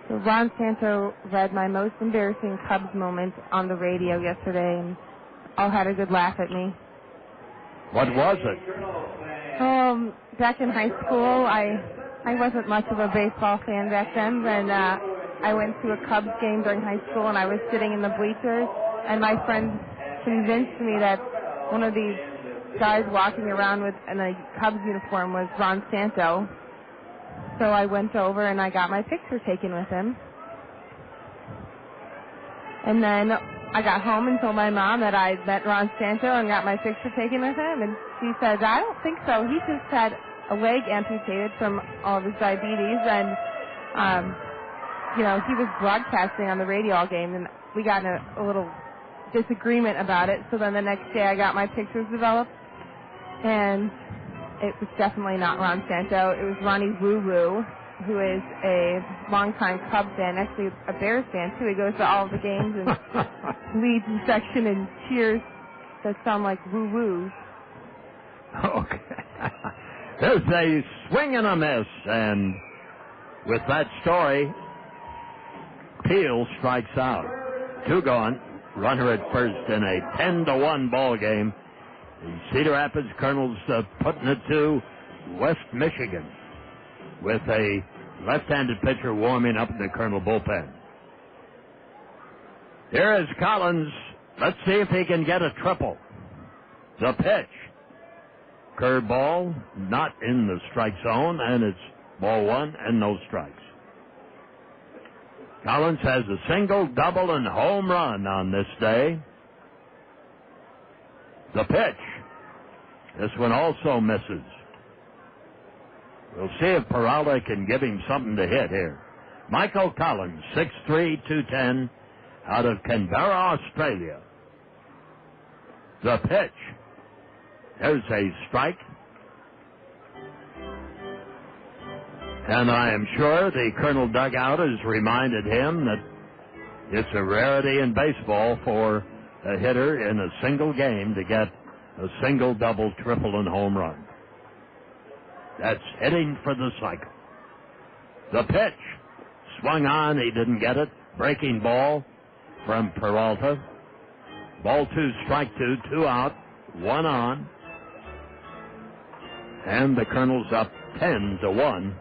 So Ron Santo read my most embarrassing Cubs moment on the radio yesterday, and all had a good laugh at me. What was it? Back in high school, I wasn't much of a baseball fan back then, and I went to a Cubs game during high school, and I was sitting in the bleachers, and my friend convinced me that one of these guys walking around in a Cubs uniform was Ron Santo. So I went over and I got my picture taken with him. And then I got home and told my mom that I met Ron Santo and got my picture taken with him. And she said, I don't think so. He just had a leg amputated from all of his diabetes. And, he was broadcasting on the radio all game. And we got in a little disagreement about it. So then the next day I got my pictures developed. And it was definitely not Ron Santo. It was Ronnie Woo Woo, who is a longtime Cub fan, actually a Bears fan, too. He goes to all of the games and leads the section and cheers that sound like woo-woos. Okay. There's a swing and a miss, and with that story, Peel strikes out. Two gone, runner at first in a 10-1 ball game. The Cedar Rapids Kernels putting it to West Michigan with a left-handed pitcher warming up in the Kernel bullpen. Here is Collins. Let's see if he can get a triple. The pitch. Curveball, not in the strike zone, and it's ball one and no strikes. Collins has a single, double, and home run on this day. The pitch. This one also misses. We'll see if Peralta can give him something to hit here. Michael Collins, 6'3", 210, out of Canberra, Australia. The pitch. There's a strike. And I am sure the Kernel dugout has reminded him that it's a rarity in baseball for a hitter in a single game to get a single, double, triple, and home run. That's hitting for the cycle. The pitch. Swung on. He didn't get it. Breaking ball from Peralta. Ball two, strike two. Two out. One on. And the Kernels up 10-1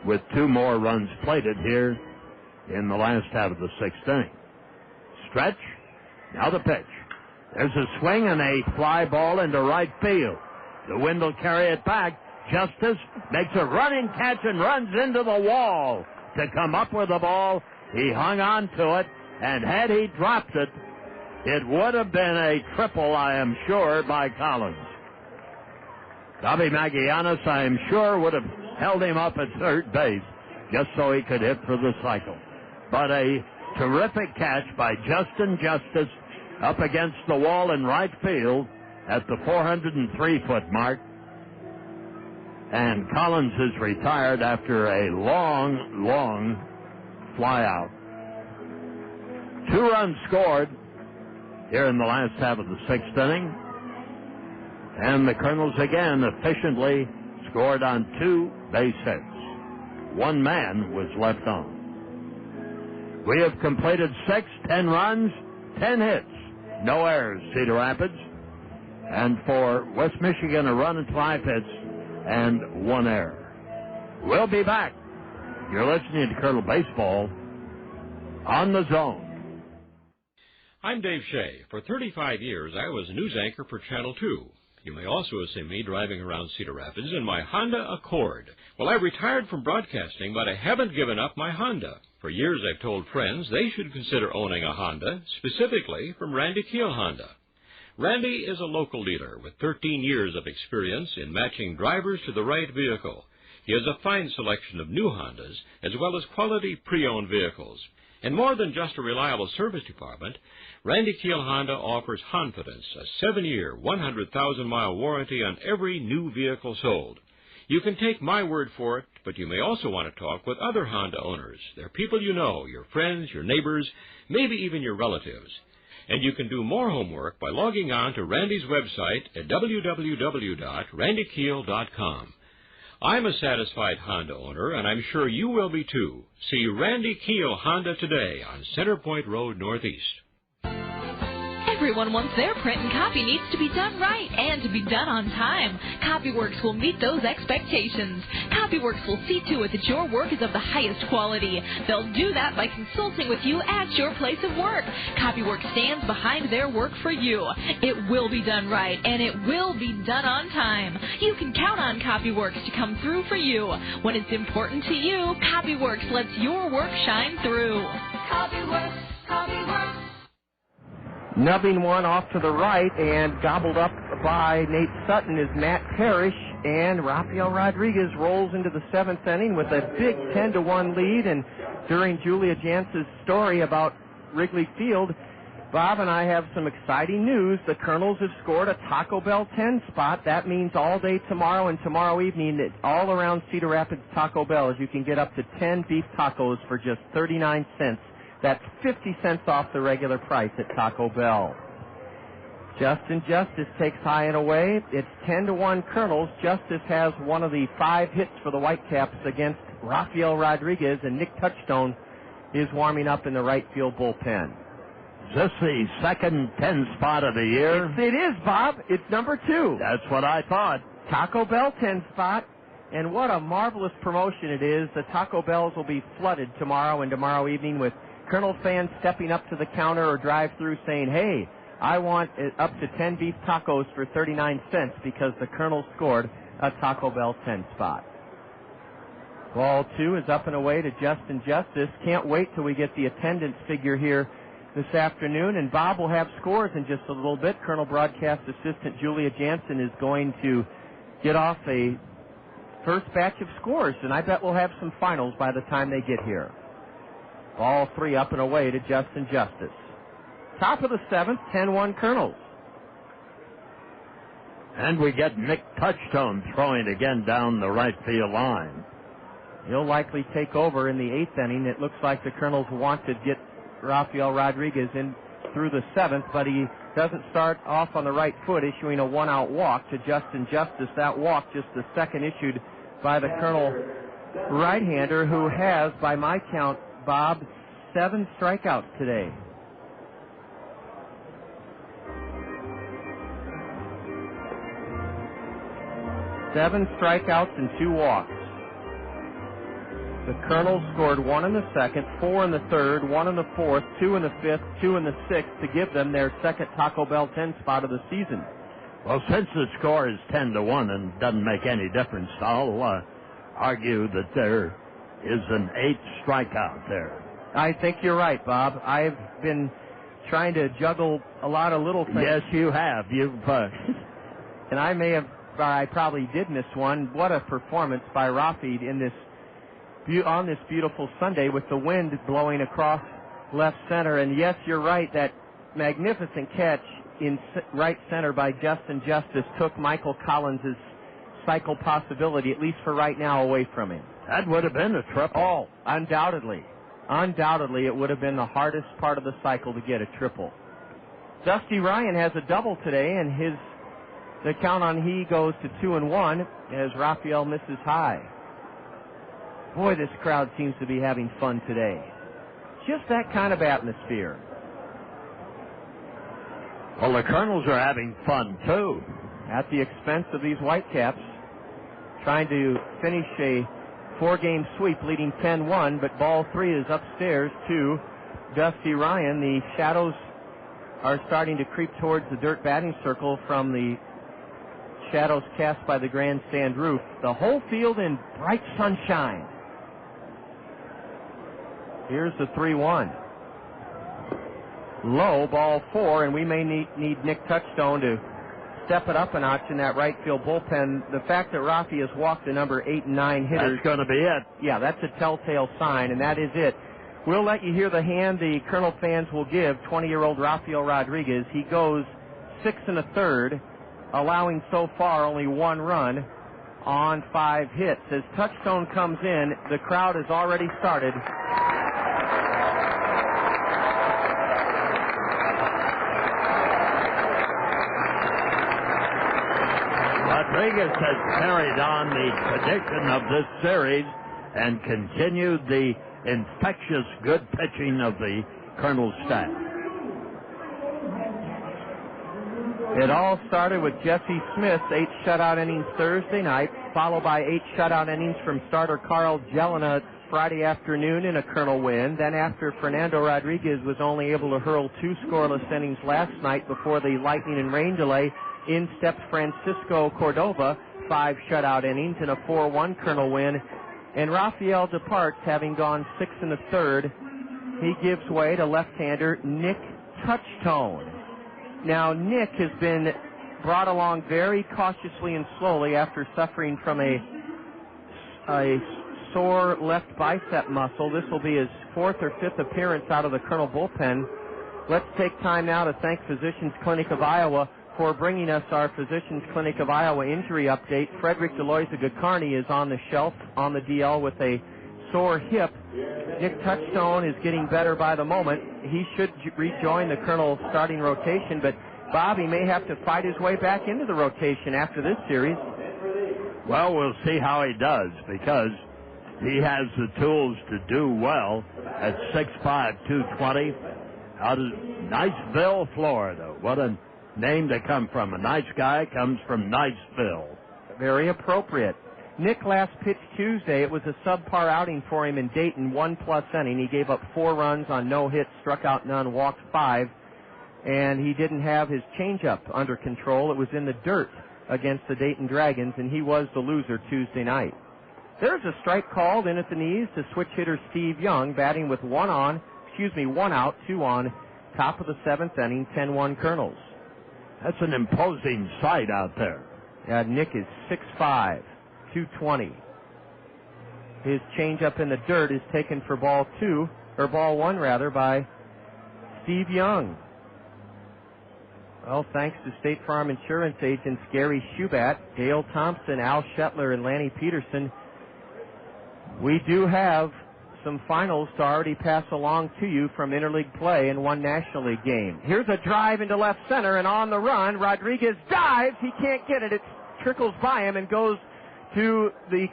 with two more runs plated here in the last half of the sixth inning. Stretch. Now the pitch. There's a swing and a fly ball into right field. The wind will carry it back. Justice makes a running catch and runs into the wall to come up with the ball. He hung on to it, and had he dropped it, it would have been a triple, I am sure, by Collins. Bobby Magianis, I am sure, would have held him up at third base just so he could hit for the cycle. But a terrific catch by Justin Justice up against the wall in right field at the 403-foot mark. And Collins is retired after a long fly out. 2 runs scored here in the last half of the sixth inning. And the Kernels again efficiently scored on 2 base hits. 1 man was left on. We have completed 10 runs, 10 hits. No errors, Cedar Rapids. And for West Michigan, a run and 5 hits and 1 error. We'll be back. You're listening to Colonel Baseball on the Zone. I'm Dave Shea. For 35 years, I was news anchor for Channel 2. You may also have seen me driving around Cedar Rapids in my Honda Accord. Well, I retired from broadcasting, but I haven't given up my Honda. For years, I've told friends they should consider owning a Honda, specifically from Randy Keel Honda. Randy is a local dealer with 13 years of experience in matching drivers to the right vehicle. He has a fine selection of new Hondas, as well as quality pre-owned vehicles. And more than just a reliable service department, Randy Keel Honda offers Honfidence, a 7-year, 100,000-mile warranty on every new vehicle sold. You can take my word for it, but you may also want to talk with other Honda owners. They're people you know, your friends, your neighbors, maybe even your relatives. And you can do more homework by logging on to Randy's website at www.randykeel.com. I'm a satisfied Honda owner, and I'm sure you will be too. See Randy Keel Honda today on Centerpoint Road Northeast. Everyone wants their print and copy needs to be done right and to be done on time. Copyworks will meet those expectations. Copyworks will see to it that your work is of the highest quality. They'll do that by consulting with you at your place of work. Copyworks stands behind their work for you. It will be done right, and it will be done on time. You can count on Copyworks to come through for you. When it's important to you, Copyworks lets your work shine through. Copyworks, Copyworks. Nubbing one off to the right and gobbled up by Nate Sutton is Matt Parrish, and Rafael Rodriguez rolls into the 7th inning with a big 10-1 lead. And during Julia Jantz's story about Wrigley Field, Bob and I have some exciting news. The Kernels have scored a Taco Bell 10 spot. That means all day tomorrow and tomorrow evening, all around Cedar Rapids Taco Bell, you can get up to 10 beef tacos for just 39 cents. That's 50 cents off the regular price at Taco Bell. Justin Justice takes high and away. It's 10-1 Kernels. Justice has one of the 5 hits for the Whitecaps against Rafael Rodriguez, and Nick Touchstone is warming up in the right field bullpen. Is this the second 10 spot of the year? It is, Bob. It's number 2. That's what I thought. Taco Bell 10 spot. And what a marvelous promotion it is. The Taco Bells will be flooded tomorrow and tomorrow evening with Kernel fans stepping up to the counter or drive-through saying, hey, I want up to 10 beef tacos for 39 cents because the Kernels scored a Taco Bell 10 spot. Ball 2 is up and away to Justin Justice. Can't wait till we get the attendance figure here this afternoon, and Bob will have scores in just a little bit. Colonel Broadcast Assistant Julia Jansen is going to get off a first batch of scores, and I bet we'll have some finals by the time they get here. Ball 3 up and away to Justin Justice. Top of the 7th, 10-1 Kernels. And we get Nick Touchstone throwing again down the right field line. He'll likely take over in the 8th inning. It looks like the Kernels want to get Rafael Rodriguez in through the 7th, but he doesn't start off on the right foot, issuing a one-out walk to Justin Justice. That walk just the second issued by the Kernel right-hander, who has, by my count, Bob, 7 strikeouts today. Seven strikeouts and 2 walks. The Kernels scored 1 in the 2nd, 4 in the 3rd, 1 in the 4th, 2 in the 5th, 2 in the 6th to give them their second Taco Bell 10 spot of the season. Well, since the score is 10-1 and doesn't make any difference, I'll argue that there is an 8th strikeout there. I think you're right, Bob. I've been trying to juggle a lot of little things. Yes, you have. And I probably did miss one. What a performance by Rafi on this beautiful Sunday with the wind blowing across left center. And yes, you're right, that magnificent catch in right center by Justin Justice took Michael Collins' cycle possibility, at least for right now, away from him. That would have been a triple. Oh, undoubtedly. Undoubtedly, it would have been the hardest part of the cycle to get a triple. Dusty Ryan has a double today, and the count on he goes to 2-1 as Rafael misses high. Boy, this crowd seems to be having fun today. Just that kind of atmosphere. Well, the Kernels are having fun, too. At the expense of these Whitecaps, trying to finish a 4-game sweep, leading 10-1, but ball 3 is upstairs to Dusty Ryan. The shadows are starting to creep towards the dirt batting circle from the shadows cast by the grandstand roof. The whole field in bright sunshine. Here's the 3-1. Low, ball 4, and we may need Nick Touchstone to step it up a notch in that right field bullpen. The fact that Rafi has walked the number 8 and 9 hitters. That's going to be it. Yeah, that's a telltale sign, and that is it. We'll let you hear the hand the Colonel fans will give 20-year-old Rafael Rodriguez. He goes 6 1/3, allowing so far only 1 run on 5 hits. As Touchstone comes in, the crowd has already started. Rodriguez has carried on the tradition of this series and continued the infectious good pitching of the Colonel staff. It all started with Jesse Smith's 8 shutout innings Thursday night, followed by 8 shutout innings from starter Carl Jelena Friday afternoon in a Colonel win. Then after Fernando Rodriguez was only able to hurl 2 scoreless innings last night before the lightning and rain delay, in steps Francisco Cordova, 5 shutout innings and a 4-1 Colonel win. And Rafael departs, having gone 6 1/3. He gives way to left-hander Nick Touchstone. Now, Nick has been brought along very cautiously and slowly after suffering from a sore left bicep muscle. This will be his 4th or 5th appearance out of the Colonel bullpen. Let's take time now to thank Physicians Clinic of Iowa for bringing us our Physicians Clinic of Iowa injury update. Frederick Deloiza-Gacarni is on the shelf on the DL with a sore hip. Nick Touchstone is getting better by the moment. He should rejoin the Colonel starting rotation, but Bobby may have to fight his way back into the rotation after this series. Well, we'll see how he does, because he has the tools to do well at 6'5", 220, out of Niceville, Florida. What a name to come from. A nice guy comes from Niceville. Very appropriate. Nick last pitched Tuesday. It was a subpar outing for him in Dayton, 1+ inning. He gave up 4 runs on no hits, struck out none, walked 5, and he didn't have his changeup under control. It was in the dirt against the Dayton Dragons, and he was the loser Tuesday night. There's a strike called in at the knees to switch hitter Steve Young, batting with 1 out, 2 on, top of the 7th inning, 10-1 Kernels. That's an imposing sight out there. Yeah, Nick is 6'5", 220. His changeup in the dirt is taken for ball 1 by Steve Young. Well, thanks to State Farm Insurance agents Gary Schubat, Dale Thompson, Al Shetler, and Lanny Peterson, we do have some finals to already pass along to you from interleague play in one National League game. Here's a drive into left center, and on the run, Rodriguez dives. He can't get it. It trickles by him and goes to the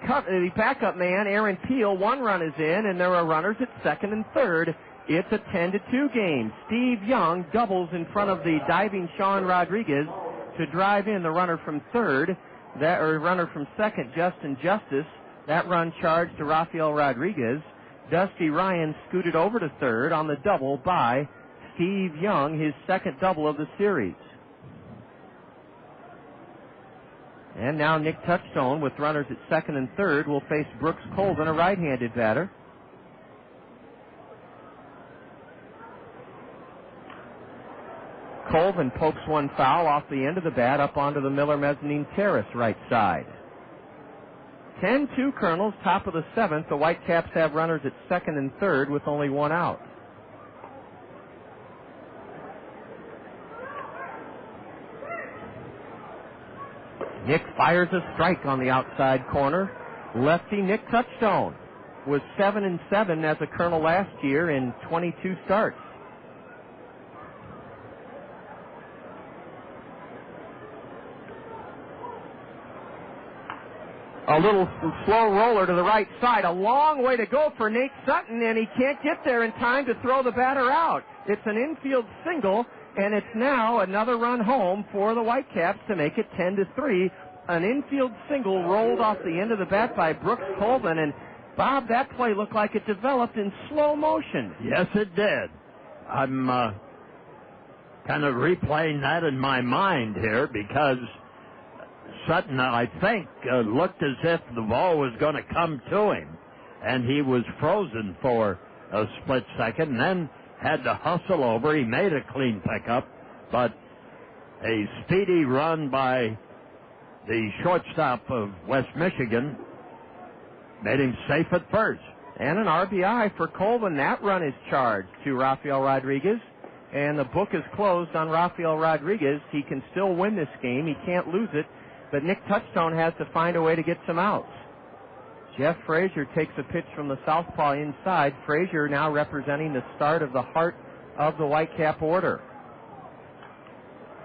backup man, Aaron Peel. 1 run is in, and there are runners at 2nd and 3rd. It's a 10-2 game. Steve Young doubles in front of the diving Sean Rodriguez to drive in the runner from 3rd, runner from 2nd, Justin Justice. That run charged to Rafael Rodriguez. Dusty Ryan scooted over to 3rd on the double by Steve Young, his 2nd double of the series. And now Nick Touchstone, with runners at 2nd and 3rd, will face Brooks Colvin, a right-handed batter. Colvin pokes one foul off the end of the bat up onto the Miller Mezzanine Terrace right side. 10-2 Kernels, top of the 7th. The Whitecaps have runners at 2nd and 3rd with only 1 out. Nick fires a strike on the outside corner. Lefty Nick Touchstone was 7-7 as a Colonel last year in 22 starts. A little slow roller to the right side. A long way to go for Nate Sutton, and he can't get there in time to throw the batter out. It's an infield single, And it's now another run home for the Whitecaps to make it 10-3. An infield single rolled off the end of the bat by Brooks Colvin. And, Bob, that play looked like it developed in slow motion. Yes, it did. I'm kind of replaying that in my mind here because Sutton, I think, looked as if the ball was going to come to him. And he was frozen for a split second and then had to hustle over. He made a clean pickup, but a speedy run by the shortstop of West Michigan made him safe at first. And an RBI for Colvin. That run is charged to Rafael Rodriguez. And the book is closed on Rafael Rodriguez. He can still win this game. He can't lose it. But Nick Touchstone has to find a way to get some outs. Jeff Frazier takes a pitch from the southpaw inside. Frazier now representing the start of the heart of the Whitecap order.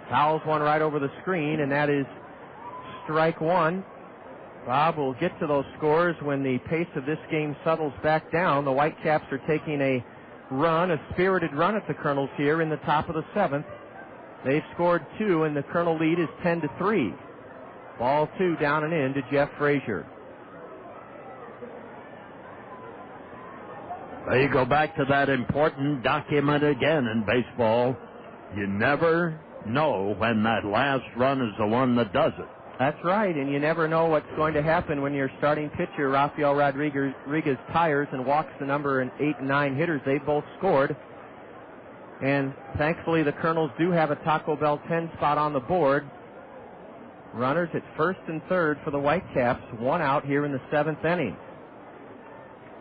Fouls one right over the screen, and that is strike one. Bob will get to those scores when the pace of this game settles back down. The Whitecaps are taking a spirited run at the Kernels here in the top of the seventh. They've scored 2, and the Kernel lead is 10-3. Ball 2 down and in to Jeff Frazier. Well, you go back to that important document again in baseball. You never know when that last run is the one that does it. That's right, and you never know what's going to happen when your starting pitcher, Rafael Rodriguez, tires and walks the number 8 and 9 hitters. They both scored. And thankfully, the Kernels do have a Taco Bell 10 spot on the board. Runners at first and third for the Whitecaps. 1 out here in the 7th inning.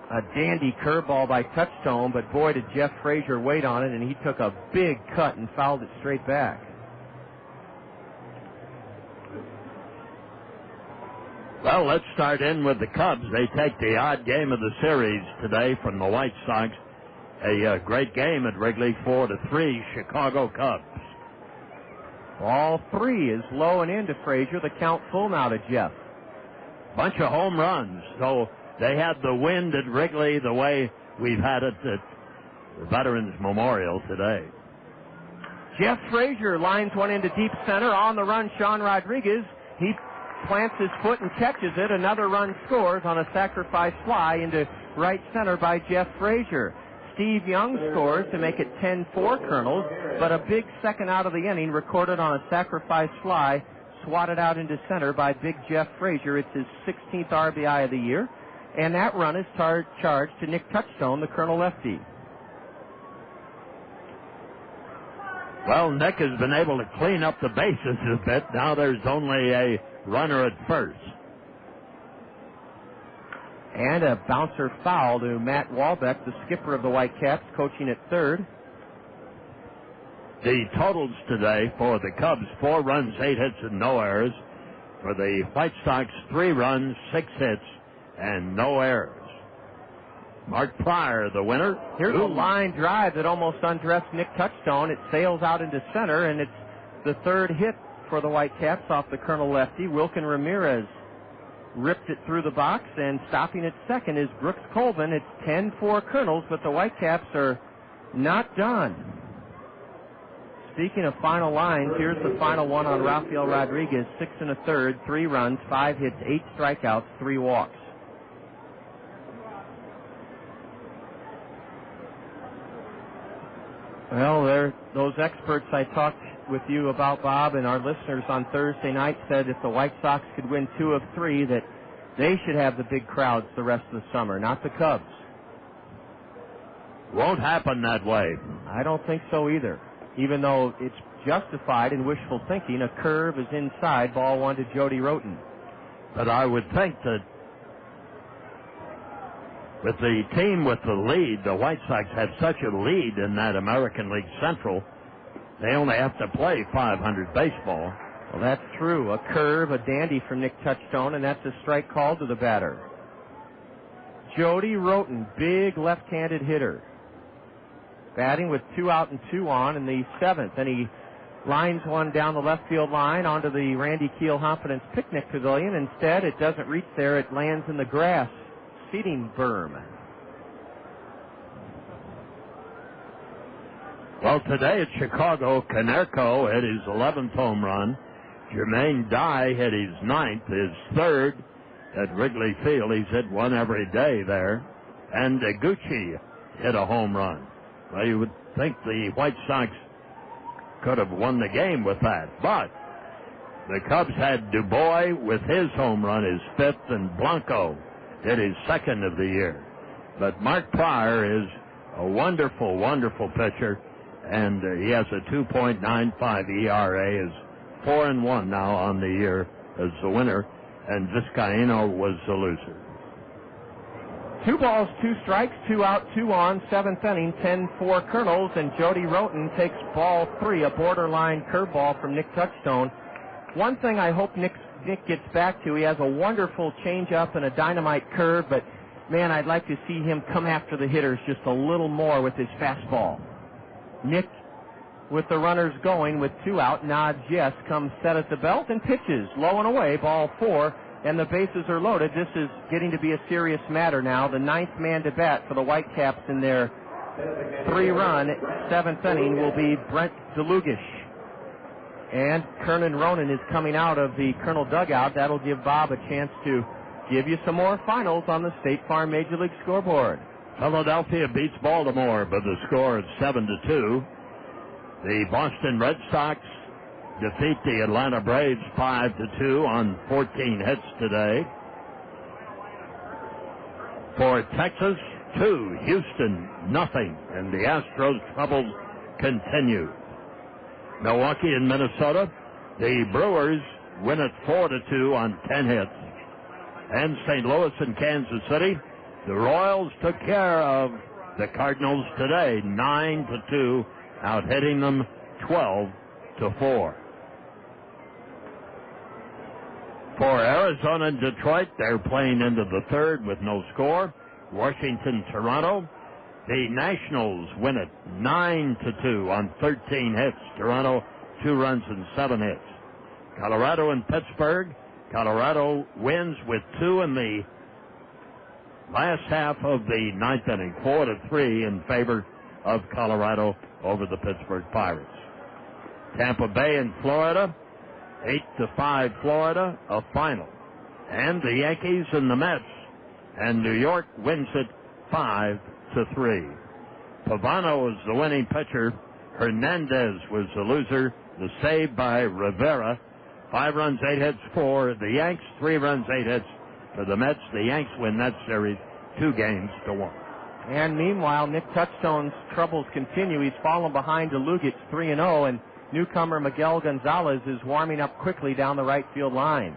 A dandy curveball by Touchstone, but boy, did Jeff Frazier wait on it, and he took a big cut and fouled it straight back. Well, let's start in with the Cubs. They take the odd game of the series today from the White Sox. A great game at Wrigley, 4-3, Chicago Cubs. Ball 3 is low and into Frazier. The count full now to Jeff. Bunch of home runs. So they had the wind at Wrigley the way we've had it at the Veterans Memorial today. Jeff Frazier lines one into deep center. On the run, Sean Rodriguez. He plants his foot and catches it. Another run scores on a sacrifice fly into right center by Jeff Frazier. Steve Young scores to make it 10-4 Kernels, but a big second out of the inning recorded on a sacrifice fly, swatted out into center by big Jeff Frazier. It's his 16th RBI of the year, and that run is charged to Nick Touchstone, the Kernel lefty. Well, Nick has been able to clean up the bases a bit. Now there's only a runner at first. And a bouncer foul to Matt Walbeck, the skipper of the Whitecaps, coaching at third. The totals today for the Cubs, 4 runs, 8 hits, and no errors. For the White Sox, 3 runs, 6 hits, and no errors. Mark Pryor, the winner. Here's a line drive that almost undressed Nick Touchstone. It sails out into center, and it's the third hit for the Whitecaps off the Kernel lefty. Wilkin Ramirez ripped it through the box, and stopping at second is Brooks Colvin. It's 10-4 Kernels, but the Whitecaps are not done. Speaking of final lines, here's the final one on Rafael Rodriguez. 6 1/3, 3 runs, 5 hits, 8 strikeouts, 3 walks. Well, those experts I talked with you about, Bob, and our listeners on Thursday night said if the White Sox could win 2 of 3, that they should have the big crowds the rest of the summer, not the Cubs. Won't happen that way. I don't think so either, even though it's justified in wishful thinking. A curve is inside, ball 1 to Jody Roten. But I would think that with the team with the lead, the White Sox have such a lead in that American League Central, they only have to play 500 baseball. Well, that's true. A curve, a dandy from Nick Touchstone, and that's a strike called to the batter. Jody Roten, big left-handed hitter, batting with 2 out and 2 on in the 7th, and he lines one down the left field line onto the Randy Keel Confidence Picnic Pavilion. Instead, it doesn't reach there. It lands in the grass seating berm. Well, today at Chicago, Konerko hit his 11th home run. Jermaine Dye hit his 9th, his 3rd at Wrigley Field. He's hit one every day there. And Gucci hit a home run. Well, you would think the White Sox could have won the game with that. But the Cubs had Dubois with his home run, his 5th, and Blanco hit his 2nd of the year. But Mark Pryor is a wonderful, wonderful pitcher, and he has a 2.95 ERA, is 4-1 now on the year as the winner, and Vizcaíno was the loser. 2 balls, 2 strikes, 2 out, 2 on, 7th inning, 10-4 Kernels, and Jody Roten takes ball 3, a borderline curveball from Nick Touchstone. One thing I hope Nick gets back to, he has a wonderful changeup and a dynamite curve, but man, I'd like to see him come after the hitters just a little more with his fastball. Nick, with the runners going with 2 out, nods yes, comes set at the belt and pitches low and away, ball 4, and the bases are loaded. This is getting to be a serious matter now. The 9th man to bat for the Whitecaps in their 3-run 7th inning will be Brent Dlugach. And Kernan Ronan is coming out of the Colonel dugout. That'll give Bob a chance to give you some more finals on the State Farm Major League scoreboard. Philadelphia beats Baltimore by the score of 7-2. The Boston Red Sox defeat the Atlanta Braves 5-2 on 14 hits today. For Texas, 2, Houston, nothing, and the Astros' troubles continue. Milwaukee and Minnesota, the Brewers win it 4-2 on 10 hits. And St. Louis and Kansas City, the Royals took care of the Cardinals today, 9-2, out-hitting them 12-4. For Arizona and Detroit, they're playing into the 3rd with no score. Washington, Toronto, the Nationals win it 9-2 on 13 hits. Toronto, 2 runs and 7 hits. Colorado and Pittsburgh, Colorado wins with 2 in the last half of the 9th inning, 4-3 in favor of Colorado over the Pittsburgh Pirates. Tampa Bay and Florida, 8-5 Florida, a final. And the Yankees and the Mets, and New York wins it 5-3. Pavano is the winning pitcher. Hernandez was the loser. The save by Rivera. 5 runs, 8 hits for the Yanks. 3 runs, 8 hits for the Mets. The Yanks win that series 2-1. And meanwhile, Nick Touchstone's troubles continue. He's fallen behind Dlugach 3-0, and newcomer Miguel Gonzalez is warming up quickly down the right field line.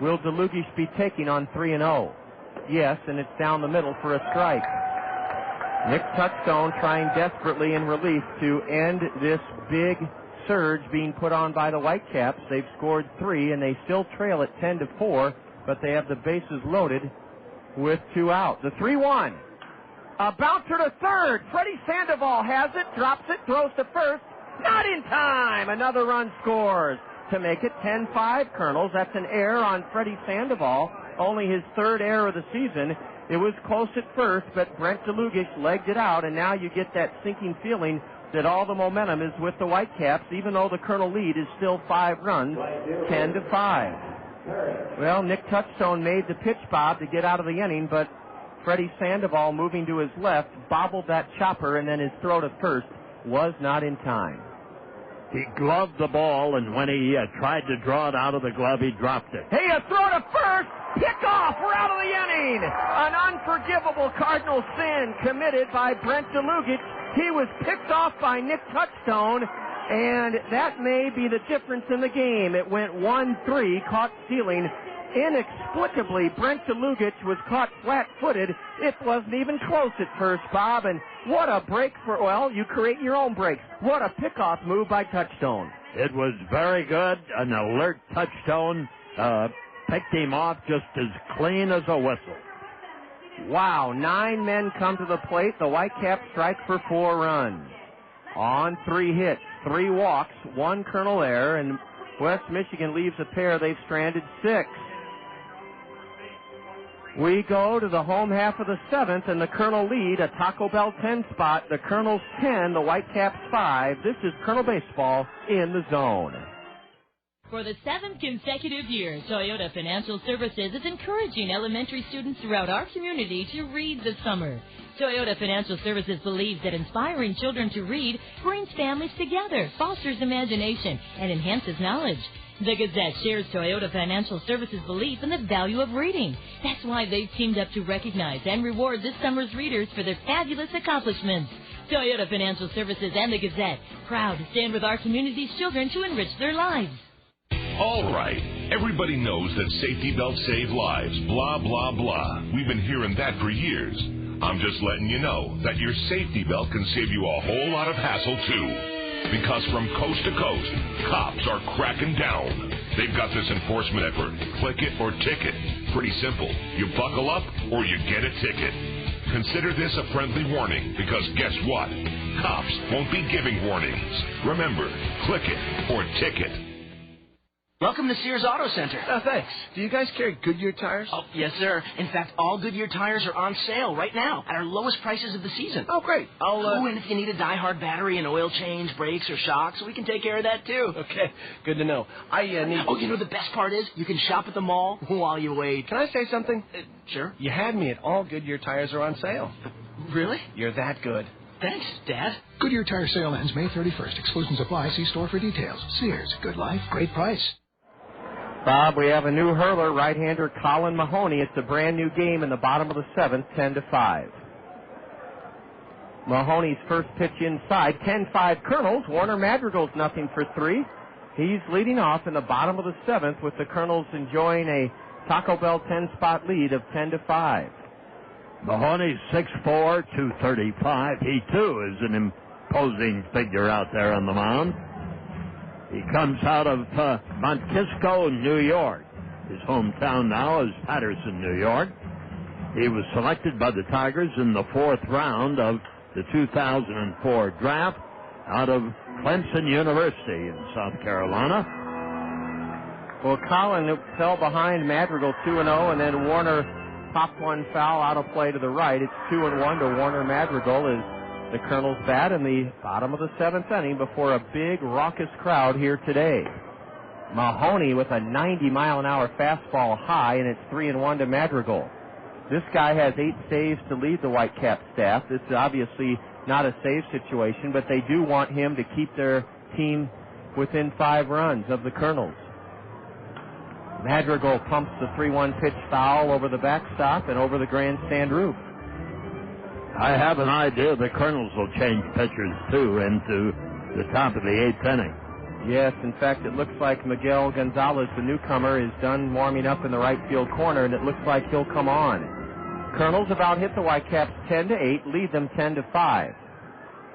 Will Dlugach be taking on 3-0? Yes, and it's down the middle for a strike. Nick Touchstone trying desperately in relief to end this big surge being put on by the Whitecaps. They've scored 3, and they still trail at 10-4, but they have the bases loaded with 2 out. The 3-1. A bouncer to third. Freddy Sandoval has it, drops it, throws to first. Not in time. Another run scores to make it 10-5 Kernels. That's an error on Freddy Sandoval, only his 3rd error of the season. It was close at first, but Brent Dlugach legged it out, and now you get that sinking feeling that all the momentum is with the Whitecaps, even though the Colonel lead is still 5 runs, 10-5. Well, Nick Touchstone made the pitch, Bob, to get out of the inning, but Freddy Sandoval, moving to his left, bobbled that chopper, and then his throw to first was not in time. He gloved the ball, and when he tried to draw it out of the glove, he dropped it. Hey, a throw to first! Pick off! We're out of the inning! An unforgivable Cardinal sin committed by Brent Dlugach. He was picked off by Nick Touchstone, and that may be the difference in the game. It went 1-3, caught stealing. Inexplicably, Brent Dlugach was caught flat-footed. It wasn't even close at first, Bob, and what a break for, well, you create your own breaks. What a pickoff move by Touchstone. It was very good. An alert Touchstone picked him off just as clean as a whistle. Wow, 9 men come to the plate. The Whitecaps strike for 4 runs. On 3 hits, 3 walks, 1 Colonel error, and West Michigan leaves a pair. They've stranded 6. We go to the home half of the 7th, and the Kernel lead, a Taco Bell 10 spot. The Kernels 10, the Whitecaps 5. This is Kernel Baseball in the zone. For the 7th consecutive year, Toyota Financial Services is encouraging elementary students throughout our community to read this summer. Toyota Financial Services believes that inspiring children to read brings families together, fosters imagination, and enhances knowledge. The Gazette shares Toyota Financial Services' belief in the value of reading. That's why they've teamed up to recognize and reward this summer's readers for their fabulous accomplishments. Toyota Financial Services and the Gazette, proud to stand with our community's children to enrich their lives. All right. Everybody knows that safety belts save lives. Blah, blah, blah. We've been hearing that for years. I'm just letting you know that your safety belt can save you a whole lot of hassle, too. Because from coast to coast, cops are cracking down. They've got this enforcement effort. Click it or ticket. Pretty simple. You buckle up or you get a ticket. Consider this a friendly warning because guess what? Cops won't be giving warnings. Remember, click it or ticket. Welcome to Sears Auto Center. Oh, thanks. Do you guys carry Goodyear tires? Oh, yes, sir. In fact, all Goodyear tires are on sale right now at our lowest prices of the season. Oh, great. Oh, and if you need a die-hard battery and oil change, brakes, or shocks, we can take care of that, too. Okay, good to know. I need... Oh, you know the best part is? You can shop at the mall while you wait. Can I say something? Sure. You had me at all Goodyear tires are on sale. Really? You're that good. Thanks, Dad. Goodyear tire sale ends May 31st. Exclusions apply. See store for details. Sears. Good life. Great price. Bob, we have a new hurler, right-hander Colin Mahoney. It's a brand-new game in the bottom of the 7th, 10-5. Mahoney's first pitch inside, 10-5 Kernels. Warner Madrigal's nothing for 3. He's leading off in the bottom of the 7th with the Kernels enjoying a Taco Bell 10-spot lead of 10-5. Mahoney's 6'4", 235. He, too, is an imposing figure out there on the mound. He comes out of Montkisco, New York. His hometown now is Patterson, New York. He was selected by the Tigers in the 4th round of the 2004 draft out of Clemson University in South Carolina. Well, Colin fell behind Madrigal 2-0, and then Warner popped one foul out of play to the right. It's 2-1 to Warner Madrigal as the Kernels bat in the bottom of the 7th inning before a big, raucous crowd here today. Mahoney with a 90-mile-an-hour fastball high, and it's 3-1 to Madrigal. This guy has 8 saves to lead the Whitecap staff. This is obviously not a save situation, but they do want him to keep their team within 5 runs of the Kernels. Madrigal pumps the 3-1 pitch foul over the backstop and over the grandstand roof. I have an idea the Kernels will change pitchers, too, into the top of the 8th inning. Yes, in fact, it looks like Miguel Gonzalez, the newcomer, is done warming up in the right field corner, and it looks like he'll come on. Kernels about hit the Whitecaps 10-8, lead them 10-5.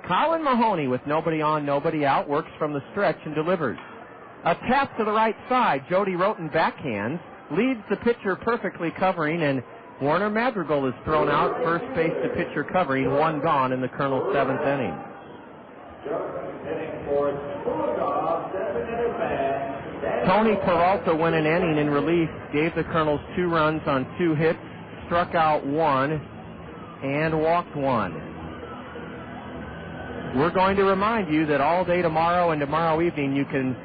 Colin Mahoney, with nobody on, nobody out, works from the stretch and delivers. A tap to the right side. Jody Roten backhands, leads the pitcher perfectly covering, and Warner Madrigal is thrown out, first base to pitcher covering, 1 gone in the Kernels' 7th inning. Tony Peralta went an inning in relief, gave the Kernels 2 runs on 2 hits, struck out 1, and walked 1. We're going to remind you that all day tomorrow and tomorrow evening you can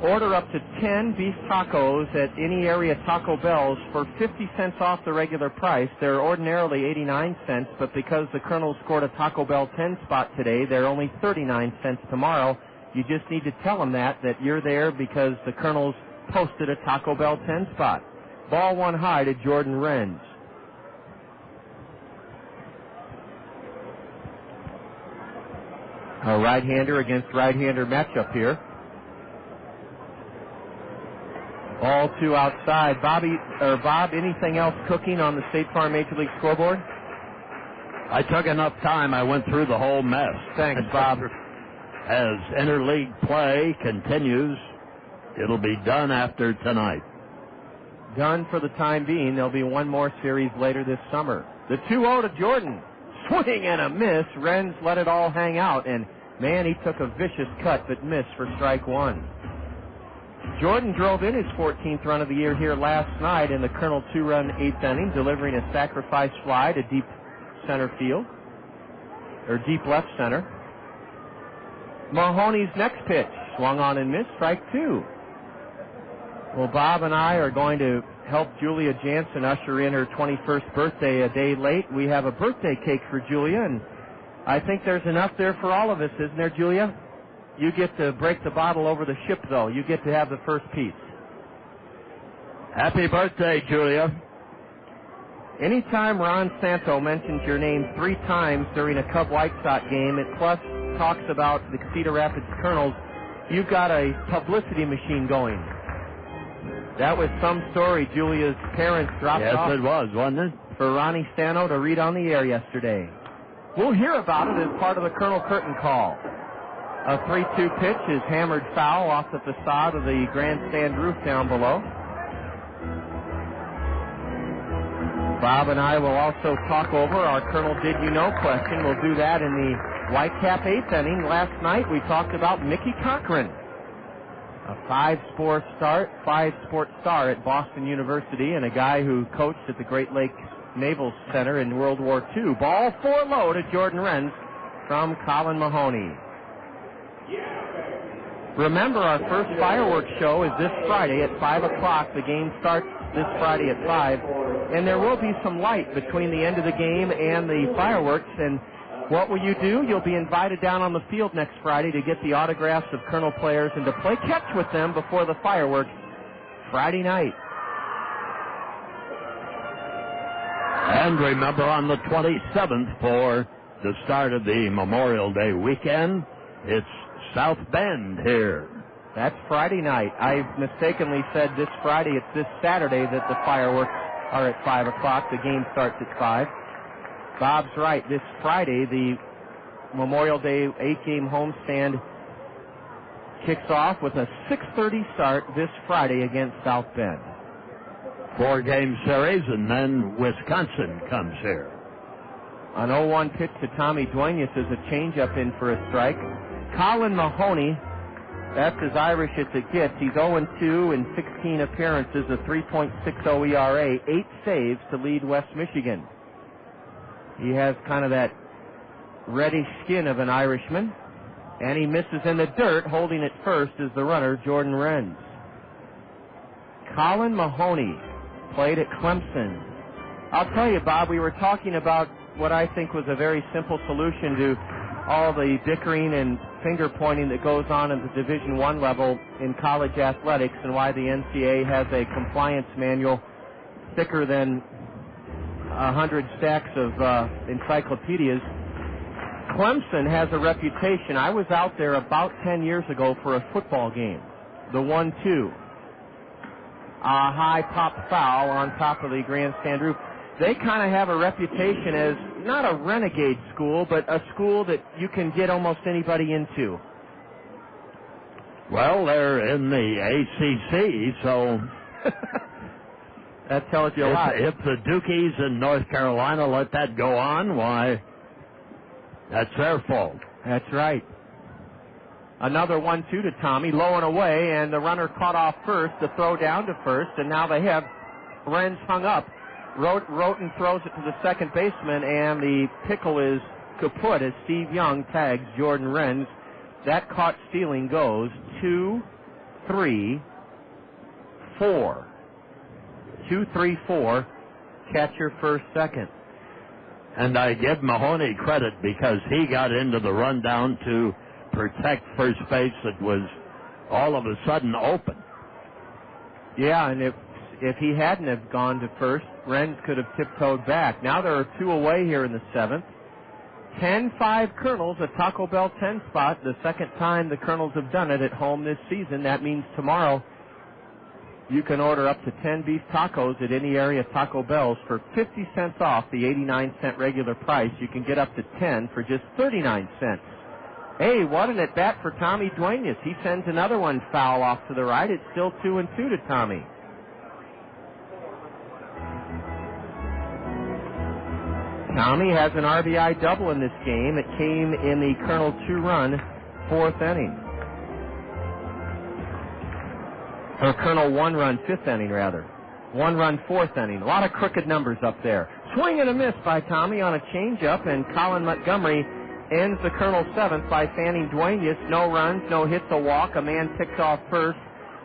order up to 10 beef tacos at any area Taco Bell's for 50 cents off the regular price. They're ordinarily 89 cents, but because the Kernels scored a Taco Bell 10 spot today, they're only 39 cents tomorrow. You just need to tell them that you're there because the Kernels posted a Taco Bell 10 spot. Ball 1 high to Jordan Renz. A right-hander against right-hander matchup here. All 2 outside. Bob, anything else cooking on the State Farm Major League scoreboard? I took enough time. I went through the whole mess. Thanks, Bob. As interleague play continues, it'll be done after tonight. Done for the time being. There'll be one more series later this summer. The 2-0 to Jordan. Swing and a miss. Renz let it all hang out, and man, he took a vicious cut but missed for strike 1. Jordan drove in his 14th run of the year here last night in the Kernel 2-run 8th inning, delivering a sacrifice fly to deep center field, or deep left center. Mahoney's next pitch, swung on and missed, strike 2. Well, Bob and I are going to help Julia Jansen usher in her 21st birthday a day late. We have a birthday cake for Julia, and I think there's enough there for all of us, isn't there, Julia? You get to break the bottle over the ship, though. You get to have the first piece. Happy birthday, Julia. Anytime Ron Santo mentions your name 3 times during a Cub White Sox game, it plus talks about the Cedar Rapids Kernels, you've got a publicity machine going. That was some story Julia's parents dropped off. Yes, it was, wasn't it? For Ronnie Santo to read on the air yesterday. We'll hear about it as part of the Colonel Curtin call. A 3-2 pitch is hammered foul off the facade of the grandstand roof down below. Bob and I will also talk over our Colonel Did You Know question. We'll do that in the Whitecap 8th inning. Last night we talked about Mickey Cochran, a 5-sport star at Boston University and a guy who coached at the Great Lakes Naval Center in World War II. Ball 4 low to Jordan Renz from Colin Mahoney. Remember, our first fireworks show is this Friday at 5 o'clock. The game starts this Friday at 5, and there will be some light between the end of the game and the fireworks. And what will you do? You'll be invited down on the field next Friday to get the autographs of Colonel players and to play catch with them before the fireworks Friday night. And remember, on the 27th, for the start of the Memorial Day weekend, it's South Bend here. That's Friday night. I mistakenly said this Friday. It's this Saturday that the fireworks are at 5 o'clock. The game starts at 5. Bob's right. This Friday, the Memorial Day 8-game homestand kicks off with a 6:30 start this Friday against South Bend. 4-game series, and then Wisconsin comes here. An 0-1 pitch to Tommy Duenas is a changeup in for a strike. Colin Mahoney, that's as Irish as it gets. He's 0-2 in 16 appearances, a 3.60 ERA, 8 saves to lead West Michigan. He has kind of that reddish skin of an Irishman, and he misses in the dirt. Holding it first is the runner, Jordan Renz. Colin Mahoney played at Clemson. I'll tell you, Bob, we were talking about what I think was a very simple solution to all the dickering and finger-pointing that goes on at the Division I level in college athletics, and why the NCAA has a compliance manual thicker than 100 stacks of encyclopedias. Clemson has a reputation. I was out there about 10 years ago for a football game, the 1-2. A high pop foul on top of the grandstand roof. They kind of have a reputation as not a renegade school, but a school that you can get almost anybody into. Well, they're in the ACC, so that tells you a lot. If the Dukies in North Carolina let that go on, why, that's their fault. That's right. Another 1-2 to Tommy, low and away, and the runner caught off first, the throw down to first, and now they have Renz hung up. Roten throws it to the second baseman, and the pickle is kaput as Steve Young tags Jordan Renz. That caught stealing goes 2, 3, 4. 2, 3, 4. Catcher first, second. And I give Mahoney credit because he got into the rundown to protect first base that was all of a sudden open. Yeah, and if he hadn't have gone to first, Renz could have tiptoed back. Now there are 2 away here in the 7th. 10-5 Kernels, a Taco Bell 10 spot. The second time the Kernels have done it at home this season. That means tomorrow you can order up to 10 beef tacos at any area Taco Bell's for 50 cents off the 89-cent regular price. You can get up to 10 for just 39 cents. Hey, what an at-bat for Tommy Duenas. He sends another one foul off to the right. It's still 2-2 to Tommy. Tommy has an RBI double in this game. It came in the Kernel 2-run 4th inning. Or Colonel 1-run 5th inning, rather. 1-run 4th inning. A lot of crooked numbers up there. Swing and a miss by Tommy on a changeup, and Colin Montgomery ends the Colonel 7th by fanning Duenas. No runs, no hits, a walk. A man ticked off first.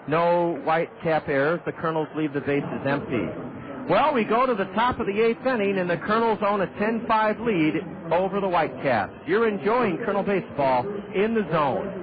No Whitecap errors. The Colonels leave the bases empty. Well, we go to the top of the 8th inning, and the Colonels own a 10-5 lead over the Whitecaps. You're enjoying Colonel baseball in the zone.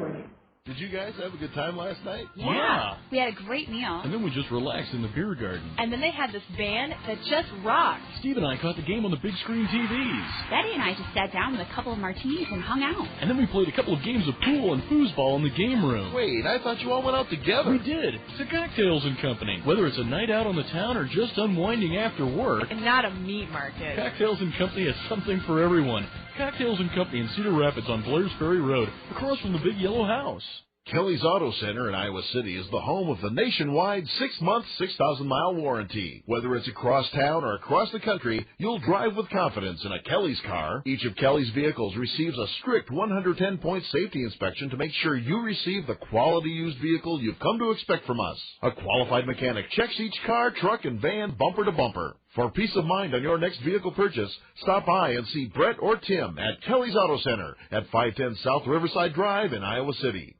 Did you guys have a good time last night? Yeah. We had a great meal. And then we just relaxed in the beer garden. And then they had this band that just rocked. Steve and I caught the game on the big screen TVs. Betty and I just sat down with a couple of martinis and hung out. And then we played a couple of games of pool and foosball in the game room. Wait, I thought you all went out together. We did. It's a Cocktails and Company. Whether it's a night out on the town or just unwinding after work. And not a meat market. Cocktails and Company has something for everyone. Cocktails and Company in Cedar Rapids on Blair's Ferry Road, across from the big yellow house. Kelly's Auto Center in Iowa City is the home of the nationwide 6-month, 6,000-mile warranty. Whether it's across town or across the country, you'll drive with confidence in a Kelly's car. Each of Kelly's vehicles receives a strict 110-point safety inspection to make sure you receive the quality used vehicle you've come to expect from us. A qualified mechanic checks each car, truck, and van bumper to bumper. For peace of mind on your next vehicle purchase, stop by and see Brett or Tim at Kelly's Auto Center at 510 South Riverside Drive in Iowa City.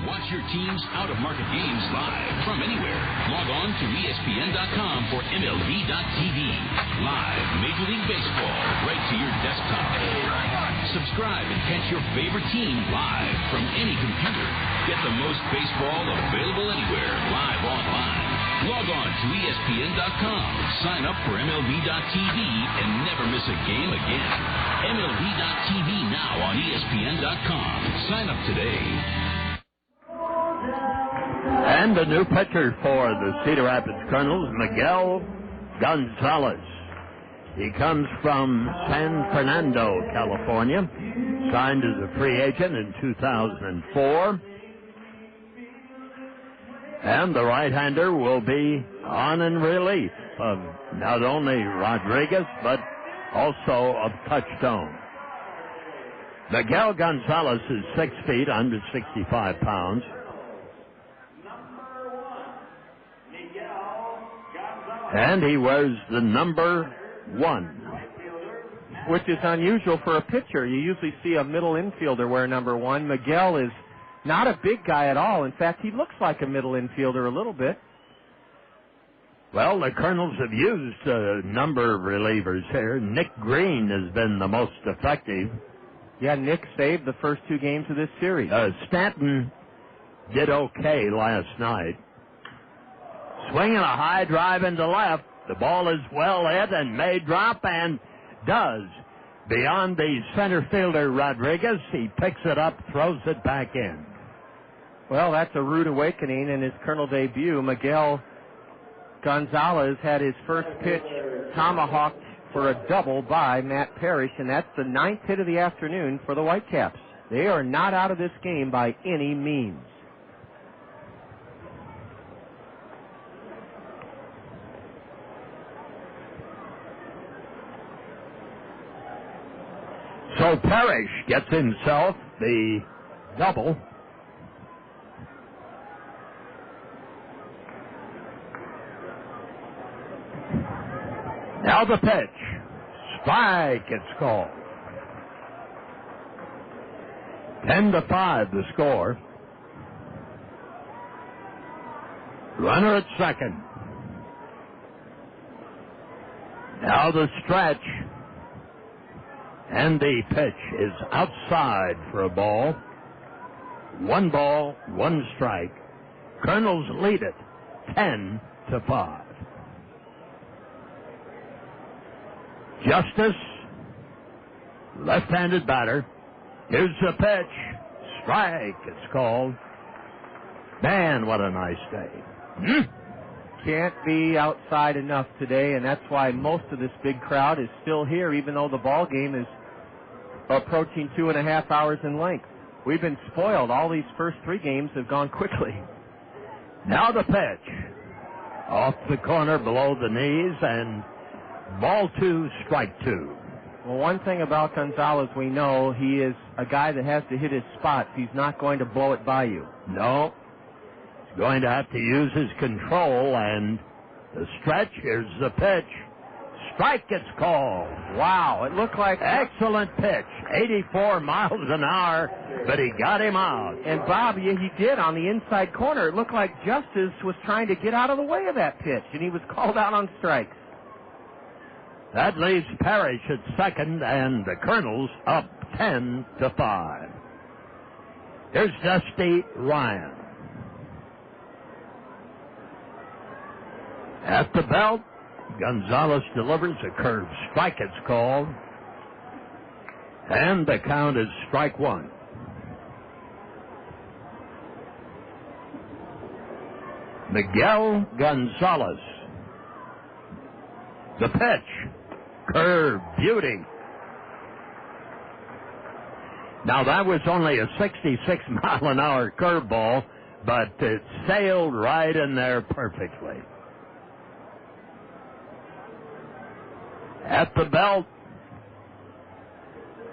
Watch your team's out-of-market games live from anywhere. Log on to ESPN.com for MLB.tv. Live Major League Baseball right to your desktop. Subscribe and catch your favorite team live from any computer. Get the most baseball available anywhere live online. Log on to ESPN.com. Sign up for MLB.tv and never miss a game again. MLB.tv now on ESPN.com. Sign up today. And a new pitcher for the Cedar Rapids Kernels, Miguel Gonzalez. He comes from San Fernando, California. Signed as a free agent in 2004. And the right-hander will be on in relief of not only Rodriguez, but also of Touchstone. Miguel Gonzalez is 6 feet, 165 pounds. And he wears the number 1. Which is unusual for a pitcher. You usually see a middle infielder wear number 1. Miguel is not a big guy at all. In fact, he looks like a middle infielder a little bit. Well, the Kernels have used a number of relievers here. Nick Green has been the most effective. Yeah, Nick saved the first 2 games of this series. Stanton did okay last night. Swinging a high drive into left. The ball is well hit and may drop, and does. Beyond the center fielder, Rodriguez. He picks it up, throws it back in. Well, that's a rude awakening in his Colonel debut. Miguel Gonzalez had his first pitch tomahawked for a double by Matt Parrish, and that's the 9th hit of the afternoon for the Whitecaps. They are not out of this game by any means. So Parrish gets himself the double. Now the pitch. Strike, it's called. 10-5 the score. Runner at second. Now the stretch. And the pitch is outside for a ball. 1 ball, 1 strike. Kernels lead it 10-5. Justice, left-handed batter. Here's the pitch. Strike, it's called. Man, what a nice day. Can't be outside enough today, and that's why most of this big crowd is still here, even though the ball game is approaching 2.5 hours in length. We've been spoiled. All these first 3 games have gone quickly. Now the pitch. Off the corner below the knees, and ball 2, strike 2. Well, one thing about Gonzalez, we know he is a guy that has to hit his spots. He's not going to blow it by you. No. He's going to have to use his control, and the stretch. Here's the pitch. Strike gets called. Wow, it looked like... Excellent pitch. 84 miles an hour, but he got him out. And, Bob, he did on the inside corner. It looked like Justice was trying to get out of the way of that pitch, and he was called out on strikes. That leaves Parrish at second, and the Kernels up 10-5. Here's Dusty Ryan. At the belt, Gonzalez delivers a curve strike. It's called. And the count is strike one. Miguel Gonzalez. The pitch. Curve. Beauty. Now, that was only a 66-mile-an-hour curveball, but it sailed right in there perfectly. At the belt,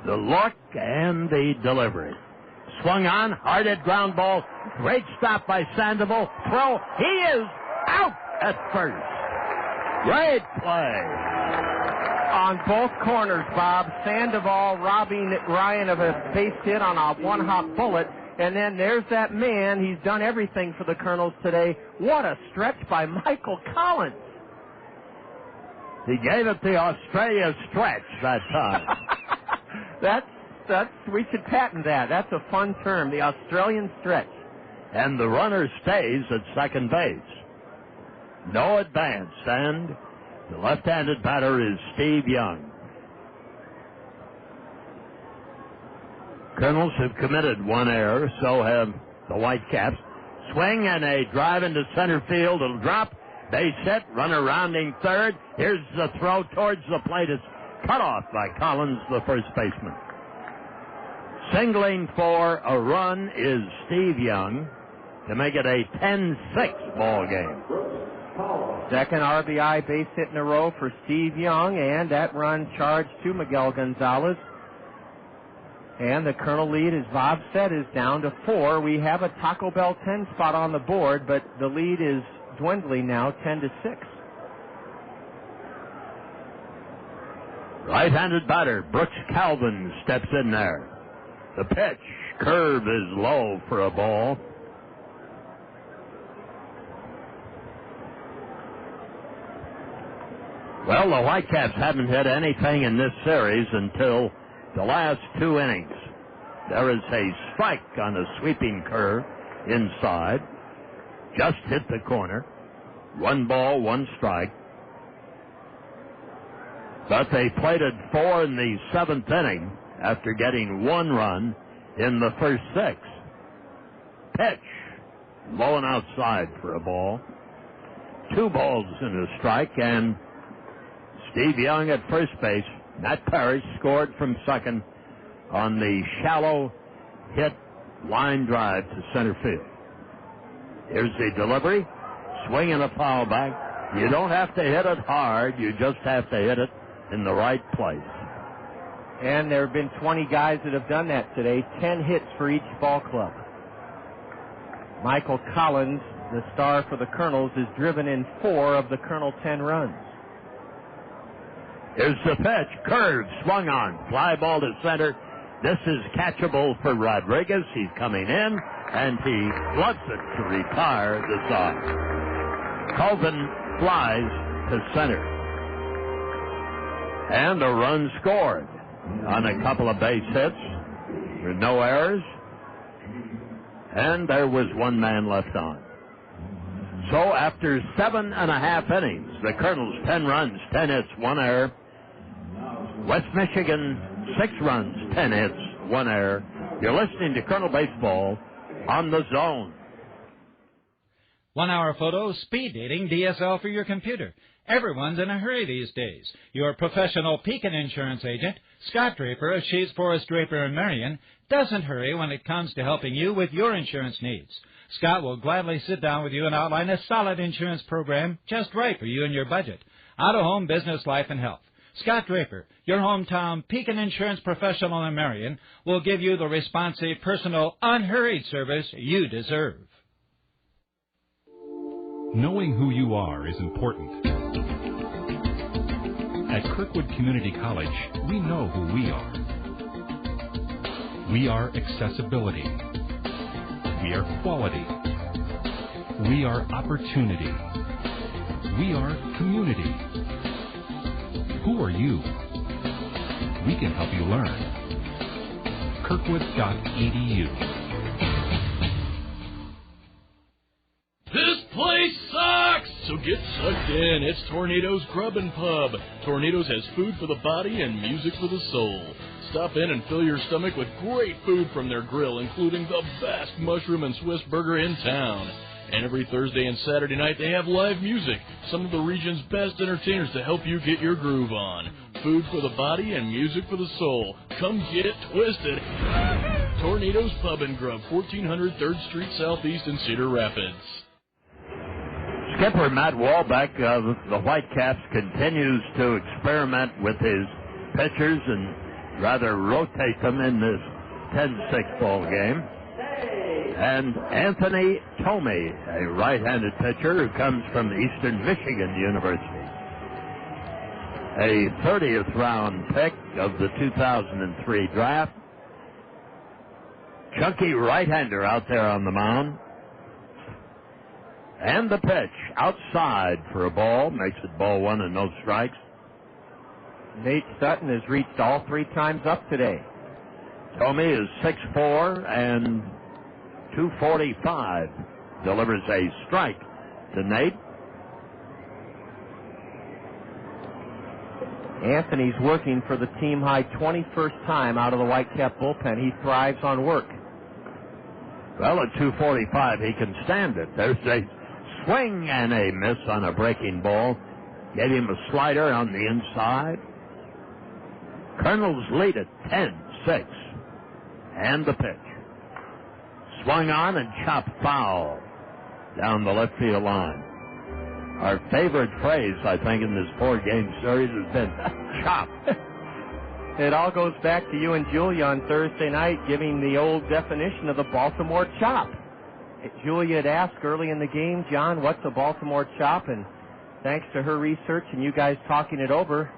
the look and the delivery. Swung on, hard-hit ground ball. Great stop by Sandoval. Throw. He is out at first. Great play. On both corners, Bob. Sandoval robbing Ryan of a base hit on a one-hop bullet. And then there's that man. He's done everything for the Kernels today. What a stretch by Michael Collins. He gave it the Australia stretch that time. That's we should patent that. That's a fun term, the Australian stretch. And the runner stays at second base. No advance, and the left-handed batter is Steve Young. Kernels have committed one error, so have the Whitecaps. Swing and a drive into center field. It'll drop. Base hit, runner rounding third. Here's the throw towards the plate. It's cut off by Collins, the first baseman. Singling for a run is Steve Young to make it a 10-6 ball game. Second RBI base hit in a row for Steve Young, and that run charged to Miguel Gonzalez. And the Colonel lead, as Bob said, is down to 4. We have a Taco Bell 10 spot on the board, but the lead is dwindling now, 10-6. Right-handed batter, Brooks Calvin, steps in there. The pitch, curve is low for a ball. Well, the Whitecaps haven't hit anything in this series until the last 2 innings. There is a strike on a sweeping curve inside. Just hit the corner. 1 ball, 1 strike. But they plated 4 in the 7th inning after getting 1 run in the first 6. Pitch. Low and outside for a ball. 2 balls and a strike, and Steve Young at first base. Matt Parrish scored from second on the shallow hit line drive to center field. Here's the delivery. Swing and a foul back. You don't have to hit it hard. You just have to hit it in the right place. And there have been 20 guys that have done that today. 10 hits for each ball club. Michael Collins, the star for the Kernels, is driven in 4 of the Kernel 10 runs. Here's the pitch. Curve swung on. Fly ball to center. This is catchable for Rodriguez. He's coming in, and he floods it to retire the side. Colvin flies to center. And a run scored on a couple of base hits. There were no errors. And there was 1 man left on. So after 7.5 innings, the Kernels 10 runs, 10 hits, 1 error. West Michigan 6 runs, 10 hits, 1 error. You're listening to Kernel Baseball on the Zone. 1 hour photo, speed dating, DSL for your computer. Everyone's in a hurry these days. Your professional Pekin insurance agent, Scott Draper of Sheets Forest Draper and Marion, doesn't hurry when it comes to helping you with your insurance needs. Scott will gladly sit down with you and outline a solid insurance program just right for you and your budget. Auto, home, business, life, and health. Scott Draper, your hometown Pekin insurance professional in Marion, will give you the responsive, personal, unhurried service you deserve. Knowing who you are is important. At Kirkwood Community College, we know who we are. We are accessibility. We are quality. We are opportunity. We are community. Who are you? We can help you learn. Kirkwood.edu. This place sucks! So get sucked in. It's Tornado's Grub and Pub. Tornado's has food for the body and music for the soul. Stop in and fill your stomach with great food from their grill, including the best mushroom and Swiss burger in town. And every Thursday and Saturday night, they have live music, some of the region's best entertainers to help you get your groove on. Food for the body and music for the soul. Come get twisted. Tornado's Pub and Grub, 1400 3rd Street Southeast in Cedar Rapids. Skipper Matt Walbeck of the Whitecaps continues to experiment with his pitchers and rather rotate them in this 10-6 ball game. And Anthony Tomey, a right-handed pitcher who comes from Eastern Michigan University. A 30th round pick of the 2003 draft. Chunky right-hander out there on the mound. And the pitch outside for a ball, makes it ball one and no strikes. Nate Sutton has reached all 3 times up today. Tomey is 6'4" and 245. Delivers a strike to Nate. Anthony's working for the team-high 21st time out of the Whitecap bullpen. He thrives on work. Well, at 245, he can stand it. There's a swing and a miss on a breaking ball. Gave him a slider on the inside. Kernels lead at 10-6. And the pitch. Swung on and chopped foul down the left field line. Our favorite phrase, I think, in this 4-game series has been chop. It all goes back to you and Julia on Thursday night giving the old definition of the Baltimore chop. Julia had asked early in the game, John, what's a Baltimore chop? And thanks to her research and you guys talking it over,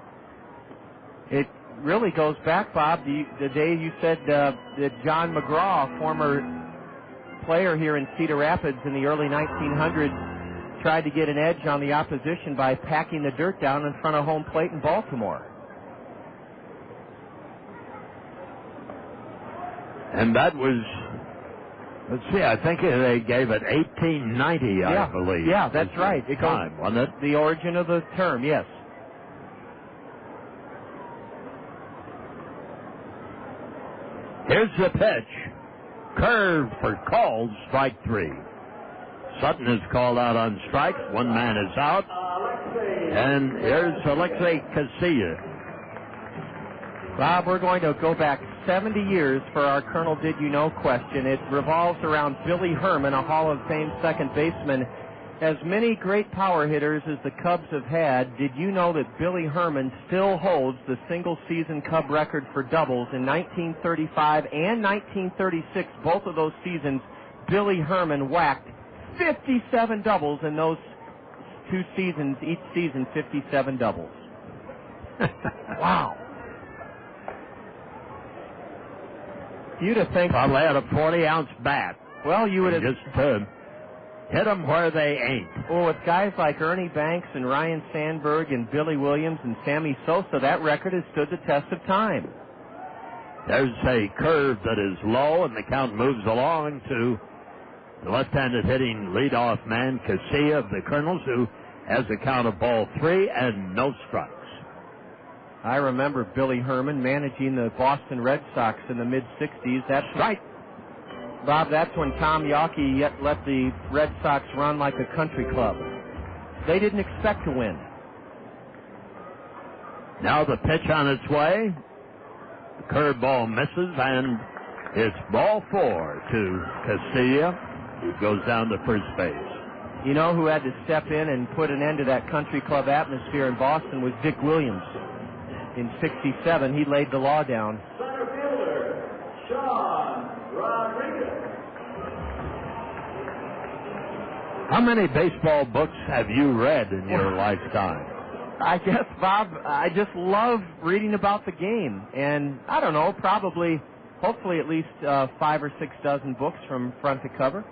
it really goes back, Bob, the day you said that John McGraw, former player here in Cedar Rapids in the early 1900s, tried to get an edge on the opposition by packing the dirt down in front of home plate in Baltimore. And that was, let's see, I think they gave it 1890, I believe. Yeah, that's right. It time, wasn't it? The origin of the term, yes. Here's the pitch. Curve for called, strike 3. Sutton is called out on strikes. One man is out. And here's AlexI Casilla. Bob, we're going to go back 70 years for our Colonel Did You Know question. It revolves around Billy Herman, a Hall of Fame second baseman. As many great power hitters as the Cubs have had, did you know that Billy Herman still holds the single-season Cub record for doubles? In 1935 and 1936, both of those seasons, Billy Herman whacked 57 doubles in those 2 seasons, each season 57 doubles. Wow. You'd have think probably had a 40-ounce bat. Well, you would have just hit them where they ain't. Well, with guys like Ernie Banks and Ryan Sandberg and Billy Williams and Sammy Sosa, that record has stood the test of time. There's a curve that is low, and the count moves along to the left-handed hitting leadoff man, Casilla of the Kernels, who has a count of ball 3 and no strikes. I remember Billy Herman managing the Boston Red Sox in the mid-'60s. That's right. Bob, that's when Tom Yawkey let the Red Sox run like a country club. They didn't expect to win. Now the pitch on its way. The curveball misses, and it's ball 4 to Casilla, who goes down to first base. You know who had to step in and put an end to that country club atmosphere in Boston was Dick Williams. In '67, he laid the law down. Center fielder, Rodriguez. How many baseball books have you read in your lifetime? I guess, Bob, I just love reading about the game. And I don't know, hopefully at least 5 or 6 dozen books from front to cover.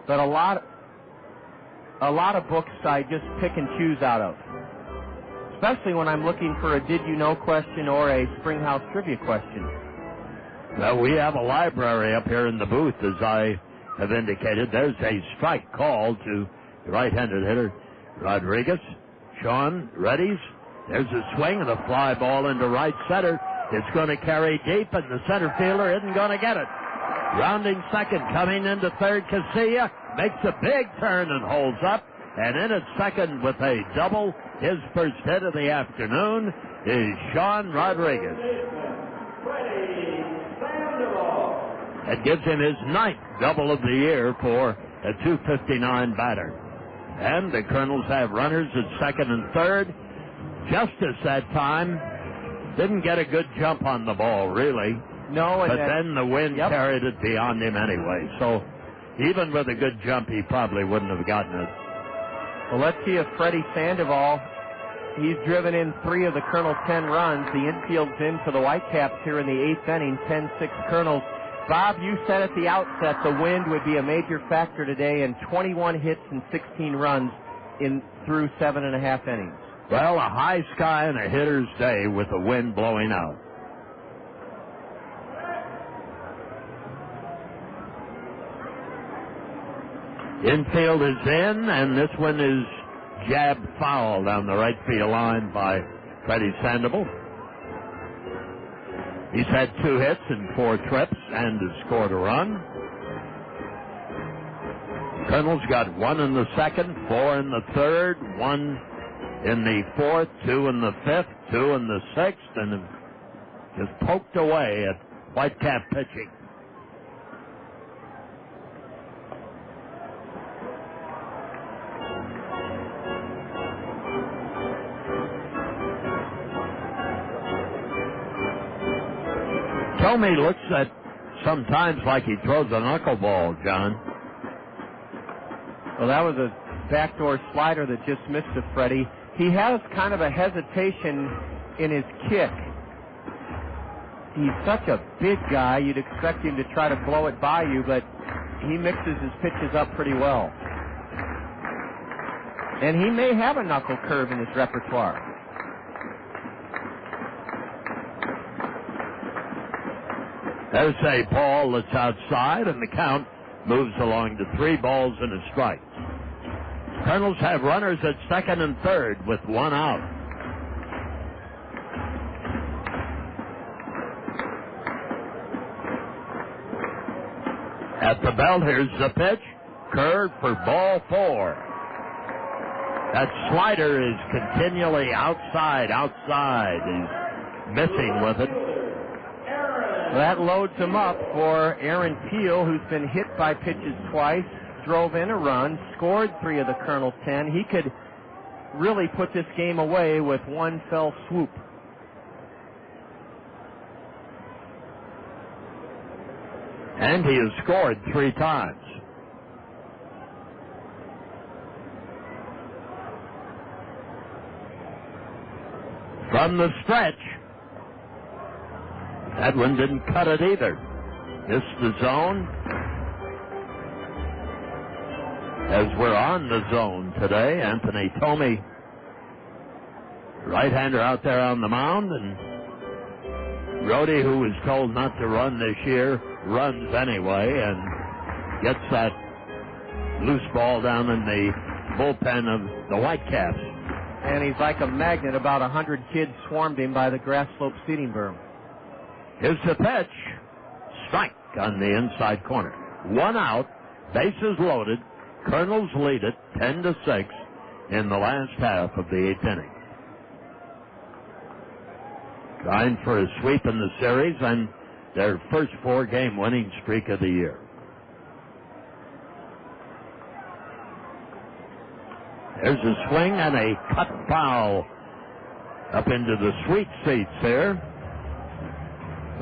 But a lot of books I just pick and choose out of. Especially when I'm looking for a did you know question or a Springhouse trivia question. Well, we have a library up here in the booth, as I have indicated. There's a strike call to the right-handed hitter, Rodriguez. Sean readies. There's a swing and a fly ball into right center. It's going to carry deep, and the center fielder isn't going to get it. Rounding second, coming into third, Casilla makes a big turn and holds up. And in at second with a double, his first hit of the afternoon is Sean Rodriguez. It gives him his 9th double of the year for a .259 batter. And the Kernels have runners at second and third. Justice that time didn't get a good jump on the ball, really. No, but then the wind carried it beyond him anyway. So even with a good jump, he probably wouldn't have gotten it. Well, let's see if Freddy Sandoval, he's driven in 3 of the Kernels' 10 runs. The infield's in for the Whitecaps here in the 8th inning, 10-6 Kernels. Bob, you said at the outset the wind would be a major factor today, and 21 hits and 16 runs through 7.5 innings. Well, a high sky and a hitter's day with the wind blowing out. Infield is in, and this one is jabbed foul down the right field line by Freddy Sandoval. He's had 2 hits and 4 trips and has scored a run. Kernels got 1 in the second, 4 in the third, 1 in the fourth, 2 in the fifth, 2 in the sixth, and just poked away at Whitecap pitching. Tomey looks at sometimes like he throws a knuckleball, John. Well, that was a backdoor slider that just missed it, Freddie. He has kind of a hesitation in his kick. He's such a big guy, you'd expect him to try to blow it by you, but he mixes his pitches up pretty well. And he may have a knuckle curve in his repertoire. There's a ball that's outside, and the count moves along to 3 balls and a strike. Kernels have runners at second and third with 1 out. At the belt, here's the pitch. Curved for ball 4. That slider is continually outside. He's missing with it. That loads him up for Aaron Peel, who's been hit by pitches twice, drove in a run, scored 3 of the Kernels' 10. He could really put this game away with 1 fell swoop. And he has scored 3 times. From the stretch. That one didn't cut it either. Missed the zone. As we're on the zone today, Anthony Tomey, right-hander out there on the mound, and Rhodey, who was told not to run this year, runs anyway and gets that loose ball down in the bullpen of the Whitecaps. And he's like a magnet. About 100 kids swarmed him by the grass slope seating berm. Here's the pitch. Strike on the inside corner. 1 out. Bases loaded. Kernels lead it 10-6 in the last half of the 8th inning. Trying for a sweep in the series and their first 4-game winning streak of the year. There's a swing and a cut foul up into the sweet seats there.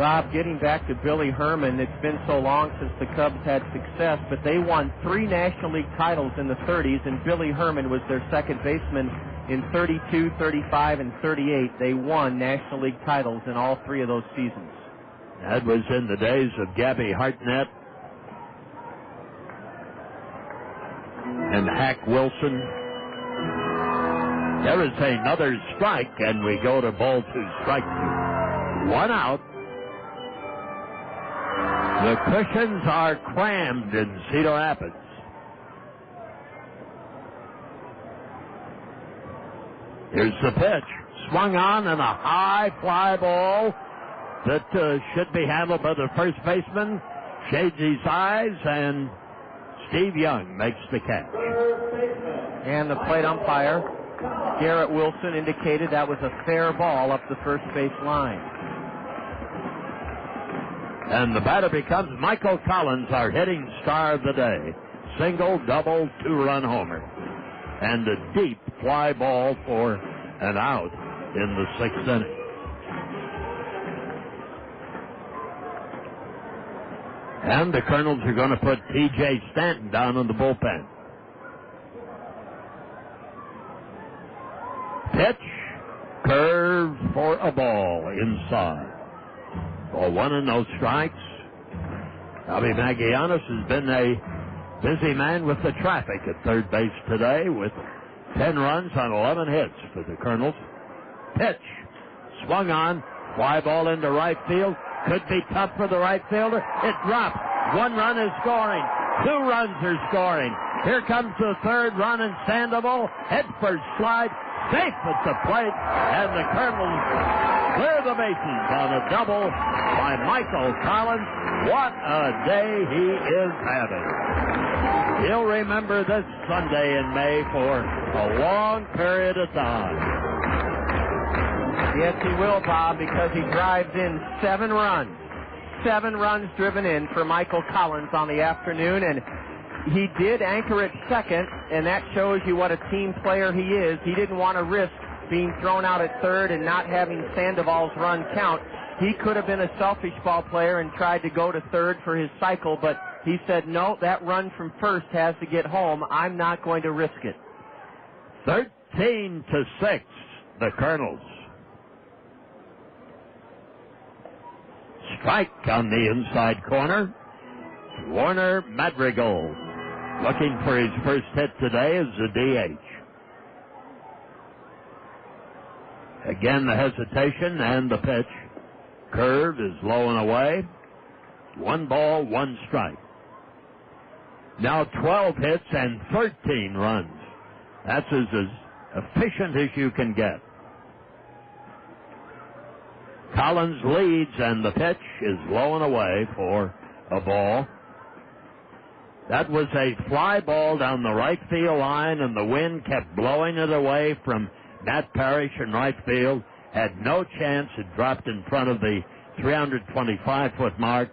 Bob, getting back to Billy Herman, it's been so long since the Cubs had success, but they won 3 National League titles in the 30s, and Billy Herman was their second baseman in 32, 35, and 38. They won National League titles in all 3 of those seasons. That was in the days of Gabby Hartnett and Hack Wilson. There is another strike, and we go to ball 2, strike 2. 1 out. The cushions are crammed in Cedar Rapids. Here's the pitch. Swung on and a high fly ball that should be handled by the first baseman. Shades his eyes, and Steve Young makes the catch. And the plate umpire, Garrett Wilson, indicated that was a fair ball up the first base line. And the batter becomes Michael Collins, our hitting star of the day. Single, double, 2-run homer. And a deep fly ball for an out in the 6th inning. And the Kernels are going to put T.J. Stanton down in the bullpen. Pitch, curve for a ball inside. Ball 1 and no strikes. Bobby Magianis has been a busy man with the traffic at third base today with 10 runs on 11 hits for the Kernels. Pitch, swung on, fly ball into right field. Could be tough for the right fielder. It drops. 1 run is scoring. 2 runs are scoring. Here comes the 3rd run, and Sandoval, head first slide, safe at the plate, and the Kernels clear the bases on a double by Michael Collins. What a day he is having. He'll remember this Sunday in May for a long period of time. Yes, he will, Bob, because he drives in 7 runs. 7 runs driven in for Michael Collins on the afternoon, and he did anchor at second, and that shows you what a team player he is. He didn't want to risk being thrown out at third and not having Sandoval's run count. He could have been a selfish ball player and tried to go to third for his cycle, but he said, no, that run from first has to get home. I'm not going to risk it. 13-6, the Kernels. Strike on the inside corner. Warner Madrigal, looking for his first hit today as a DH. Again, the hesitation and the pitch. Curve is low and away. 1 ball, 1 strike. Now 12 hits and 13 runs. That's as efficient as you can get. Collins leads, and the pitch is low and away for a ball. That was a fly ball down the right field line, and the wind kept blowing it away from Matt Parrish in right field. Had no chance. It dropped in front of the 325-foot mark.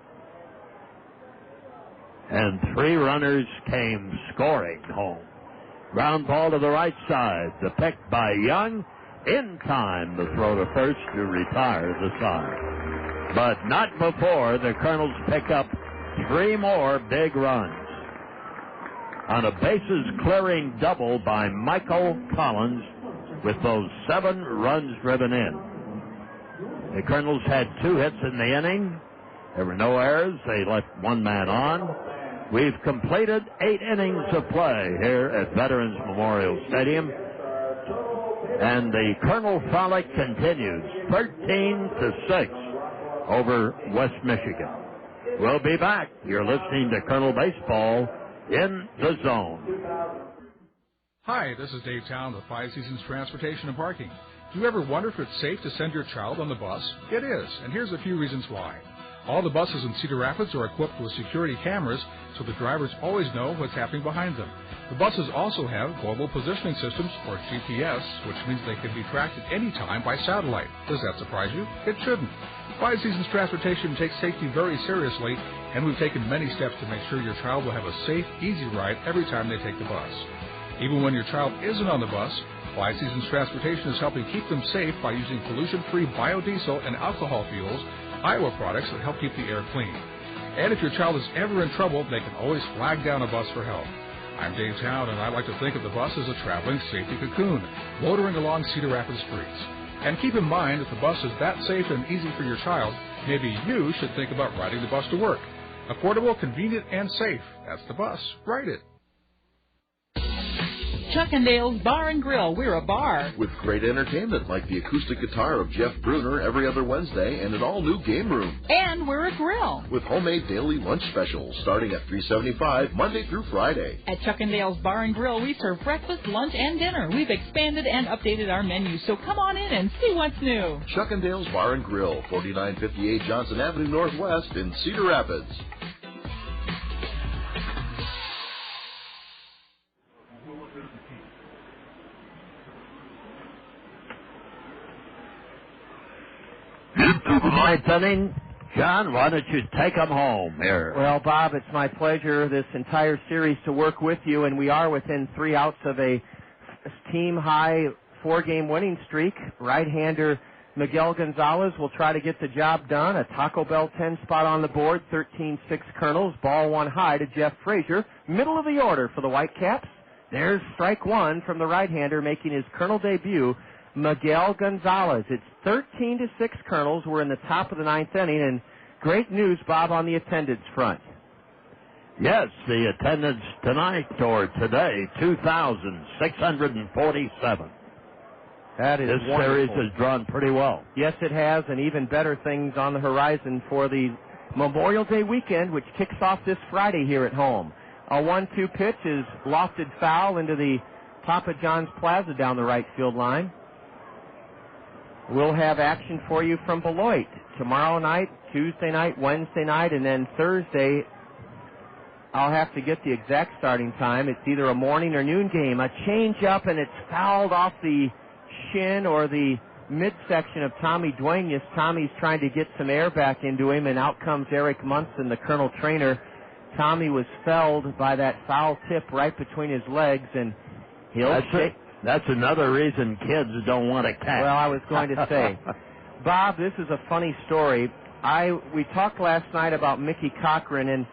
And 3 runners came scoring home. Ground ball to the right side. The pick by Young. In time, the throw to first to retire the side. But not before the Kernels pick up 3 more big runs. On a bases-clearing double by Michael Collins with those 7 runs driven in. The Kernels had 2 hits in the inning. There were no errors. They left 1 man on. We've completed 8 innings of play here at Veterans Memorial Stadium. And the Colonel Frolic continues 13-6 over West Michigan. We'll be back. You're listening to Colonel Baseball in the Zone. Hi, this is Dave Town with 5 Seasons Transportation and Parking. Do you ever wonder if it's safe to send your child on the bus? It is, and here's a few reasons why. All the buses in Cedar Rapids are equipped with security cameras, so the drivers always know what's happening behind them. The buses also have global positioning systems, or GPS, which means they can be tracked at any time by satellite. Does that surprise you? It shouldn't. 5 Seasons Transportation takes safety very seriously, and we've taken many steps to make sure your child will have a safe, easy ride every time they take the bus. Even when your child isn't on the bus, 5 Seasons Transportation is helping keep them safe by using pollution-free biodiesel and alcohol fuels Iowa products that help keep the air clean. And if your child is ever in trouble, they can always flag down a bus for help. I'm Dave Town, and I like to think of the bus as a traveling safety cocoon, motoring along Cedar Rapids streets. And keep in mind, if the bus is that safe and easy for your child, maybe you should think about riding the bus to work. Affordable, convenient, and safe. That's the bus. Ride it. Chuck and Dale's Bar and Grill. We're a bar. With great entertainment like the acoustic guitar of Jeff Bruner every other Wednesday and an all-new game room. And we're a grill. With homemade daily lunch specials starting at $3.75 Monday through Friday. At Chuck and Dale's Bar and Grill, we serve breakfast, lunch, and dinner. We've expanded and updated our menu, so come on in and see what's new. Chuck and Dale's Bar and Grill, 4958 Johnson Avenue Northwest in Cedar Rapids. Into the ninth inning. John, why don't you take them home here? Well, Bob, it's my pleasure this entire series to work with you, and we are within 3 outs of a team-high 4-game winning streak. Right-hander Miguel Gonzalez will try to get the job done. A Taco Bell 10 spot on the board, 13-6 Kernels, ball 1 high to Jeff Frazier. Middle of the order for the Whitecaps. There's strike 1 from the right-hander making his Kernel debut, Miguel Gonzalez. It's 13-6 Kernels. We're in the top of the 9th inning, and great news, Bob, on the attendance front. Yes, the attendance tonight or today, 2,647. That is This wonderful. series has drawn pretty well. Yes, it has, and even better things on the horizon for the Memorial Day weekend, which kicks off this Friday here at home. A 1-2 pitch is lofted foul into the Papa John's Plaza down the right field line. We'll have action for you from Beloit tomorrow night, Tuesday night, Wednesday night, and then Thursday. I'll have to get the exact starting time. It's either a morning or noon game. A change-up, and it's fouled off the shin or the midsection of Tommy Duenas. Tommy's trying to get some air back into him, and out comes Eric Munson, the Colonel trainer. Tommy was felled by that foul tip right between his legs, and he'll shake. That's another reason kids don't want to catch. Well, I was going to say, Bob, this is a funny story. We talked last night about Mickey Cochran, and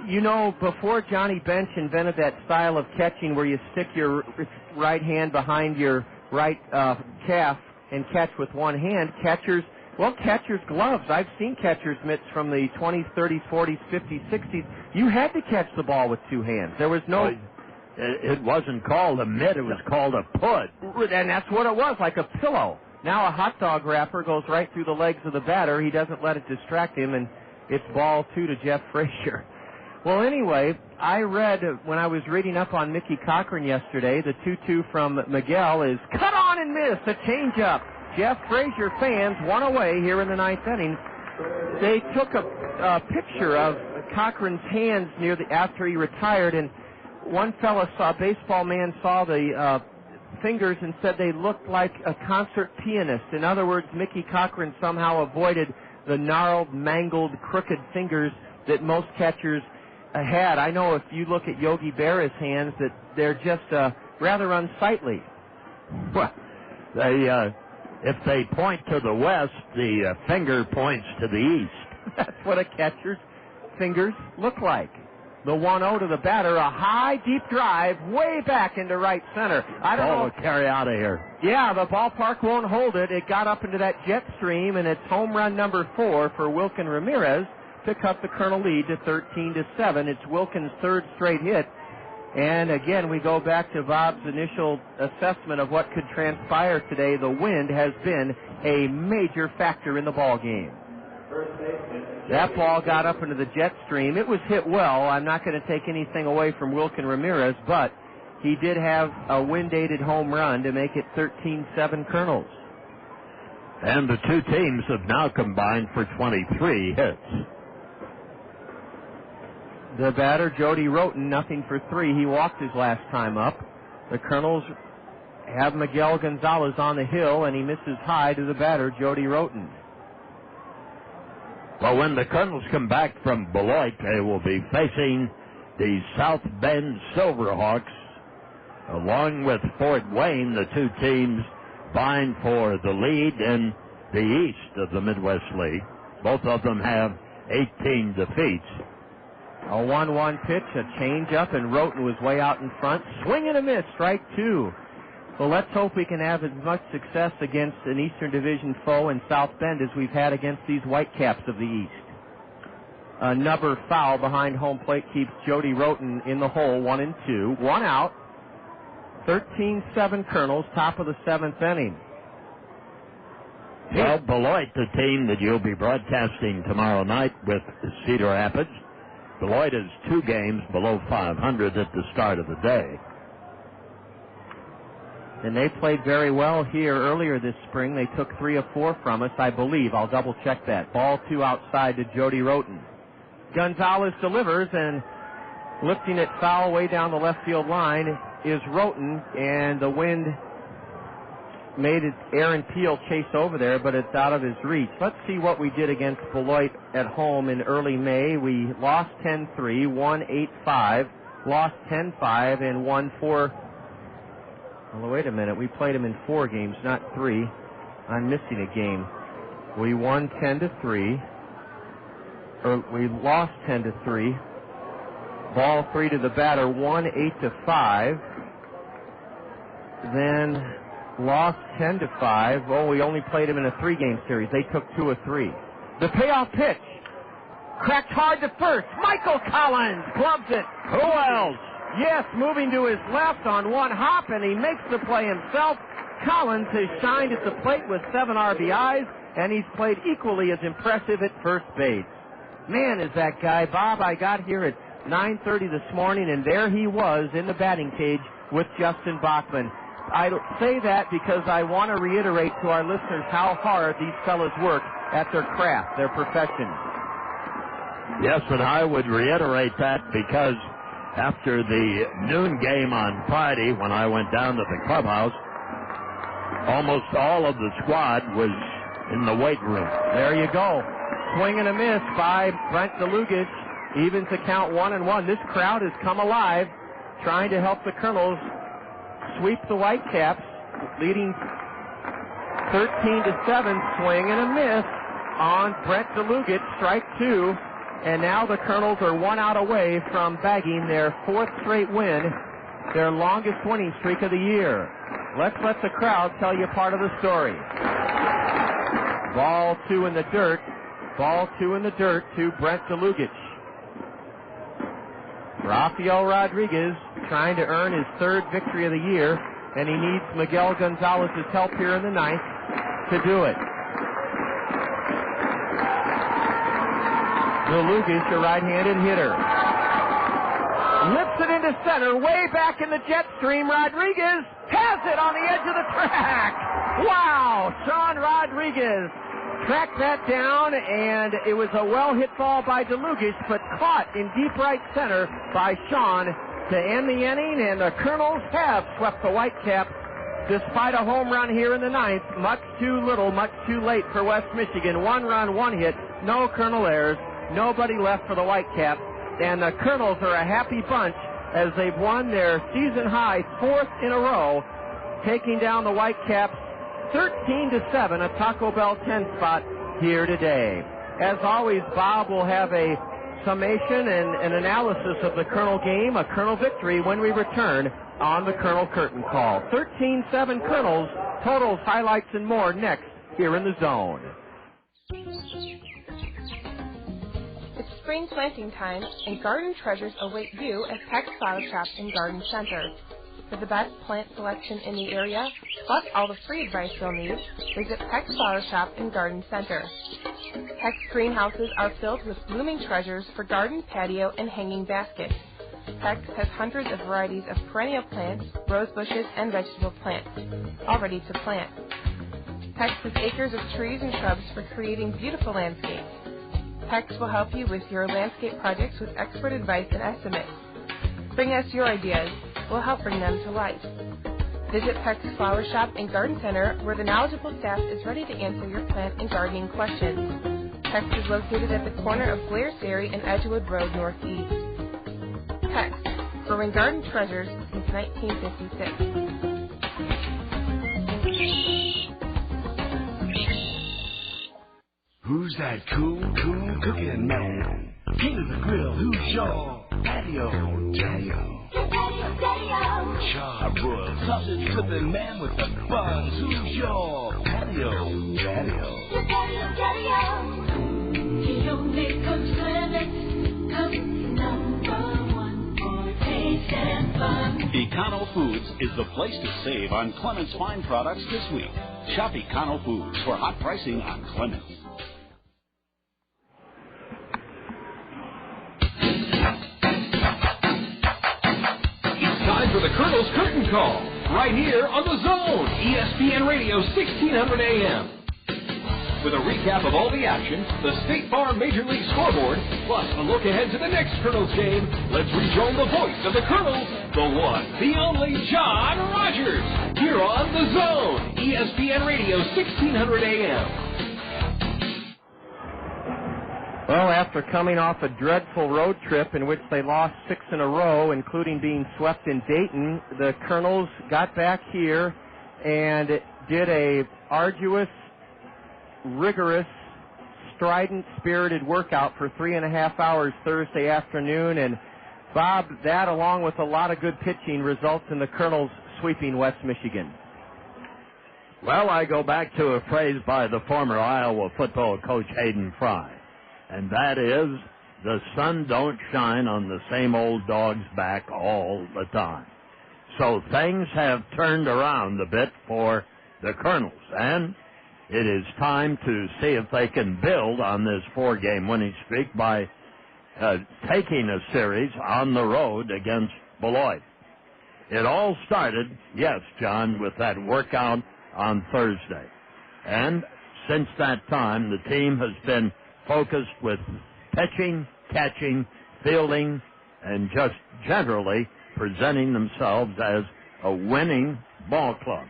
you know, before Johnny Bench invented that style of catching where you stick your right hand behind your right calf and catch with one hand, catchers' gloves. I've seen catchers' mitts from the 20s, 30s, 40s, 50s, 60s. You had to catch the ball with 2 hands. There was no... It wasn't called a mitt, it was called a pud. And that's what it was, like a pillow. Now a hot dog wrapper goes right through the legs of the batter. He doesn't let it distract him, and it's ball 2 to Jeff Frazier. Well, anyway, I read when I was reading up on Mickey Cochran yesterday, the 2-2 from Miguel is cut on and miss, a changeup. Jeff Frazier fans one away here in the 9th inning. They took a picture of Cochran's hands after he retired, and one fella baseball man saw the fingers and said they looked like a concert pianist. In other words, Mickey Cochran somehow avoided the gnarled, mangled, crooked fingers that most catchers had. I know if you look at Yogi Berra's hands that they're just rather unsightly. Well, if they point to the west, the finger points to the east. That's what a catcher's fingers look like. The 1-0 to the batter, a high, deep drive way back into right center. I don't know. Ball will carry out of here. Yeah, the ballpark won't hold it. It got up into that jet stream, and it's home run number 4 for Wilkin Ramirez to cut the Colonel lead to 13-7. It's Wilkin's 3rd straight hit. And again, we go back to Bob's initial assessment of what could transpire today. The wind has been a major factor in the ball game. That ball got up into the jet stream. It was hit well. I'm not going to take anything away from Wilkin Ramirez, but he did have a wind-aided home run to make it 13-7 Kernels. And the two teams have now combined for 23 hits. The batter, Jody Roten, nothing for 3. He walked his last time up. The Kernels have Miguel Gonzalez on the hill, and he misses high to the batter, Jody Roten. Well, when the Kernels come back from Beloit, they will be facing the South Bend Silverhawks. Along with Fort Wayne, the two teams vying for the lead in the east of the Midwest League. Both of them have 18 defeats. A 1-1 pitch, a change-up, and Roten was way out in front. Swing and a miss, strike two. Well, let's hope we can have as much success against an Eastern Division foe in South Bend as we've had against these Whitecaps of the East. Another foul behind home plate keeps Jody Roten in the hole, 1-2. One out. 13-7 Kernels, top of the seventh inning. Well, Beloit, the team that you'll be broadcasting tomorrow night with Cedar Rapids, Beloit is 2 games below 500 at the start of the day. And they played very well here earlier this spring. They took 3 of 4 from us, I believe. I'll double check that. Ball 2 outside to Jody Roten. Gonzalez delivers, and lifting it foul way down the left field line is Roten, and the wind made it Aaron Peel chase over there, but it's out of his reach. Let's see what we did against Beloit at home in early May. We lost 10-3, won 8-5, lost 10-5, and won 4. Well, wait a minute. We played them in 4 games, not 3. I'm missing a game. We won 10-3. Or we lost 10-3. Ball 3 to the batter, won 8-5. Then lost 10-5. Oh, we only played them in a 3-game series. They took 2 of 3. The payoff pitch. Cracked hard to first. Michael Collins gloves it. Who else? Yes, moving to his left on one hop, and he makes the play himself. Collins has shined at the plate with 7 RBIs, and he's played equally as impressive at first base. Man, is that guy. Bob, I got here at 9:30 this morning, and there he was in the batting cage with Justin Bachman. I say that because I want to reiterate to our listeners how hard these fellas work at their craft, their profession. Yes, and I would reiterate that because after the noon game on Friday, when I went down to the clubhouse, almost all of the squad was in the weight room. There you go. Swing and a miss by Brent Dlugach. Evens the count 1-1. This crowd has come alive, trying to help the Kernels sweep the Whitecaps, leading 13-7. Swing and a miss on Brent Dlugach, strike 2. And now the Kernels are 1 out away from bagging their 4th straight win, their longest winning streak of the year. Let's let the crowd tell you part of the story. Ball 2 in the dirt. Ball 2 in the dirt to Brent Dlugach. Rafael Rodriguez trying to earn his 3rd victory of the year, and he needs Miguel Gonzalez's help here in the 9th to do it. Dlugach, a right-handed hitter. Lips it into center, way back in the jet stream. Rodriguez has it on the edge of the track. Wow, Sean Rodriguez tracked that down, and it was a well-hit ball by Dlugach, but caught in deep right center by Sean to end the inning, and the Kernels have swept the Whitecaps despite a home run here in the 9th. Much too little, much too late for West Michigan. 1 run, 1 hit, no Kernel errors, nobody left for the Whitecaps, and the Kernels are a happy bunch as they've won their season-high 4th in a row, taking down the Whitecaps 13-7, a Taco Bell 10 spot here today. As always, Bob will have a summation and an analysis of the Kernel game, a Kernel victory, when we return on the Kernel Curtain Call. 13-7 Kernels, totals, highlights, and more next here in the Zone. It's spring planting time, and garden treasures await you at Peck's Flower Shop and Garden Center. For the best plant selection in the area, plus all the free advice you'll need, visit Peck's Flower Shop and Garden Center. Peck's greenhouses are filled with blooming treasures for garden, patio, and hanging baskets. Peck's has hundreds of varieties of perennial plants, rose bushes, and vegetable plants, all ready to plant. Peck's has acres of trees and shrubs for creating beautiful landscapes. Peck's will help you with your landscape projects with expert advice and estimates. Bring us your ideas. We'll help bring them to life. Visit Peck's Flower Shop and Garden Center, where the knowledgeable staff is ready to answer your plant and gardening questions. Peck's is located at the corner of Blair Ferry and Edgewood Road Northeast. Peck's, growing garden treasures since 1956. Who's that cool cooking man? King of the grill, who's your patio daddy-o? Char-broiled sausage flipping man with the buns, who's your patio daddy-o? He only cooks Clements, cook number one for taste and fun. Econo Foods is the place to save on Clements Fine products this week. Shop Econo Foods for hot pricing on Clements. Time for the Kernels Curtain Call, right here on The Zone, ESPN Radio 1600 AM. With a recap of all the action, the State Farm Major League scoreboard, plus a look ahead to the next Kernels game, let's rejoin the voice of the Kernels, the one, the only John Rogers, here on The Zone, ESPN Radio 1600 AM. Well, after coming off a dreadful road trip in which they lost 6 in a row, including being swept in Dayton, the Kernels got back here and did a arduous, rigorous, strident, spirited workout for 3.5 hours Thursday afternoon. And, Bob, that along with a lot of good pitching results in the Kernels sweeping West Michigan. Well, I go back to a phrase by the former Iowa football coach Hayden Fry. And that is, the sun don't shine on the same old dog's back all the time. So things have turned around a bit for the Kernels, and it is time to see if they can build on this 4-game winning streak by taking a series on the road against Beloit. It all started, yes, John, with that workout on Thursday. And since that time, the team has been focused with pitching, catching, fielding, and just generally presenting themselves as a winning ball club,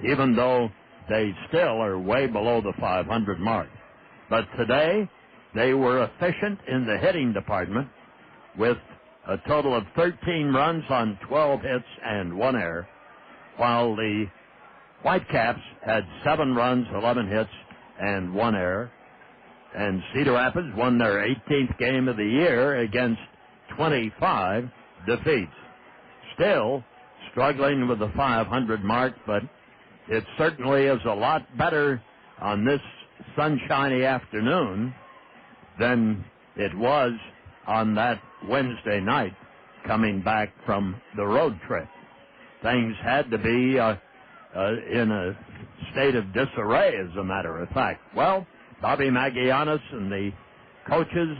even though they still are way below the 500 mark. But today, they were efficient in the hitting department with a total of 13 runs on 12 hits and 1 error, while the Whitecaps had 7 runs, 11 hits, and 1 error. And Cedar Rapids won their 18th game of the year against 25 defeats. Still struggling with the 500 mark, but it certainly is a lot better on this sunshiny afternoon than it was on that Wednesday night coming back from the road trip. Things had to be in a state of disarray, as a matter of fact. Well, Bobby Magianis and the coaches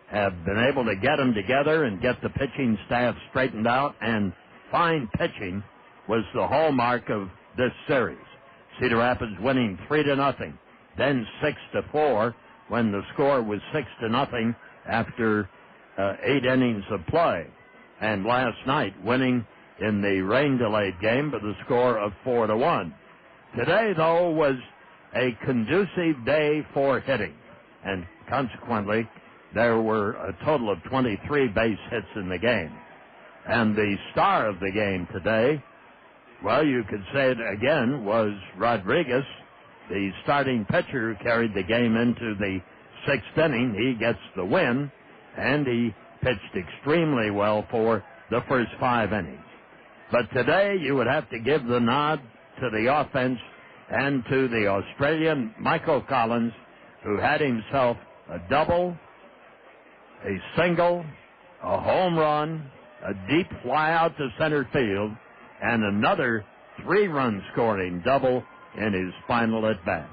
have been able to get them together and get the pitching staff straightened out, and fine pitching was the hallmark of this series. Cedar Rapids winning 3-0, then 6-4 when the score was 6-0 after 8 innings of play, and last night winning in the rain-delayed game by the score of 4-1. Today, though, was a conducive day for hitting, and consequently, there were a total of 23 base hits in the game. And the star of the game today, well, you could say it again, was Rodriguez, the starting pitcher who carried the game into the 6th inning. He gets the win, and he pitched extremely well for the first 5 innings. But today, you would have to give the nod to the offense and to the Australian Michael Collins, who had himself a double, a single, a home run, a deep fly out to center field, and another 3-run scoring double in his final at-bat.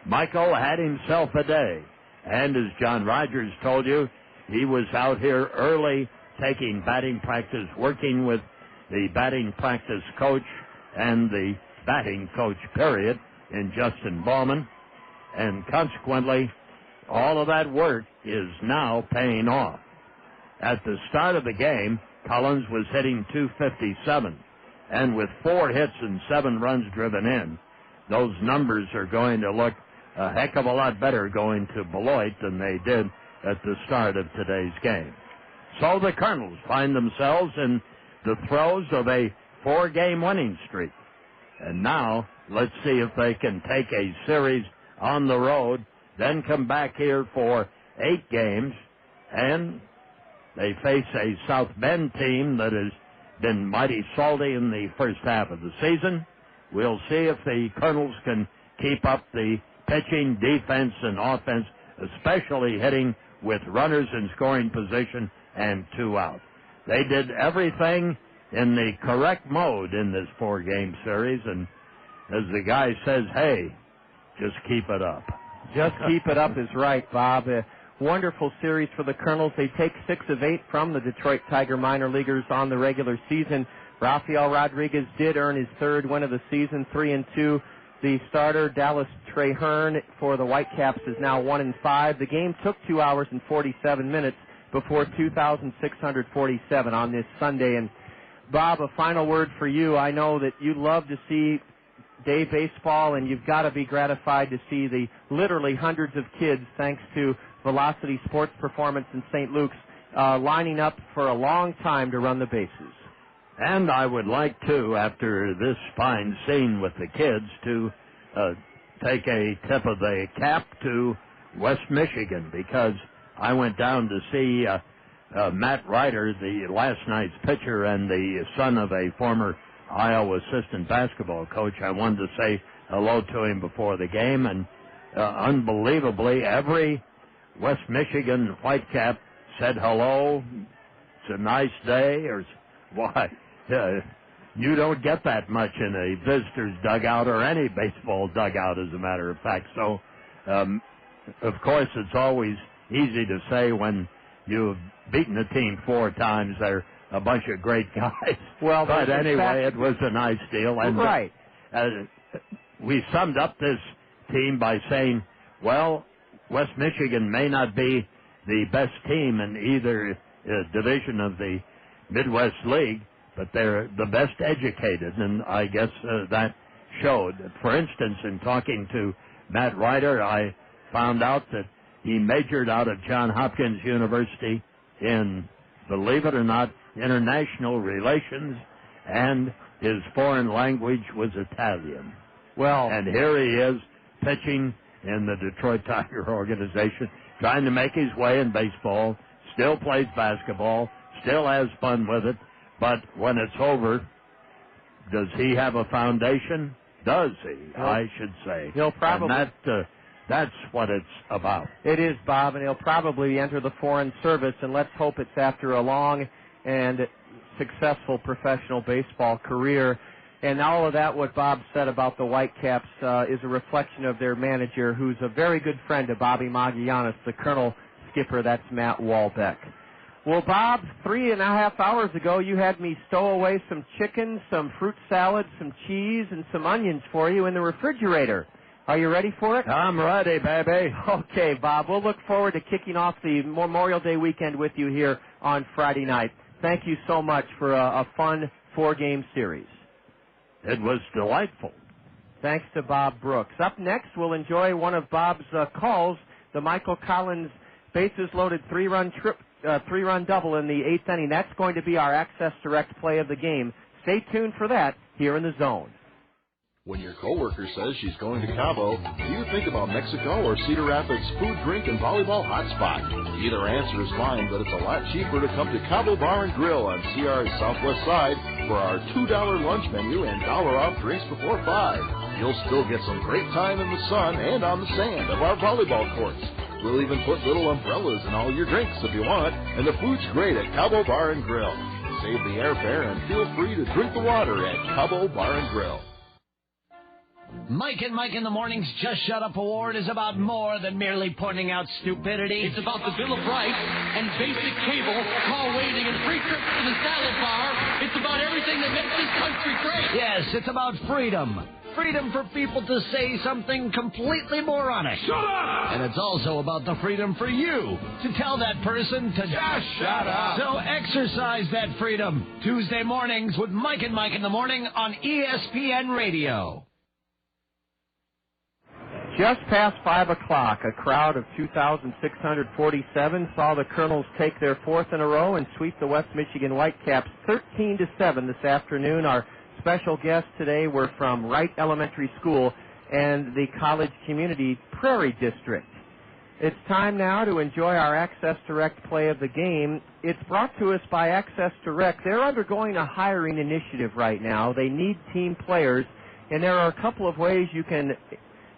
Michael had himself a day, and as John Rogers told you, he was out here early taking batting practice, working with the batting practice coach and the batting coach, period, in Justin Bauman, and consequently, all of that work is now paying off. At the start of the game, Collins was hitting .257, and with 4 hits and 7 runs driven in, those numbers are going to look a heck of a lot better going to Beloit than they did at the start of today's game. So the Kernels find themselves in the throes of a 4-game winning streak. And now, let's see if they can take a series on the road then come back here for 8 games, and they face a South Bend team that has been mighty salty in the first half of the season. We'll see if the Kernels can keep up the pitching, defense, and offense, especially hitting with runners in scoring position and 2 out. They did everything in the correct mode in this 4-game series, and as the guy says, hey, just keep it up. Just keep it up is right, Bob. A wonderful series for the Kernels. They take 6 of 8 from the Detroit Tiger minor leaguers on the regular season. Rafael Rodriguez did earn his 3rd win of the season, 3-2. The starter, Dallas Traherne, for the Whitecaps is now 1-5. The game took 2 hours and 47 minutes before 2,647 on this Sunday. And Bob, a final word for you. I know that you love to see day baseball, and you've got to be gratified to see the literally hundreds of kids, thanks to Velocity Sports Performance in St. Luke's, lining up for a long time to run the bases. And I would like to, after this fine scene with the kids, to take a tip of the cap to West Michigan, because I went down to see Matt Ryder, the last night's pitcher and the son of a former Iowa assistant basketball coach. I wanted to say hello to him before the game, and unbelievably, every West Michigan Whitecap said hello. It's a nice day, or why? You don't get that much in a visitor's dugout or any baseball dugout, as a matter of fact. So, of course, it's always easy to say when you've beaten a team 4 times, they're a bunch of great guys. Well, but anyway, it was a nice deal. And right. We summed up this team by saying, well, West Michigan may not be the best team in either division of the Midwest League, but they're the best educated, and I guess that showed. For instance, in talking to Matt Ryder, I found out that he majored out of Johns Hopkins University in, believe it or not, international relations, and his foreign language was Italian. Well, and here he is pitching in the Detroit Tiger organization, trying to make his way in baseball, still plays basketball, still has fun with it, but when it's over, does he have a foundation? Does he, I should say. He'll probably... And that's what it's about. It is, Bob, and he'll probably enter the Foreign Service, and let's hope it's after a long and successful professional baseball career. And all of that, what Bob said about the Whitecaps, is a reflection of their manager, who's a very good friend of Bobby Magianis, the Colonel skipper. That's Matt Walbeck. Well, Bob, 3.5 hours ago, you had me stow away some chicken, some fruit salad, some cheese, and some onions for you in the refrigerator. Are you ready for it? I'm ready, baby. Okay, Bob. We'll look forward to kicking off the Memorial Day weekend with you here on Friday night. Thank you so much for a fun 4-game series. It was delightful. Thanks to Bob Brooks. Up next, we'll enjoy one of Bob's calls, the Michael Collins bases-loaded 3-run double in the 8th inning. That's going to be our Access Direct play of the game. Stay tuned for that here in the Zone. When your coworker says she's going to Cabo, do you think about Mexico or Cedar Rapids food, drink, and volleyball hotspot? Either answer is fine, but it's a lot cheaper to come to Cabo Bar and Grill on CR's southwest side for our $2 lunch menu and $1 off drinks before 5. You'll still get some great time in the sun and on the sand of our volleyball courts. We'll even put little umbrellas in all your drinks if you want, and the food's great at Cabo Bar and Grill. Save the airfare and feel free to drink the water at Cabo Bar and Grill. Mike and Mike in the Morning's Just Shut Up Award is about more than merely pointing out stupidity. It's about the Bill of Rights and basic cable, call waiting, and free trips to the salad bar. It's about everything that makes this country great. Yes, it's about freedom. Freedom for people to say something completely moronic. Shut up! And it's also about the freedom for you to tell that person to just shut up. So exercise that freedom. Tuesday mornings with Mike and Mike in the Morning on ESPN Radio. Just past 5 o'clock, a crowd of 2,647 saw the Kernels take their 4th in a row and sweep the West Michigan Whitecaps 13-7 this afternoon. Our special guests today were from Wright Elementary School and the College Community Prairie District. It's time now to enjoy our Access Direct play of the game. It's brought to us by Access Direct. They're undergoing a hiring initiative right now. They need team players, and there are a couple of ways you can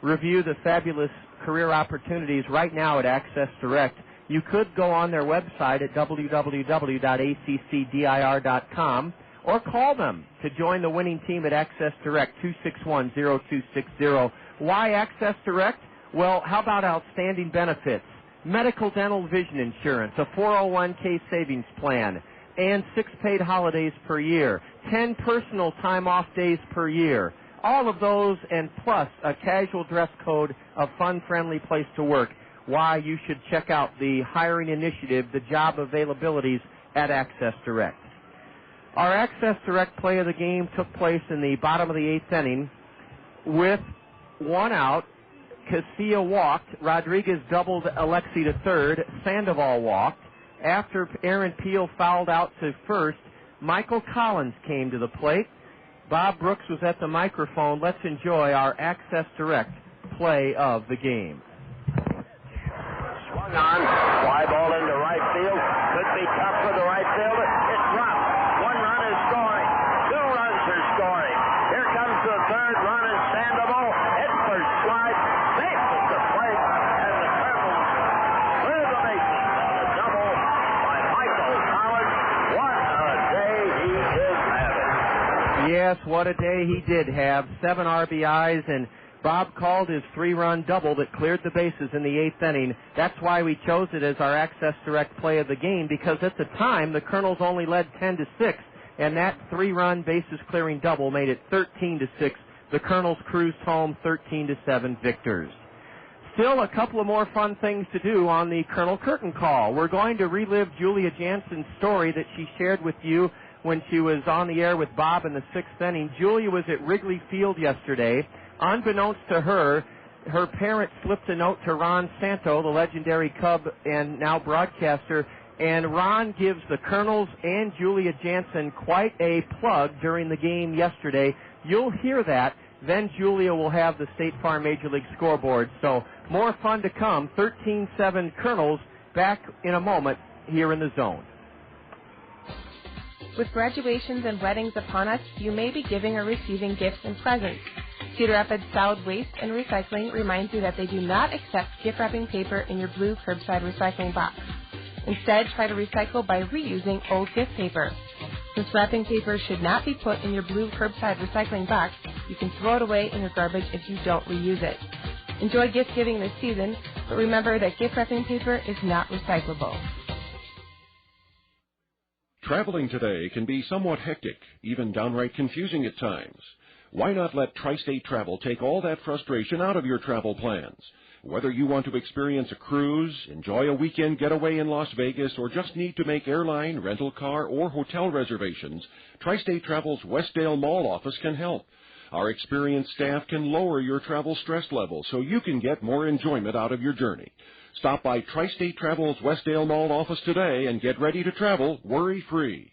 review the fabulous career opportunities right now at Access Direct. You could go on their website at www.accdir.com or call them to join the winning team at Access Direct, 261-0260. Why Access Direct? Well, how about outstanding benefits, medical, dental, vision insurance, a 401k savings plan, and 6 paid holidays per year, 10 personal time off days per year. All of those and plus a casual dress code, a fun-friendly place to work. Why you should check out the hiring initiative, the job availabilities at Access Direct. Our Access Direct play of the game took place in the bottom of the 8th inning with 1 out. Casilla walked. Rodriguez doubled AlexI to third. Sandoval walked. After Aaron Peel fouled out to first, Michael Collins came to the plate. Bob Brooks was at the microphone. Let's enjoy our Access Direct play of the game. Swung on. Fly ball into right field. Could be tough for the right fielder. It's dropped. 1 run is scoring. 2 runs are scoring. Here comes the third run is Sandoval. Hit first slide. Safe at the plate. And the Kernels clear the bases on a double by Michael Collins. What a day he is having. Yes, what a day he did have. 7 RBIs, and Bob called his 3-run double that cleared the bases in the 8th inning. That's why we chose it as our Access Direct play of the game, because at the time the Kernels only led 10-6, and that 3-run bases-clearing double made it 13-6. The Kernels cruised home 13-7 victors. Still a couple of more fun things to do on the Colonel Curtain Call. We're going to relive Julia Jansen's story that she shared with you when she was on the air with Bob in the 6th inning. Julia was at Wrigley Field yesterday. Unbeknownst to her, her parents slipped a note to Ron Santo, the legendary Cub and now broadcaster, and Ron gives the Kernels and Julia Jansen quite a plug during the game yesterday. You'll hear that. Then Julia will have the State Farm Major League scoreboard. So more fun to come. 13-7 Kernels back in a moment here in the zone. With graduations and weddings upon us, you may be giving or receiving gifts and presents. Cedar Rapids Solid Waste and Recycling reminds you that they do not accept gift wrapping paper in your blue curbside recycling box. Instead, try to recycle by reusing old gift paper. Since wrapping paper should not be put in your blue curbside recycling box, you can throw it away in your garbage if you don't reuse it. Enjoy gift giving this season, but remember that gift wrapping paper is not recyclable. Traveling today can be somewhat hectic, even downright confusing at times. Why not let Tri-State Travel take all that frustration out of your travel plans? Whether you want to experience a cruise, enjoy a weekend getaway in Las Vegas, or just need to make airline, rental car, or hotel reservations, Tri-State Travel's Westdale Mall office can help. Our experienced staff can lower your travel stress level so you can get more enjoyment out of your journey. Stop by Tri-State Travel's Westdale Mall office today and get ready to travel worry-free.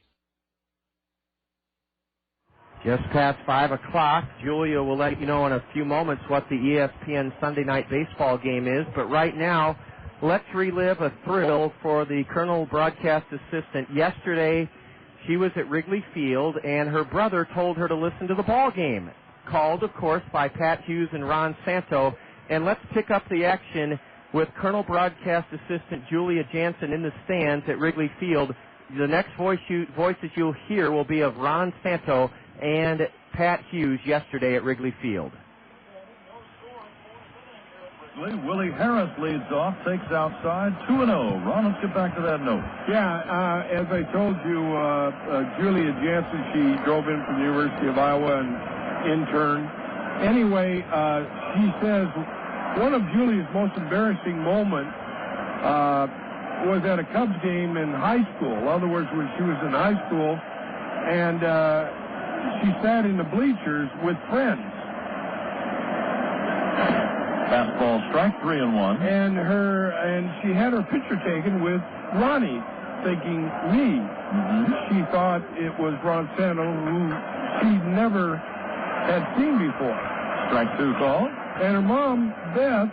Just past 5 o'clock. Julia will let you know in a few moments what the ESPN Sunday Night Baseball game is. But right now, let's relive a thrill for the Colonel broadcast assistant. Yesterday, she was at Wrigley Field, and her brother told her to listen to the ball game. Called, of course, by Pat Hughes and Ron Santo. And let's pick up the action with Colonel broadcast assistant Julia Jansen in the stands at Wrigley Field. The next voices you'll hear will be of Ron Santo and Pat Hughes yesterday at Wrigley Field. Willie Harris leads off, takes outside, 2-0. Ron, let's get back to that note. Yeah, as I told you, Julia Jansen, she drove in from the University of Iowa and intern. Anyway, she says one of Julia's most embarrassing moments was at a Cubs game in high school. In other words, when she was in high school, and she sat in the bleachers with friends. Fastball strike, 3-1. And she had her picture taken with Ronnie, thinking me. She thought it was Ron Santo, who she never had seen before. Strike 2 call. And her mom, Beth,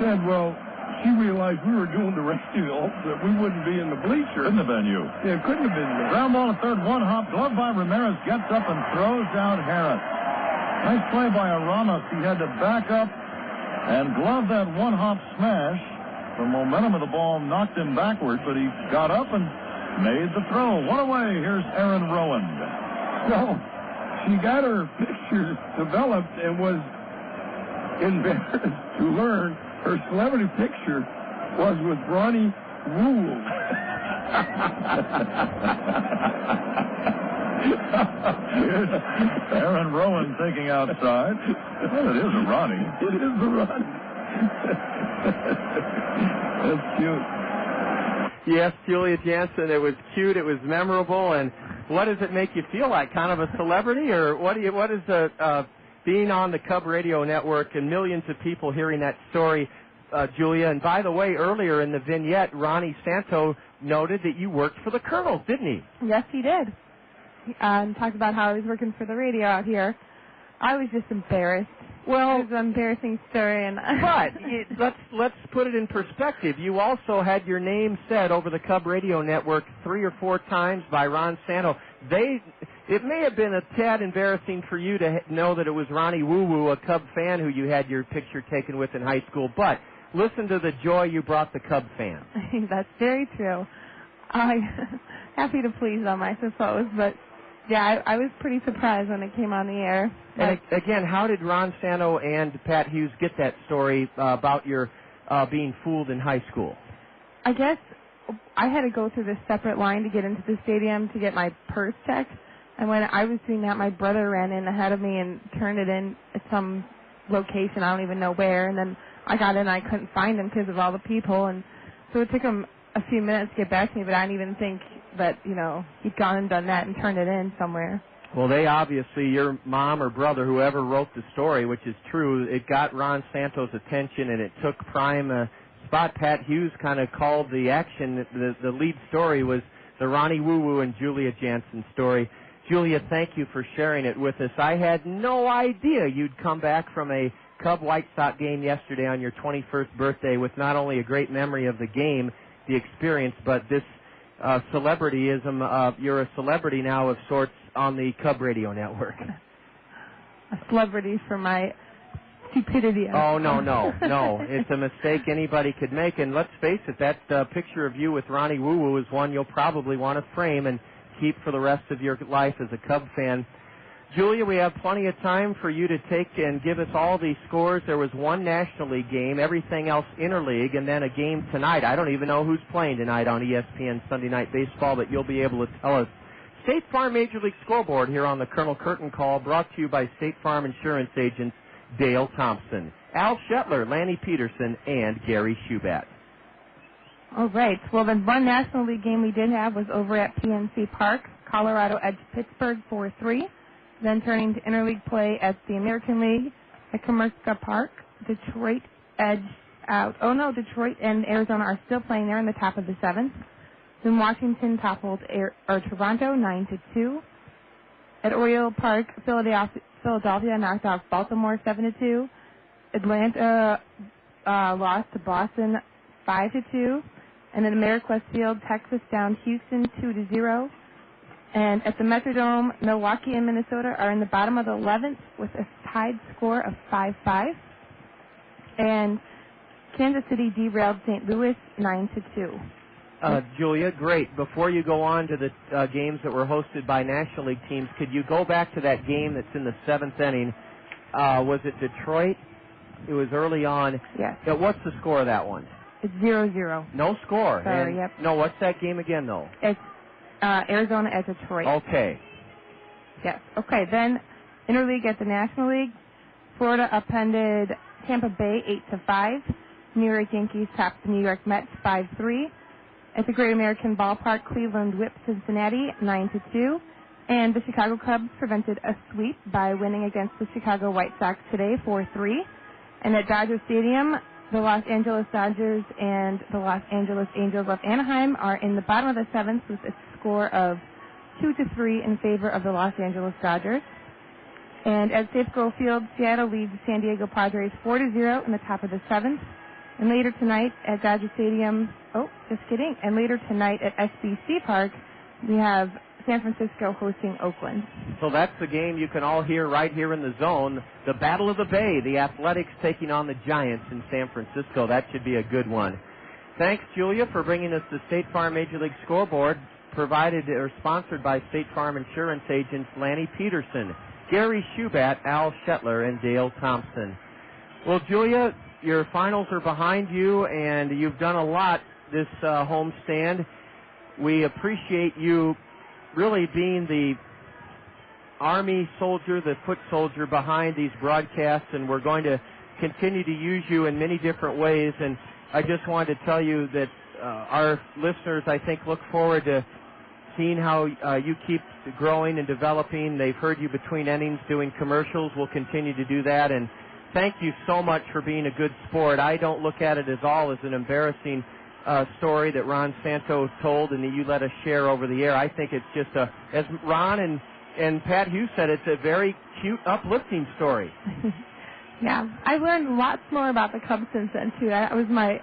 said, well, she realized we were doing the radio, that we wouldn't be in the bleachers. Couldn't have been you. Yeah, it couldn't have been me. Ground ball at third, one hop, glove by Ramirez, gets up and throws down Harris. Nice play by Ramos. He had to back up and glove that one hop smash. The momentum of the ball knocked him backward, but he got up and made the throw. One away. Here's Aaron Rowan. So she got her picture developed and was embarrassed to learn her celebrity picture was with Ronnie Woo. Aaron Rowan thinking outside. Well, it is a Ronnie. It is a Ronnie. That's cute. Yes, Julia Jansen, it was cute, it was memorable, and what does it make you feel like? Kind of a celebrity, or what is being on the Cub Radio Network and millions of people hearing that story, Julia? And by the way, earlier in the vignette, Ronnie Santo noted that you worked for the Kernels, didn't he? Yes, he did. Talked about how he was working for the radio out here. I was just embarrassed. Well, it was an embarrassing story, but let's put it in perspective. You also had your name said over the Cub Radio Network 3 or 4 times by Ron Santo. It may have been a tad embarrassing for you to know that it was Ronnie Woo Woo, a Cub fan who you had your picture taken with in high school. But listen to the joy you brought the Cub fans. That's very true. I'm happy to please them, I suppose, but. Yeah, I was pretty surprised when it came on the air. And again, how did Ron Santo and Pat Hughes get that story about your being fooled in high school? I guess I had to go through this separate line to get into the stadium to get my purse checked. And when I was doing that, my brother ran in ahead of me and turned it in at some location, I don't even know where. And then I got in and I couldn't find him because of all the people. And so it took him a few minutes to get back to me, but I didn't even think that, he'd gone and done that and turned it in somewhere. Well, they obviously, your mom or brother, whoever wrote the story, which is true, it got Ron Santo's attention, and it took prime spot. Pat Hughes kind of called the action. The lead story was the Ronnie Woo Woo and Julia Jansen story. Julia, thank you for sharing it with us. I had no idea you'd come back from a Cub-White Sox game yesterday on your 21st birthday with not only a great memory of the game, the experience, but this celebrityism. You're a celebrity now of sorts on the Cub Radio Network. A celebrity for my stupidity. Oh, no. It's a mistake anybody could make. And let's face it, that picture of you with Ronnie Woo Woo is one you'll probably want to frame and keep for the rest of your life as a Cub fan. Julia, we have plenty of time for you to take and give us all the scores. There was one National League game, everything else interleague, and then a game tonight. I don't even know who's playing tonight on ESPN Sunday Night Baseball, but you'll be able to tell us. State Farm Major League Scoreboard here on the Colonel Curtin Call, brought to you by State Farm Insurance agents Dale Thompson, Al Shetler, Lanny Peterson, and Gary Shubat. All right. Well, the one National League game we did have was over at PNC Park. Colorado edged Pittsburgh 4-3. Then turning to interleague play at the American League at Comerica Park. Detroit edged out. Oh, no, Detroit and Arizona are still playing there in the top of the 7th. Then Washington toppled Toronto 9-2. At Oriole Park, Philadelphia knocked off Baltimore 7-2. Atlanta lost to Boston 5-2. And then Ameriquest Field, Texas downed Houston 2-0. And at the Metrodome, Milwaukee and Minnesota are in the bottom of the 11th with a tied score of 5-5. And Kansas City derailed St. Louis 9-2. Julia, great. Before you go on to the games that were hosted by National League teams, could you go back to that game that's in the 7th inning? Was it Detroit? It was early on. Yes. What's the score of that one? It's 0-0. No score. Sorry, yep. No, what's that game again, though? It's Arizona at Detroit. Okay. Yes. Okay, then interleague at the National League. Florida upended Tampa Bay 8-5. New York Yankees topped the New York Mets 5-3. At the Great American Ballpark, Cleveland whipped Cincinnati 9-2. And the Chicago Cubs prevented a sweep by winning against the Chicago White Sox today 4-3. And at Dodger Stadium, the Los Angeles Dodgers and the Los Angeles Angels of Anaheim are in the bottom of the 7th with a score of 2-3 in favor of the Los Angeles Dodgers. And at Safeco Field, Seattle leads San Diego Padres 4-0 in the top of the 7th. And later tonight at Dodger Stadium, and later tonight at SBC Park, we have San Francisco hosting Oakland. So that's the game you can all hear right here in the zone. The Battle of the Bay, the Athletics taking on the Giants in San Francisco. That should be a good one. Thanks, Julia, for bringing us the State Farm Major League Scoreboard, provided or sponsored by State Farm Insurance agents Lanny Peterson, Gary Schubat, Al Shetler, and Dale Thompson. Well, Julia, your finals are behind you, and you've done a lot this homestand. We appreciate you really being the Army soldier, the foot soldier behind these broadcasts, and we're going to continue to use you in many different ways. And I just wanted to tell you that our listeners, I think, look forward to seeing how you keep growing and developing. They've heard you between innings doing commercials. We'll continue to do that. And thank you so much for being a good sport. I don't look at it as all as an embarrassing story that Ron Santos told and that you let us share over the air. I think it's just as Ron and Pat Hughes said, it's a very cute, uplifting story. Yeah, I've learned lots more about the Cubs since then, too. That was my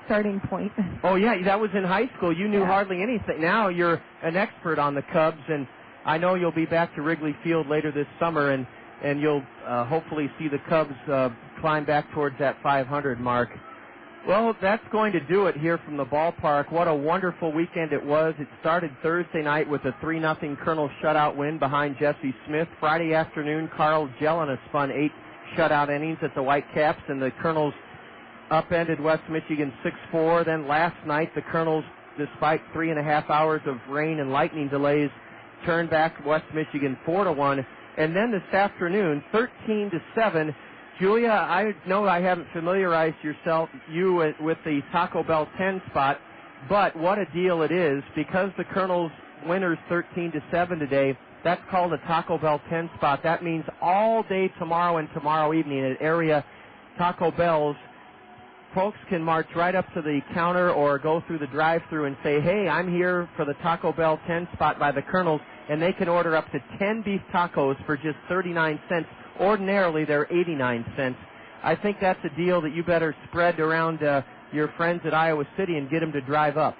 starting point. Oh, yeah, that was in high school. You knew hardly anything. Now you're an expert on the Cubs, and I know you'll be back to Wrigley Field later this summer, and you'll hopefully see the Cubs climb back towards that 500 mark. Well, that's going to do it here from the ballpark. What a wonderful weekend it was. It started Thursday night with a 3-0 Kernels shutout win behind Jesse Smith. Friday afternoon, Carl Jelena spun 8 shutout innings at the Whitecaps, and the Kernels upended West Michigan 6-4. Then last night, the Kernels, despite 3.5 hours of rain and lightning delays, turned back West Michigan 4-1. And then this afternoon, 13-7. Julia, I know I haven't familiarized you with the Taco Bell 10 spot, but what a deal it is. Because the Kernels winners 13-7 today, that's called a Taco Bell 10 spot. That means all day tomorrow and tomorrow evening at area Taco Bells, folks can march right up to the counter or go through the drive-thru and say, hey, I'm here for the Taco Bell 10 spot by the Kernels, and they can order up to 10 beef tacos for just 39 cents. Ordinarily, they're 89 cents. I think that's a deal that you better spread around your friends at Iowa City and get them to drive up.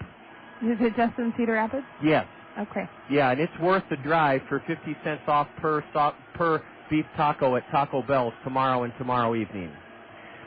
Is it just in Cedar Rapids? Yes. Okay. Yeah, and it's worth the drive for 50 cents off per beef taco at Taco Bell's tomorrow and tomorrow evening.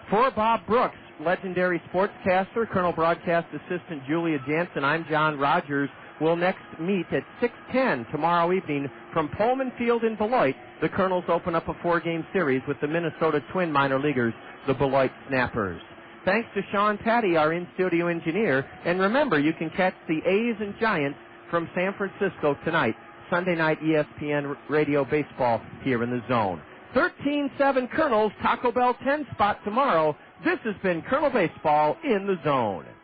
For Bob Brooks, legendary sportscaster, Colonel Broadcast Assistant Julia Jansen, I'm John Rogers. We'll next meet at 6:10 tomorrow evening from Pullman Field in Beloit. The Kernels open up a 4-game series with the Minnesota Twin minor leaguers, the Beloit Snappers. Thanks to Sean Patty, our in-studio engineer. And remember, you can catch the A's and Giants from San Francisco tonight, Sunday night ESPN Radio Baseball here in the zone. 13-7 Kernels, Taco Bell 10 spot tomorrow. This has been Colonel Baseball in the zone.